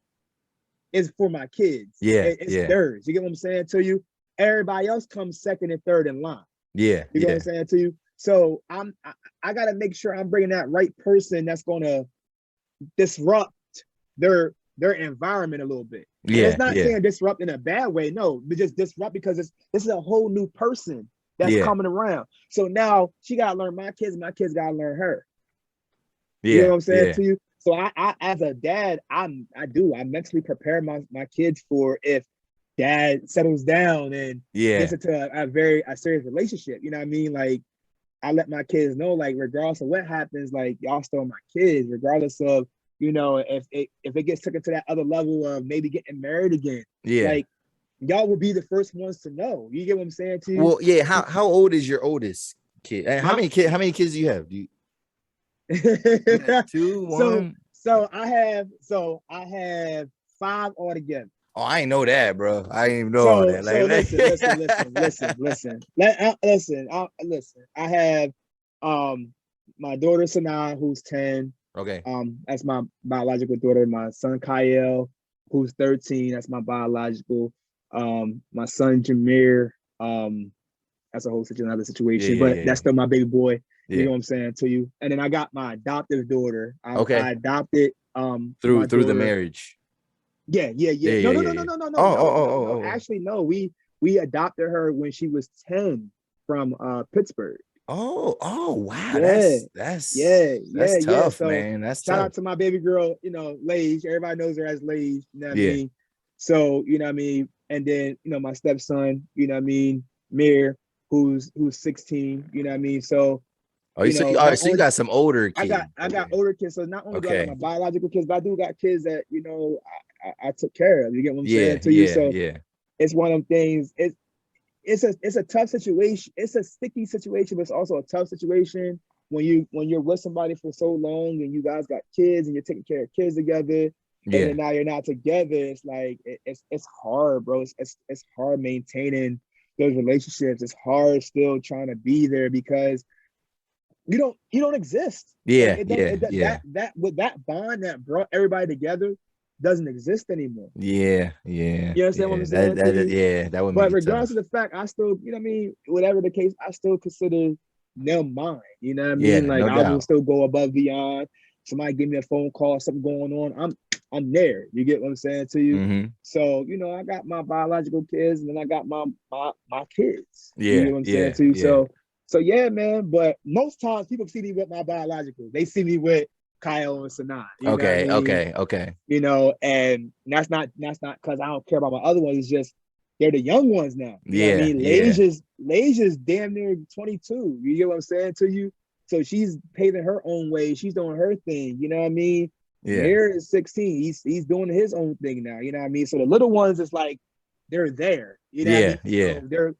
is for my kids. Yeah. It's theirs. You get what I'm saying to you? Everybody else comes second and third in line. Yeah. You know what I'm saying to you? So I got to make sure I'm bringing that right person that's going to disrupt their environment a little bit. And it's not saying disrupt in a bad way. No, but just disrupt because this is a whole new person that's coming around. So now she got to learn my kids, and my kids got to learn her. You know what I'm saying to you? So I as a dad, I mentally prepare my kids for if dad settles down and gets into a serious relationship. You know what I mean? Like I let my kids know, like regardless of what happens, like y'all still my kids, regardless of, you know, if it gets taken to that other level of maybe getting married again. Like y'all will be the first ones to know. You get what I'm saying to you? Well, yeah. How old is your oldest kid? How many kids do you have? Do you 2, 1? So I have 5 altogether. Oh, I ain't know that, bro. I ain't even know all that. Like, listen. I have my daughter Sanaa, who's 10. Okay. That's my biological daughter. My son Kyle, who's 13. That's my biological. My son Jameer. That's a whole another situation, but that's still my baby boy. You know what I'm saying to you. And then I got my adoptive daughter. I adopted through the marriage. No. Oh. Actually, no. We adopted her when she was 10 from Pittsburgh. Oh, wow. That's tough, so, man. That's shout tough. out to my baby girl, you know, Lage. Everybody knows her as Lage. You know what I mean? So, you know what I mean? And then, you know, my stepson, you know what I mean, Mir, who's 16, you know what I mean? So so you got some older kids. I got older kids. So not only do I got my biological kids, but I do got kids that, you know, I took care of. You get what I'm saying to you? So it's one of them things. It's a tough situation. It's a sticky situation, but it's also a tough situation when you're with somebody for so long and you guys got kids and you're taking care of kids together. And then now you're not together. It's like it's hard, bro. It's hard maintaining those relationships. It's hard still trying to be there because you don't exist. That That with that bond that brought everybody together, doesn't exist anymore. Yeah. You understand what I'm saying? That would make But it regardless tough. of the fact, I still, you know what I mean, whatever the case, I still consider them mine. You know what I Yeah, mean? Like no I will doubt. still go above beyond. Somebody give me a phone call, something going on, I'm there. You get what I'm saying to you? Mm-hmm. So, you know, I got my biological kids and then I got my kids. You Yeah, get what I'm saying to you? yeah. So yeah, man. But most times people see me with my biological. They see me with Kyle and Sanaa. You know what I mean? Okay. You know, and that's not because I don't care about my other ones. It's just they're the young ones now. You know what I mean? Lasia's damn near 22. You get what I'm saying to you? So she's paving her own way. She's doing her thing. You know what I mean? Yeah. Mayor is 16. He's doing his own thing now. You know what I mean? So the little ones is like they're there. You know what I mean? Yeah. So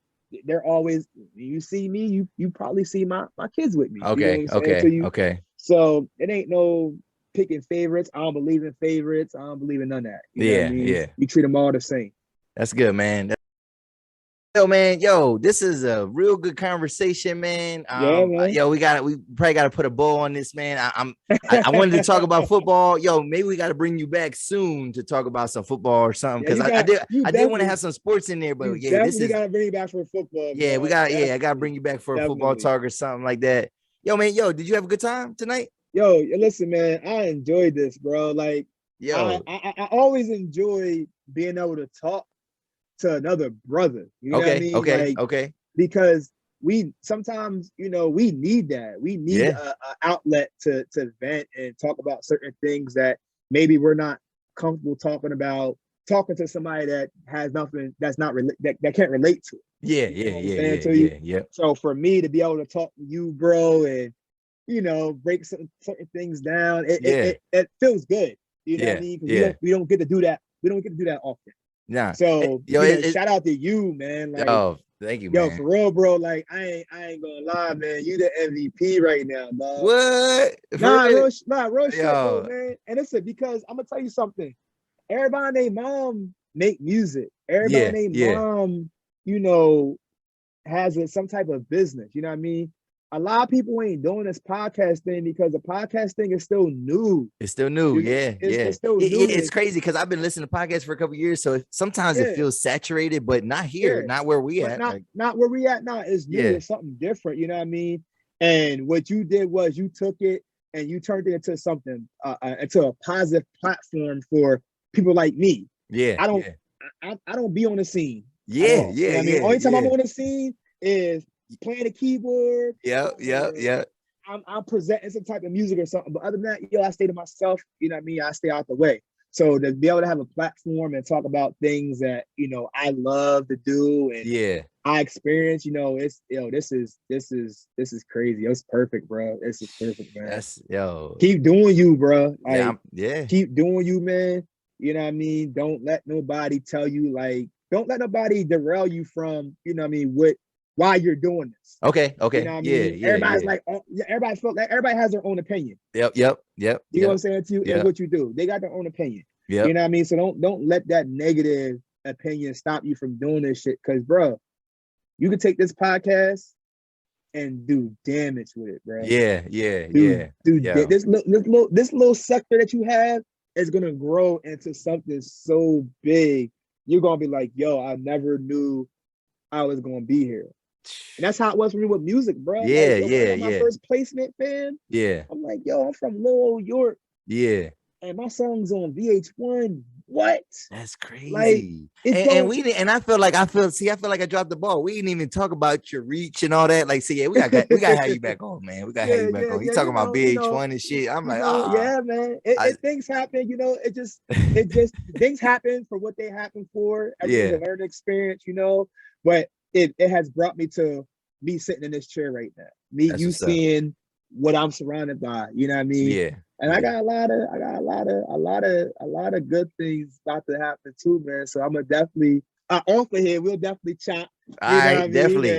they're always, you see me, you probably see my kids with me. Okay, you know what I'm saying to you? okay. So it ain't no picking favorites. I don't believe in favorites. I don't believe in none of that. You know what I mean? Yeah. We treat them all the same. That's good, man. Yo, man, this is a real good conversation, man. Man. We probably gotta put a bow on this, man. I wanted to talk about football. Yo, maybe we gotta bring you back soon to talk about some football or something. Because I did want to have some sports in there, but this is gotta bring you back for football. Yeah, I gotta bring you back for a football talk or something like that. Yo, man, did you have a good time tonight? Yo, listen, man, I enjoyed this, bro. Like, I always enjoy being able to talk to another brother. You know what I mean? Okay. Because we sometimes, you know, we need that. We need a outlet to vent and talk about certain things that maybe we're not comfortable talking to somebody that has nothing, that's not that can't relate to it. Yeah. So for me to be able to talk to you, bro, and you know, break certain things down, it feels good. You know what I mean? We don't get to do that. We don't get to do that often. Nah. So shout out to you, man. Like, thank you, man. Yo, for real, bro. Like, I ain't gonna lie, man. You the MVP right now, dog. What? Real shit, though, man. And listen, because I'm gonna tell you something. Everybody and their mom make music. Everybody and their mom, you know, has some type of business. You know what I mean? A lot of people ain't doing this podcast thing because the podcast thing is still new. It's still new, It's still new. It's crazy because I've been listening to podcasts for a couple of years, so sometimes it feels saturated, but not here, not where we at. Not where we at now. It's new. It's something different. You know what I mean? And what you did was you took it and you turned it into something, into a positive platform for people like me. I don't be on the scene. You know what I mean? Only time I'm on the scene is playing the keyboard. I'm presenting some type of music or something. But other than that, I stay to myself. You know what I mean? I stay out the way. So to be able to have a platform and talk about things that, you know, I love to do and I experience, you know, this is crazy. It's perfect, bro. This is perfect, man. Keep doing you, bro. Keep doing you, man. You know what I mean? Don't let nobody tell you, like, don't let nobody derail you from, you know what I mean, why you're doing this. Okay. You know what I mean? Everybody's like, everybody felt like everybody has their own opinion. Yep. You know what I'm saying to you? And what you do. They got their own opinion. You know what I mean? So don't let that negative opinion stop you from doing this shit. Cause bro, you can take this podcast and do damage with it, bro. This little sector that you have is gonna grow into something so big. You're gonna be like, yo, I never knew I was gonna be here. And that's how it was for me with music, bro. My first placement, fam. I'm like, yo, I'm from Little Old York. And my song's on VH1. What? That's crazy. Like, I feel like I dropped the ball. We didn't even talk about your reach and all that. Like, we gotta have you back on, man. We gotta have you back on. You talking about VH1 and shit. I'm like, yeah, man. Things happen, you know. It just things happen for what they happen for. Everything's a learning experience, you know. But it has brought me to me sitting in this chair right now. You seeing what I'm surrounded by, you know what I mean? And I got a lot of good things about to happen too, man. So I'm gonna definitely off of here, we'll definitely chat. All right, definitely.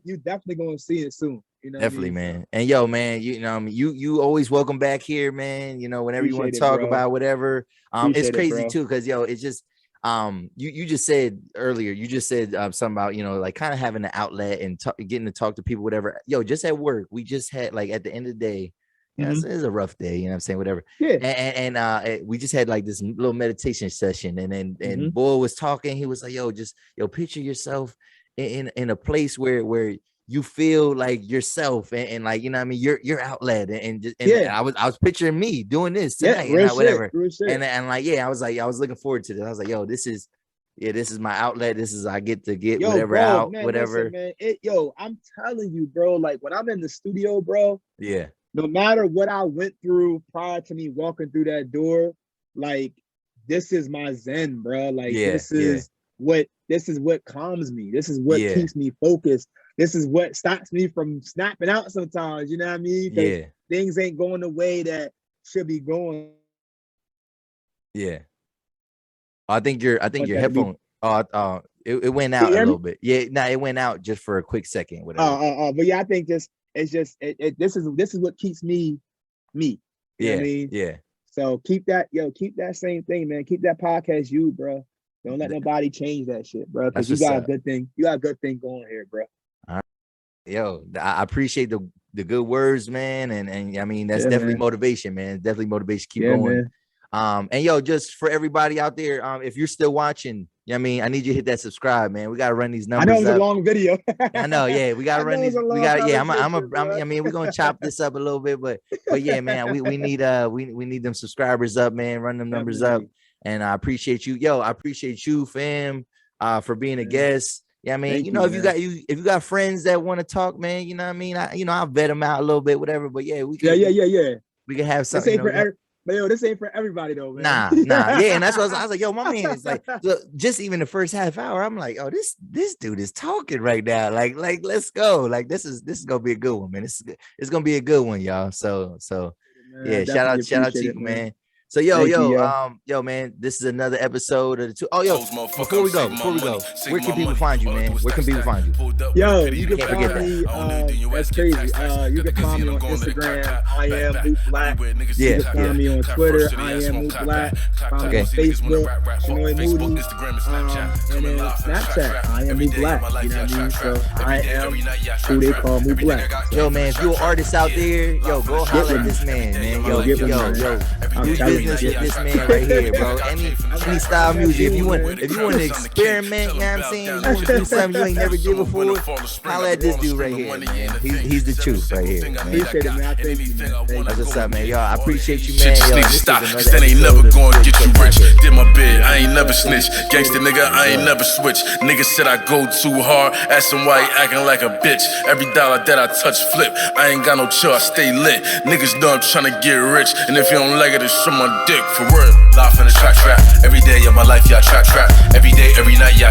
You definitely gonna see it soon. You know definitely, man. And yo, man, you know, you always welcome back here, man. You know, whenever you want to talk about whatever. It's crazy too, because it's just you just said earlier, something about, you know, like kind of having an outlet and getting to talk to people, whatever. Yo, just at work, we just had, like, at the end of the day, You know, it's a rough day, you know what I'm saying? Whatever. Yeah. And we just had like this little meditation session, and Boy was talking. He was like, yo, picture yourself in a place where you feel like yourself and like, you know what I mean, your outlet. And I was picturing me doing this tonight, and whatever. And like, I was looking forward to this. I was like, yo, this is my outlet. This is, I get to get whatever out, man, whatever. Listen, man, I'm telling you, bro, like when I'm in the studio, bro, no matter what I went through prior to me walking through that door, like this is my zen, bro. Like this is what calms me. This is what keeps me focused. This is what stops me from snapping out sometimes. You know what I mean? Yeah. Things ain't going the way that should be going. Yeah. I think your headphone. It went out a little bit. Yeah, it went out just for a quick second. Whatever. But yeah, I think this is what keeps me. You know what I mean? Yeah. So keep that same thing, man. Keep that podcast, bro. Don't let nobody change that shit, bro. Because you got a good thing. You got a good thing going here, bro. All right. Yo, I appreciate the good words, man. And I mean, that's definitely motivation, man. Definitely motivation. Keep going. Man. And yo, just for everybody out there, if you're still watching, you know what I mean, I need you to hit that subscribe, man. We gotta run these numbers. I know it's a long video. I know, we gotta run these. We gotta, I mean, we're gonna chop this up a little bit, but yeah, man, we need them subscribers up, man. Run them numbers up. And I appreciate you, I appreciate you, fam, for being a guest. Yeah, I mean, if you got friends that want to talk, man, you know what I mean, I'll vet them out a little bit, whatever. But yeah, we can, we can have something. But yo, this ain't for everybody though, man. Nah. Yeah, and that's what I was like, yo, my man is like, look, just even the first half hour, I'm like, oh, this dude is talking right now. Like, let's go. Like, this is gonna be a good one, man. It's gonna be a good one, y'all. So man, shout out to you, man. So yo, man, this is another episode of the two. Oh, yo, before we go, where can people find you, man? Where can people find you? Yo, you can find me. That's crazy. You can find me on Instagram. I am Moot Blaque. You can find me on Twitter. I am Moot Blaque. Find me on Facebook. Shanoy Moody. And then Snapchat. I am Moot Blaque. You know what I mean? So I am who they call Moot Blaque. Yo, man, if you're an artist out there, yo, go holler at this man, man. Yo. With this man right here, bro. Any style music. If you want to experiment, you know what I'm saying? You want to do something you ain't never did before, holla at this dude right here, man. He's the truth right here, man. Appreciate it, man. Thank you. That's what's up, man. Yo, I appreciate you, man. Yo, this stop, cause that ain't never gonna get you rich. Did my bid, I ain't never snitch. Gangsta nigga, I ain't never switch. Niggas said I go too hard, asking why he acting like a bitch. Every dollar that I touch flip, I ain't got no chill, I stay lit. Niggas know I'm tryna get rich, and if you don't like it, it's from my dick. For real, life in the trap. Every day of my life, y'all trap. Every day, every night, y'all